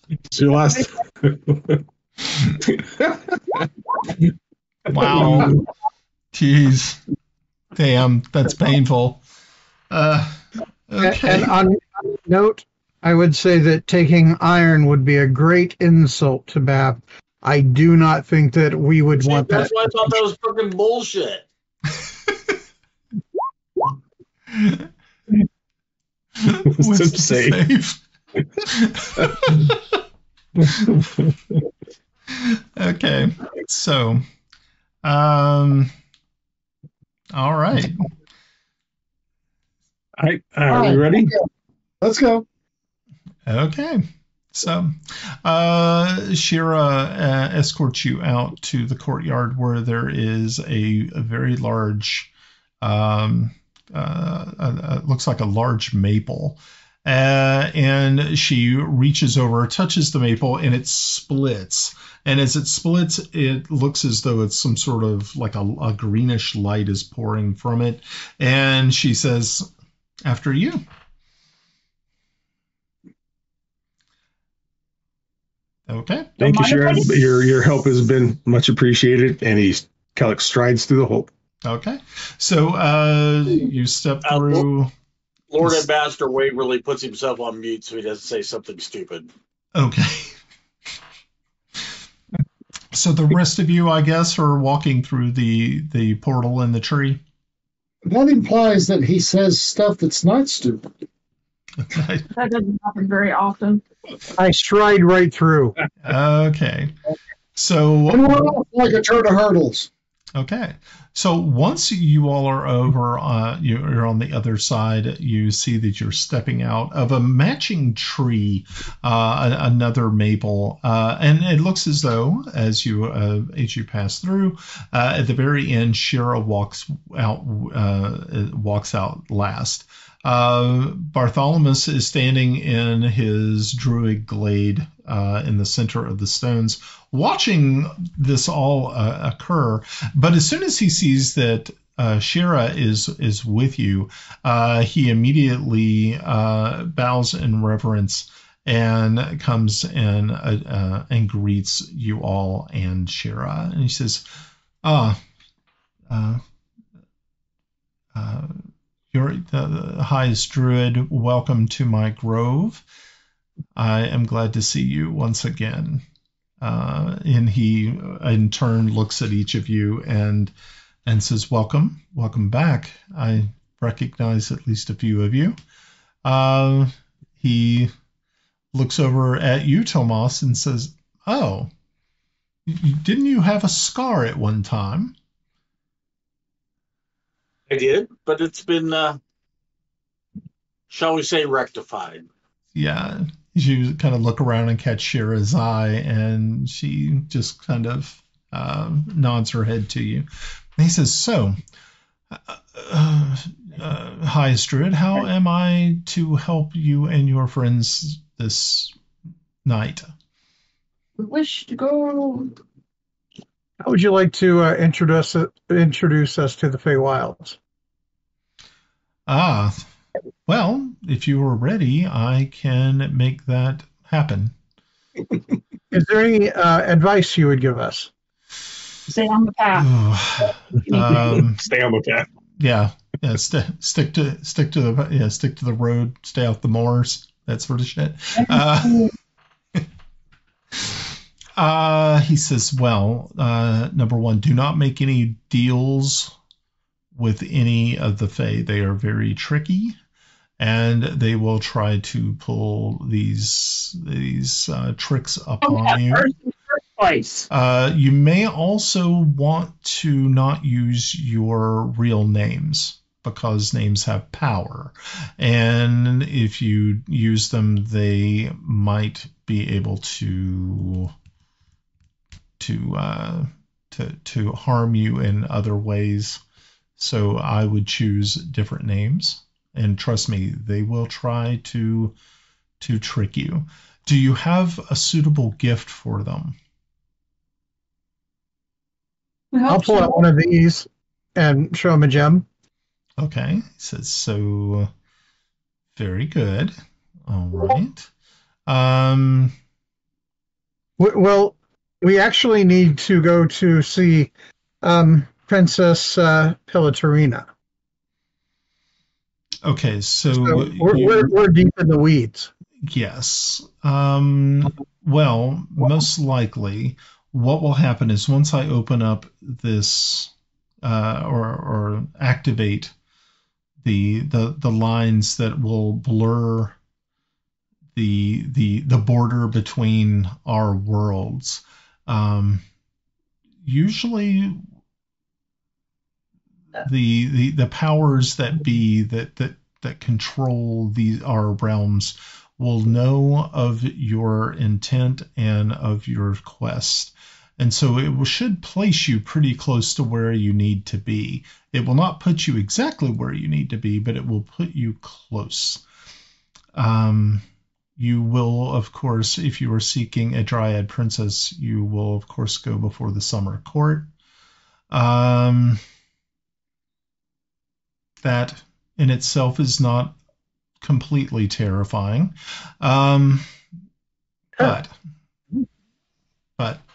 It's your last.
Wow. Jeez. Damn, that's painful. Okay.
And on note, I would say that taking iron would be a great insult to Bab. I do not think that we would want that.
That's why I thought that was fucking bullshit.
Wisdom save. Okay, so, all right.
Are we ready?
Let's go.
Okay, so Shira escorts you out to the courtyard where there is a very large, looks like a large maple. And she reaches over, touches the maple, and it splits. And as it splits, it looks as though it's some sort of like a greenish light is pouring from it. And she says, "After you." Okay.
Thank you, Shira. Your help has been much appreciated. And Kelex strides through the hole.
Okay. So you step through.
Lord Ambassador Waverly puts himself on mute so he doesn't say something stupid.
Okay. So the rest of you, I guess, are walking through the portal in the tree.
That implies that he says stuff that's not stupid.
Okay.
That doesn't happen very often.
I stride right through.
Okay. So
And we're off like a turd of hurdles.
okay. So once you all are over, you're on the other side, you see that you're stepping out of a matching tree, another maple, and it looks as though as you pass through, at the very end, Shira walks out last. Bartholomew is standing in his druid glade in the center of the stones, watching this all occur. But as soon as he sees that Shira is with you, he immediately bows in reverence and comes in and greets you all and Shira. And he says, you're the highest druid. Welcome to my grove. I am glad to see you once again. And he, in turn, looks at each of you and says, welcome back. I recognize at least a few of you. He looks over at you, Tomas, and says, oh, didn't you have a scar at one time?
I did, but it's been, shall we say, rectified.
Yeah. You kind of look around and catch Shira's eye, and she just kind of nods her head to you. And he says, so, highest druid, how am I to help you and your friends this night?
We wish to go.
How would you like to introduce us to the FeyWilds?
Well, if you are ready, I can make that happen.
Is there any advice you would give us?
Stay on the path.
Stay on the path.
Yeah. Stick to the road. Stay off the moors. That sort of shit. He says, well, number one, do not make any deals with any of the Fey. They are very tricky, and they will try to pull these tricks upon you. You may also want to not use your real names, because names have power, and if you use them, they might be able to harm you in other ways. So I would choose different names, and trust me, they will try to trick you. Do you have a suitable gift for them?
I'll pull out one of these and show him a gem.
Okay, he says, so very good. All right.
Well, we actually need to go to see Princess Pilatarina.
Okay, so
we're deep in the weeds.
Yes. Well, most likely, what will happen is once I open up this or activate the lines that will blur the border between our worlds, usually the powers that be that control our realms will know of your intent and of your quest. And so it should place you pretty close to where you need to be. It will not put you exactly where you need to be, but it will put you close. You will, of course, if you are seeking a Dryad princess, you will, of course, go before the summer court. That in itself is not completely terrifying. But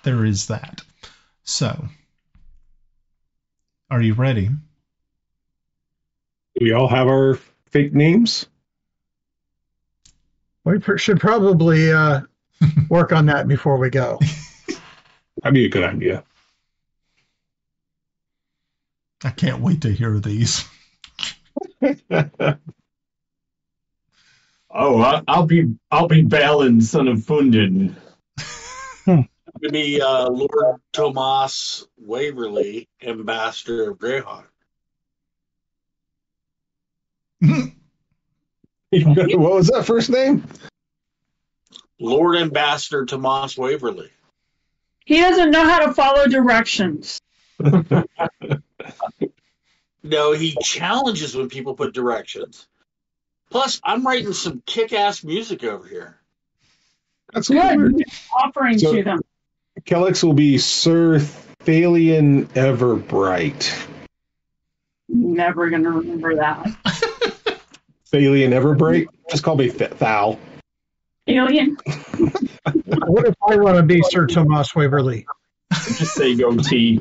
there is that. So, are you ready?
We all have our fake names?
We should probably work on that before we go.
That'd be a good idea.
I can't wait to hear these.
Oh, I'll be Balin, son of Fundin.
to be Lord Tomas Waverly, Ambassador of Greyhawk.
What was that first name?
Lord Ambassador Tomas Waverly.
He doesn't know how to follow directions.
No, he challenges when people put directions. Plus, I'm writing some kick-ass music over here.
That's
Good.
good.
Offering
So-
to them.
Kelex will be Sir Thalian Everbright.
Never going to remember that.
Thalian Everbright? Just call me Thal.
Alien.
What if I want to be Sir Tomas Waverly?
Just say goatee.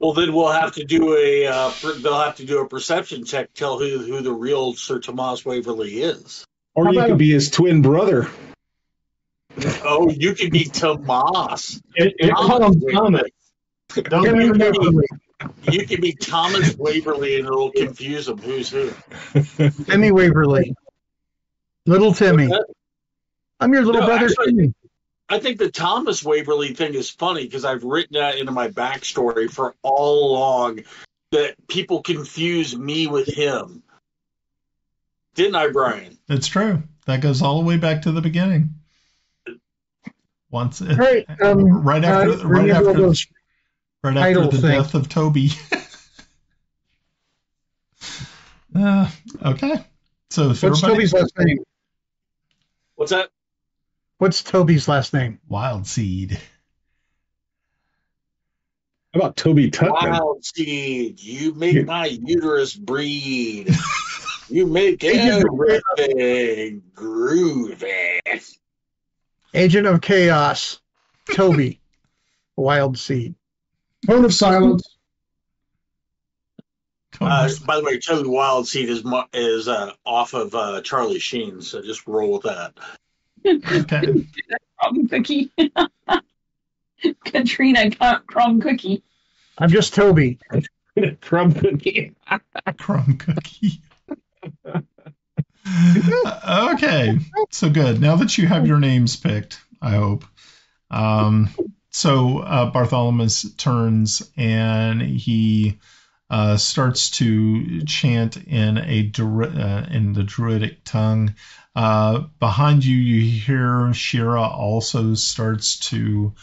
Well, then we'll have to do they'll have to do a perception check, tell who the real Sir Tomas Waverly is.
Or
How
you
about
could be his twin brother.
Oh, you can be Tomas.
Call him Thomas. Don't
Timmy
you be
Waverly.
You can be Thomas Waverly, and it'll confuse them. Who's who?
Timmy Waverly. Little Timmy. I'm your little
No,
brother,
actually-
Timmy.
I think the Thomas Waverly thing is funny because I've written that into my backstory for all along that people confuse me with him. Didn't I, Brian?
It's true. That goes all the way back to the beginning. Once,
Right.
right after
remember those
right after
title
the
thing.
death of Toby. Okay. So if
What's
everybody-
Toby's last name?
What's that?
What's Toby's last name?
Wild Seed.
How about Toby Tutman?
Wild seed, you make my uterus breed. You make everything groovy.
Agent of Chaos. Toby. Wild Seed.
Cone of silence.
By the way, Toby Wild Seed is off of Charlie Sheen, so just roll with that.
Okay.
Crumb cookie. Katrina crumb cookie.
I'm just Toby.
Crumb cookie.
Crumb cookie. Okay. So good. Now that you have your names picked, I hope. So Bartholomew turns and he starts to chant in in the druidic tongue. Behind you, you hear Shira also starts to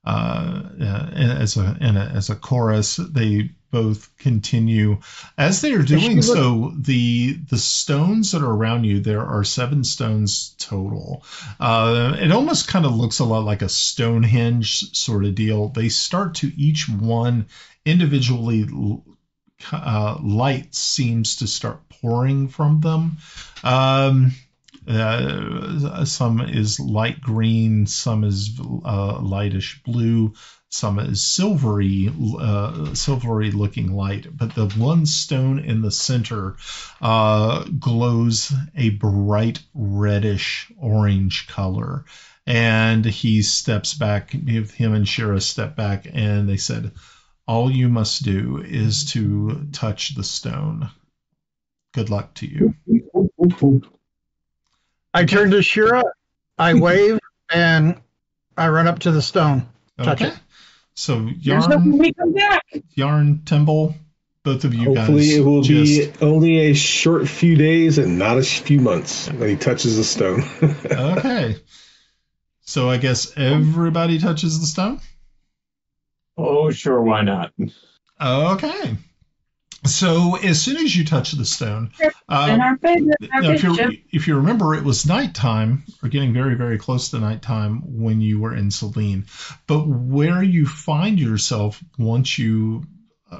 as a chorus. They both continue as they are doing so. The stones that are around you, there are 7 stones total. It almost kind of looks a lot like a Stonehenge sort of deal. They start to each one individually. Light seems to start pouring from them. Some is light green, some is lightish blue, some is silvery looking light. But the one stone in the center glows a bright reddish orange color. And he steps back, him and Shira step back, and they said, all you must do is to touch the stone. Good luck to you.
I turn to Shira, I wave, and I run up to the stone. Touch
Okay.
it.
So
There's nothing
Yarn,
we come back.
Timble, both of you
Hopefully
guys.
it will
just,
be only a short few days and not a few months when he touches the stone.
okay. So I guess everybody touches the stone.
Oh, sure, why not?
Okay. So as soon as you touch the stone,
And our favorite.
now, if you remember, it was nighttime, or getting very, very close to nighttime when you were in Celene. But where you find yourself once you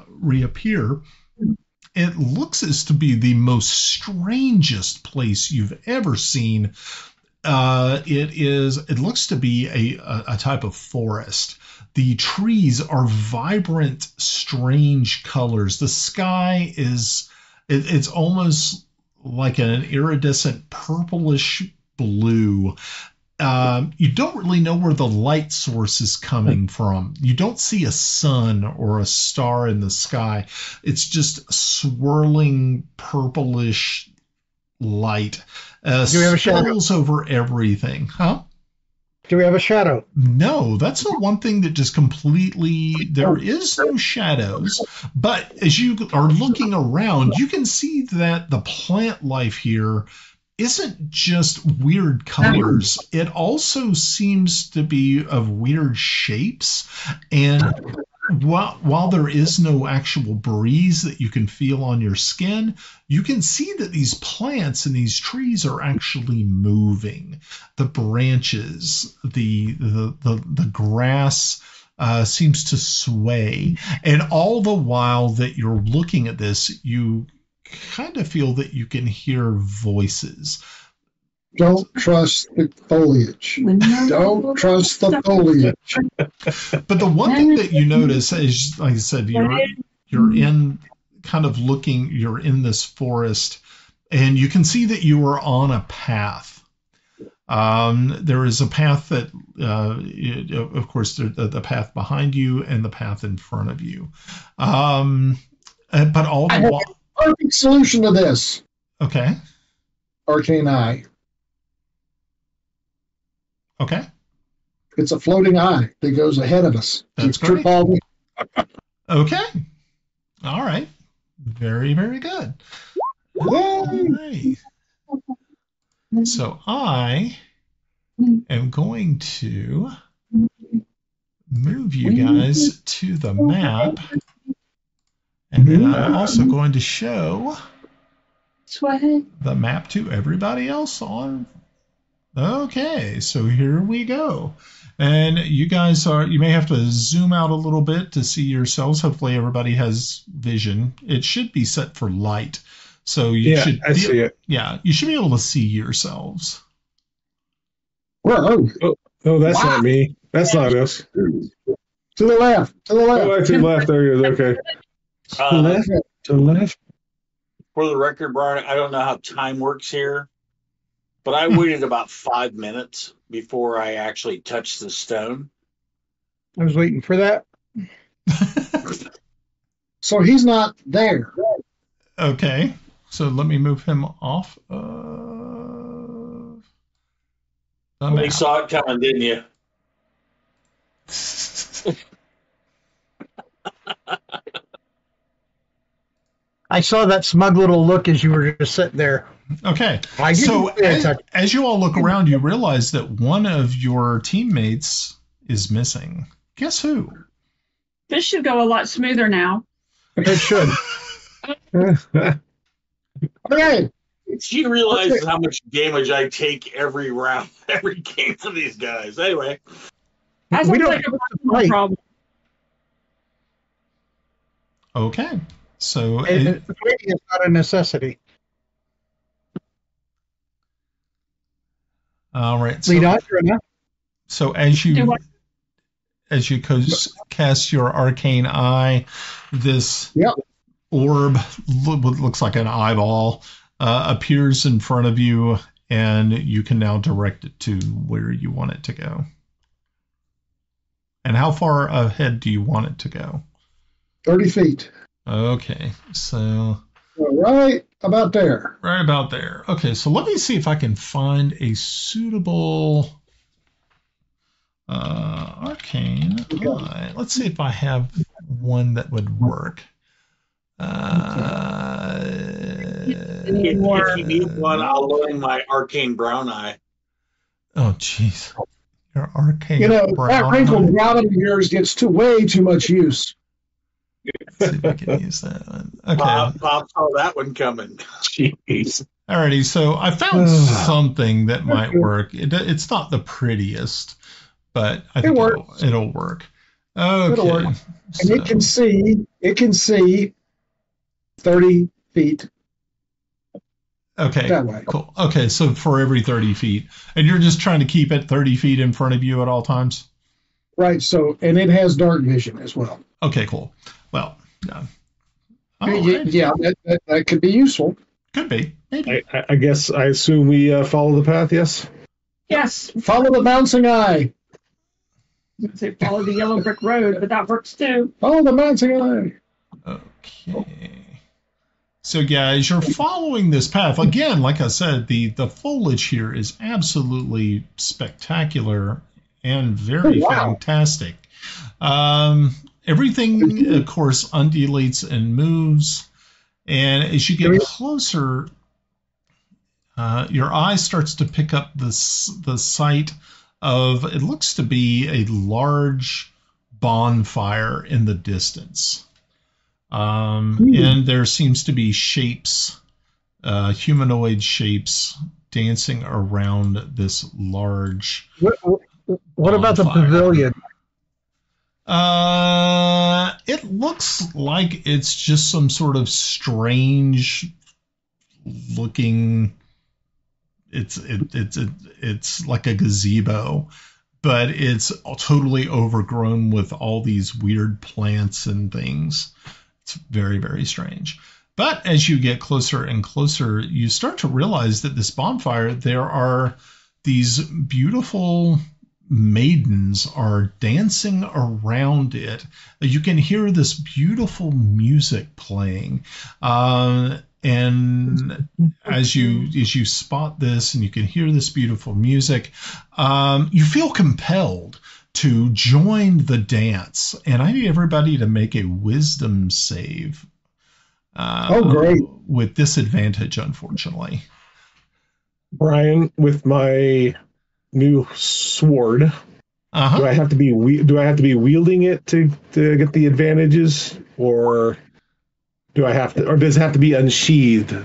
reappear, it looks as to be the most strangest place you've ever seen. It looks to be a type of forest. The trees are vibrant, strange colors. The sky it's almost like an iridescent purplish blue. You don't really know where the light source is coming from. You don't see a sun or a star in the sky. It's just swirling purplish light.
Do we have a shadow?
Swirls over everything. Huh?
Do we have a shadow?
No, that's the one thing that just completely, there is no shadows, but as you are looking around, you can see that the plant life here isn't just weird colors. It also seems to be of weird shapes. And while there is no actual breeze that you can feel on your skin, you can see that these plants and these trees are actually moving. The branches, the grass seems to sway. And all the while that you're looking at this, you kind of feel that you can hear voices.
Don't trust the foliage. Don't trust the foliage.
But the one thing that you notice is, like I said, you're in kind of looking, you're in this forest, and you can see that you are on a path. There is a path that, of course, the path behind you and the path in front of you. But all the while.
Perfect solution to this.
Okay.
Arcane eye.
Okay.
It's a floating eye that goes ahead of us.
That's
trip
great.
all
Okay. All right. Very, very good. All right. So I am going to move you guys to the map. And then I'm also going to show the map to everybody else on. Okay, so here we go. And you guys you may have to zoom out a little bit to see yourselves. Hopefully everybody has vision. It should be set for light. So you should
see it.
Yeah, you should be able to see yourselves.
Where are we?
Oh, that's not me. That's not us.
To the left. To the left.
Oh, to the left. There he is. Okay. To the left. To the left.
For the record, Brian, I don't know how time works here, but I waited about 5 minutes before I actually touched the stone.
I was waiting for that.
So he's not there.
Okay, so let me move him off of the map.
You saw it coming, didn't you?
I saw that smug little look as you were just sitting there.
Okay, so as you all look around, you realize that one of your teammates is missing. Guess who?
This should go a lot smoother now.
It should.
Okay.
She realizes how much damage I take every round, every game for these guys. Anyway.
That sounds like a problem.
Okay. So
waiting is not a necessity.
All right. So as you cast your arcane eye, this orb looks like an eyeball appears in front of you, and you can now direct it to where you want it to go. And how far ahead do you want it to go?
30 feet.
Okay, so
right about there.
Right about there. Okay, so let me see if I can find a suitable arcane eye. Let's see if I have one that would work.
If you need one, I'll loan my arcane brown eye.
Oh, jeez. Your arcane brown
that wrinkled
eye.
brown of yours gets way too much use.
Let's see if I can use that one. Okay.
Bob saw that one coming.
Jeez.
Alrighty, so I found something that might work. It's not the prettiest, but I think it'll work. Okay.
It'll work. And it can see 30 feet.
Okay,
that way.
Cool. Okay, so for every 30 feet. And you're just trying to keep it 30 feet in front of you at all times?
Right, so, and it has dark vision as well.
Okay, cool. Well, yeah.
Yeah, that could be useful.
Could be. Maybe.
I guess, I assume we follow the path, yes?
Yes.
Follow the bouncing eye.
I say follow the yellow brick road, but that works too.
Follow the bouncing eye.
Okay. So, guys, you're following this path. Again, like I said, the foliage here is absolutely spectacular. and very fantastic. Everything, of course, undulates and moves. And as you get closer, your eye starts to pick up the sight of, it looks to be a large bonfire in the distance. And there seems to be shapes, humanoid shapes, dancing around this large
What about the pavilion?
It looks like it's just some sort of strange looking. It's like a gazebo, but it's totally overgrown with all these weird plants and things. It's very, very strange. But as you get closer and closer, you start to realize that this bonfire, there are these beautiful maidens are dancing around it. You can hear this beautiful music playing. And as you spot this and you can hear this beautiful music, you feel compelled to join the dance. And I need everybody to make a wisdom save.
Great.
With disadvantage, unfortunately.
Brian, with my new sword, do I have to be wielding it to get the advantages, or does it have to be unsheathed,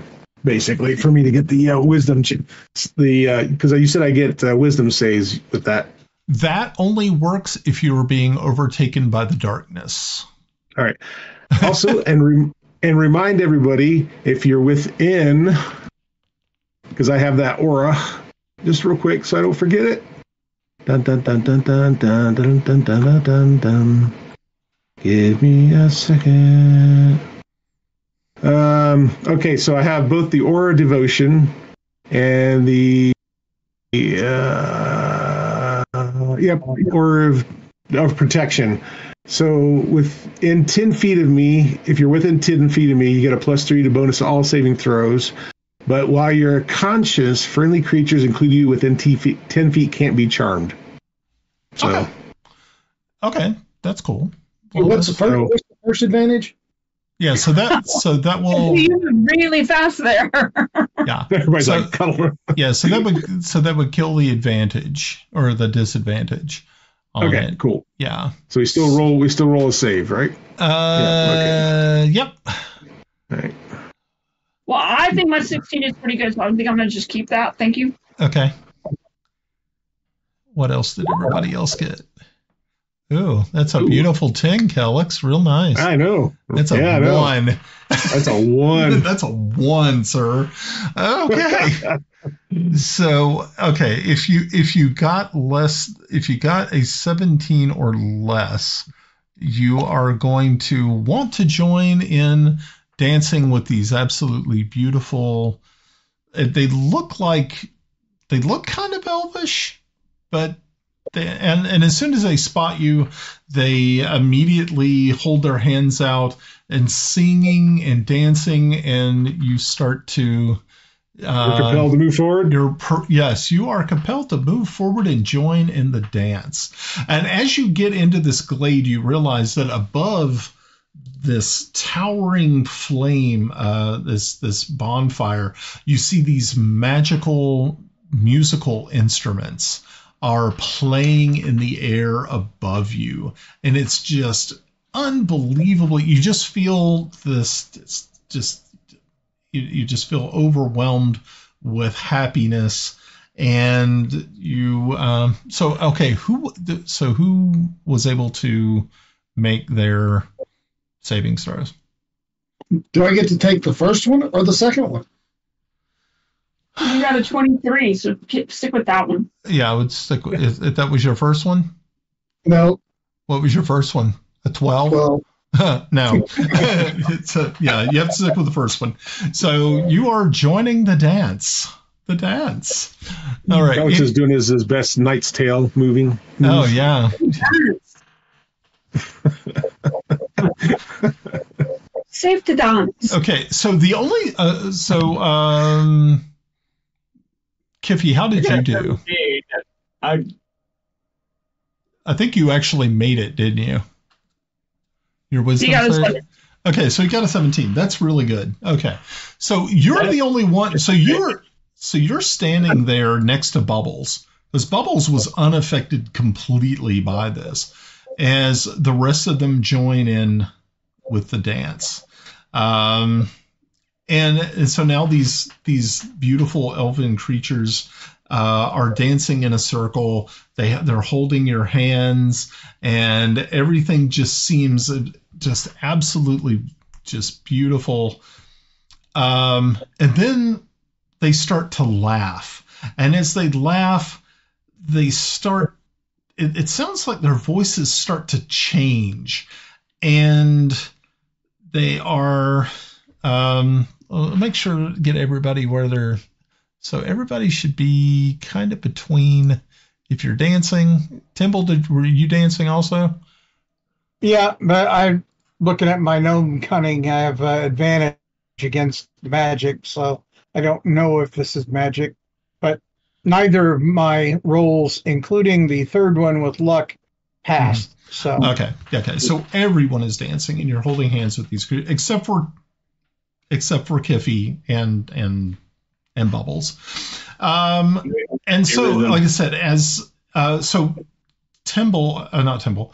basically, for me to get the wisdom? Because you said I get wisdom saves with that.
That only works if you are being overtaken by the darkness.
All right. Also, and remind everybody, if you're within, because I have that aura, just real quick so I don't forget it. Dun dun dun dun dun dun dun dun dun dun dun. Give me a second. Okay, so I have both the aura devotion and the aura of protection. So within 10 feet of me, if you're within 10 feet of me, you get a +3 to bonus to all saving throws. But while you're conscious, friendly creatures, including you within 10 feet, can't be charmed. So,
okay, that's cool.
Well, what's the first advantage?
Yeah, so that will.
You were really fast there.
Yeah,
everybody's like, color.
Yeah, so that would kill the advantage or the disadvantage.
Okay, cool.
Yeah.
So we still roll a save, right?
Yep.
All right.
Well, I think my 16 is pretty good, so I think I'm going to just keep that. Thank you.
Okay. What else did everybody else get? Ooh, that's a beautiful 10, Kelex. Real nice.
I know.
That's a 1.
That's a 1.
That's a 1, sir. Okay. So, okay, if you got a 17 or less, you are going to want to join in dancing with these absolutely beautiful. They look kind of elvish, but and as soon as they spot you, they immediately hold their hands out and singing and dancing, and you start to.
You're compelled to move forward?
Yes, you are compelled to move forward and join in the dance. And as you get into this glade, you realize that above this towering flame, this bonfire, you see these magical musical instruments are playing in the air above you. And it's just unbelievable. You just feel this you just feel overwhelmed with happiness, and you. Who was able to make their saving throws?
Do I get to take the first one or the second one?
You got a 23, so stick with that one.
Yeah, I would stick with. If that was your first one.
No.
What was your first one? A 12.
12.
No. You have to stick with the first one. So you are joining the dance. The dance. All right.
Kelex is doing his best Knight's Tale moving.
Oh, yeah.
Safe to dance.
Okay, so the only... Kiffi, how did you do? I think you actually made it, didn't you? Your wisdom save? Okay, so you got a 17. That's really good. Okay. So you're the only one. So you're standing there next to Bubbles. Because Bubbles was unaffected completely by this, as the rest of them join in with the dance. And so now these beautiful elven creatures are dancing in a circle. They're holding your hands, and everything just seems just absolutely just beautiful. And then they start to laugh, and as they laugh, they start. It sounds like their voices start to change, and they are. Make sure to get everybody where they're. So everybody should be kind of between. If you're dancing, Timble, were you dancing also?
Yeah, but I'm looking at my gnome cunning. I have advantage against magic, so I don't know if this is magic. But neither of my rolls, including the third one with luck, passed. So
okay. So everyone is dancing, and you're holding hands with these creatures, except for Kiffi and Bubbles. And so, like I said, so Timble, not Timble,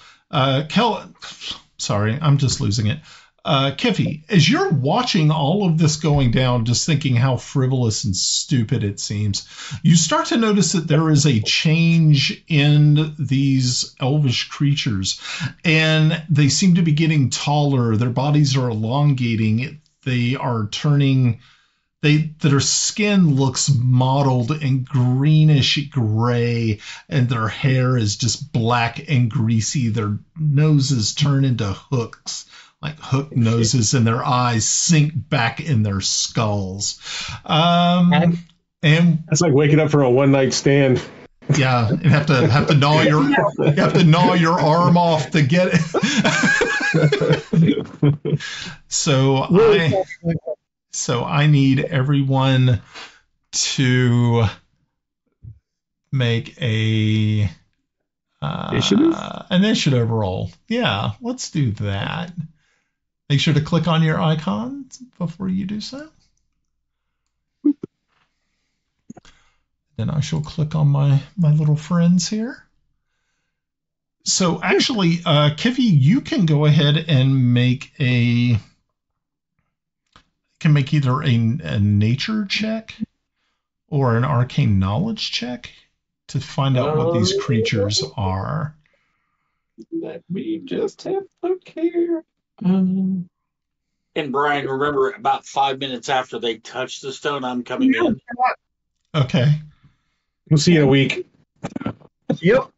sorry, I'm just losing it. Kiffi, as you're watching all of this going down, just thinking how frivolous and stupid it seems, you start to notice that there is a change in these elvish creatures, and they seem to be getting taller. Their bodies are elongating. They are turning. Their skin looks mottled and greenish gray, and their hair is just black and greasy. Their noses turn into hooks, like hook noses, and their eyes sink back in their skulls. And
that's like waking up for a one-night stand.
Yeah, you have to gnaw your arm off to get it. So I need everyone to make a initiative roll. Yeah, let's do that. Make sure to click on your icons before you do so. Then I shall click on my little friends here. So actually, Kiffi, you can go ahead and make either a nature check or an arcane knowledge check to find out what these creatures are.
Let me just have a look here.
And Brian, remember, about 5 minutes after they touch the stone, I'm coming in.
Okay.
We'll see you in a week.
Yep.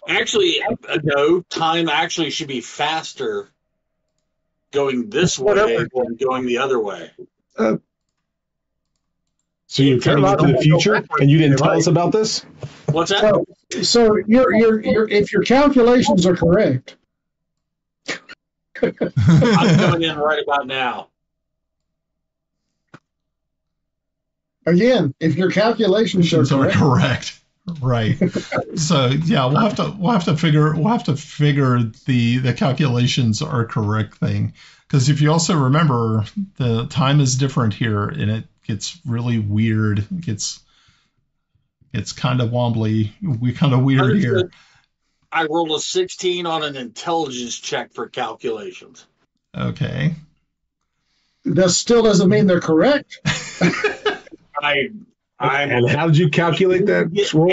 Actually, no, time actually should be faster going this way than going the other way.
So you're traveling to the future, and you didn't tell us about this?
What's that?
So if your calculations are correct.
I'm coming in right about now.
Again, if your calculations are
correct. Right. So yeah, we'll have to figure the calculations are correct thing, because if you also remember, the time is different here, and it gets really weird. It gets kind of wobbly. We kind of weird here.
I rolled a 16 on an intelligence check for calculations.
Okay.
That still doesn't mean they're correct.
And how did you calculate that roll?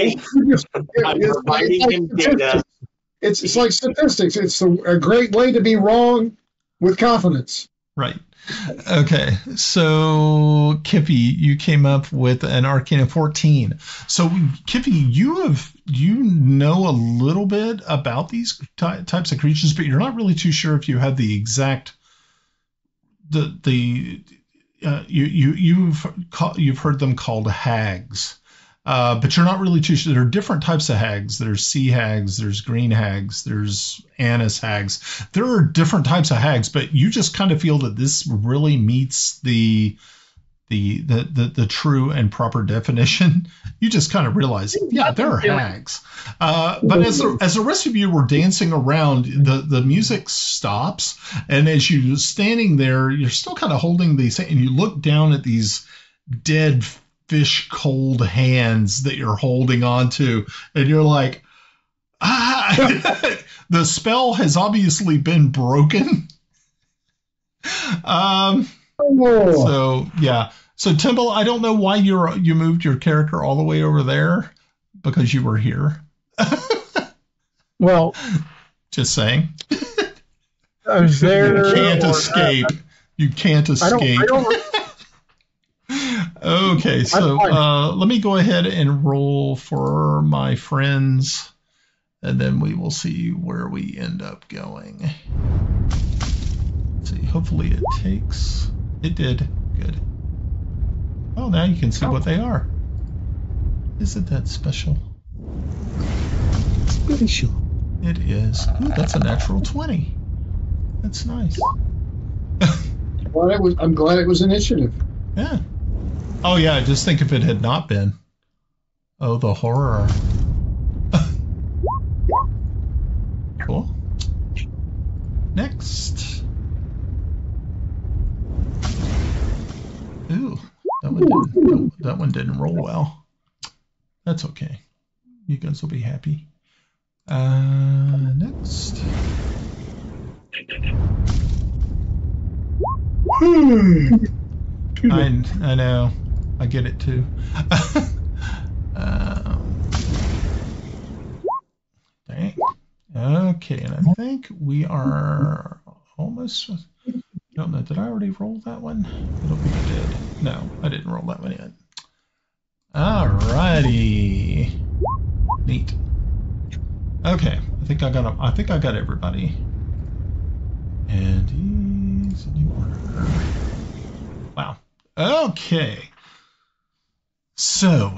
It's like statistics. It's a great way to be wrong with confidence.
Right. Okay. So, Kiffi, you came up with an arcane of 14. So, Kiffi, you know a little bit about these types of creatures, but you're not really too sure if you have the exact you've heard them called hags, but you're not really too sure. There are different types of hags. There's sea hags, there's green hags, there's anise hags. There are different types of hags, but you just kind of feel that this really meets the the true and proper definition, you just kind of realize, yeah, there are hags. But as the rest of you were dancing around, the music stops, and as you're standing there, you're still kind of holding these, and you look down at these dead fish cold hands that you're holding on to, and you're like, the spell has obviously been broken. So yeah. So Timble, I don't know why you moved your character all the way over there, because you were here.
Well,
just saying.
I was there.
You can't escape. You can't escape.
I don't
Okay, so let me go ahead and roll for my friends, and then we will see where we end up going. Let's see, hopefully it takes. It did. Good. Oh, now you can see what they are. Isn't that special?
Special.
It is. Ooh, that's a natural 20. That's nice.
I'm glad it was initiative.
Yeah. Oh, yeah, just think if it had not been. Oh, the horror. Cool. Next. Ooh, that one didn't roll well. That's okay. You guys will be happy. Next. I know. I get it too. Dang. Okay, and I think we are almost. I don't know. Did I already roll that one? I don't think I did. No, I didn't roll that one yet. Alrighty. Neat. Okay, I think I got everybody. And he's in order. Wow. Okay. So,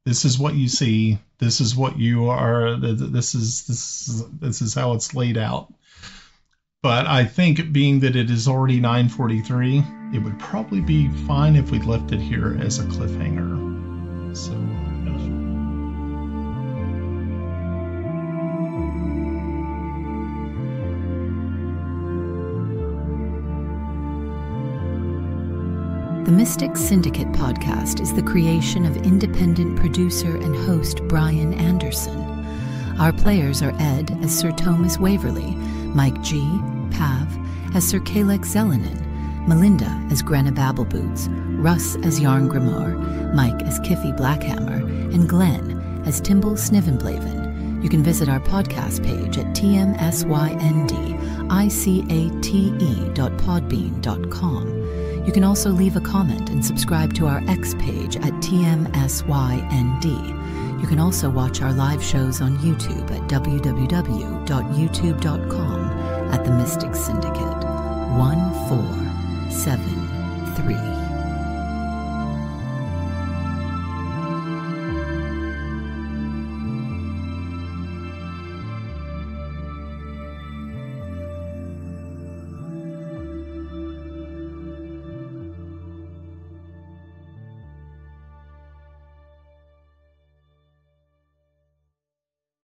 this is what you see. This is what you are. This is how it's laid out. But I think, being that it is already 9:43, it would probably be fine if we left it here as a cliffhanger. So.
The Mystic Syndicate podcast is the creation of independent producer and host Brian Anderson. Our players are Ed as Sir Thomas Waverly, Mike G. Pav as Sir Kelex Zelenen, Melinda as Grenna Babbleboots, Russ as Járngrímur, Mike as Kiffi Blackhammer, and Glenn as Timble Snivenblaven. You can visit our podcast page at tmsyndicae.podbean.com. You can also leave a comment and subscribe to our X page at TMSYND. You can also watch our live shows on YouTube at www.youtube.com at The Mystic Syndicate 1473.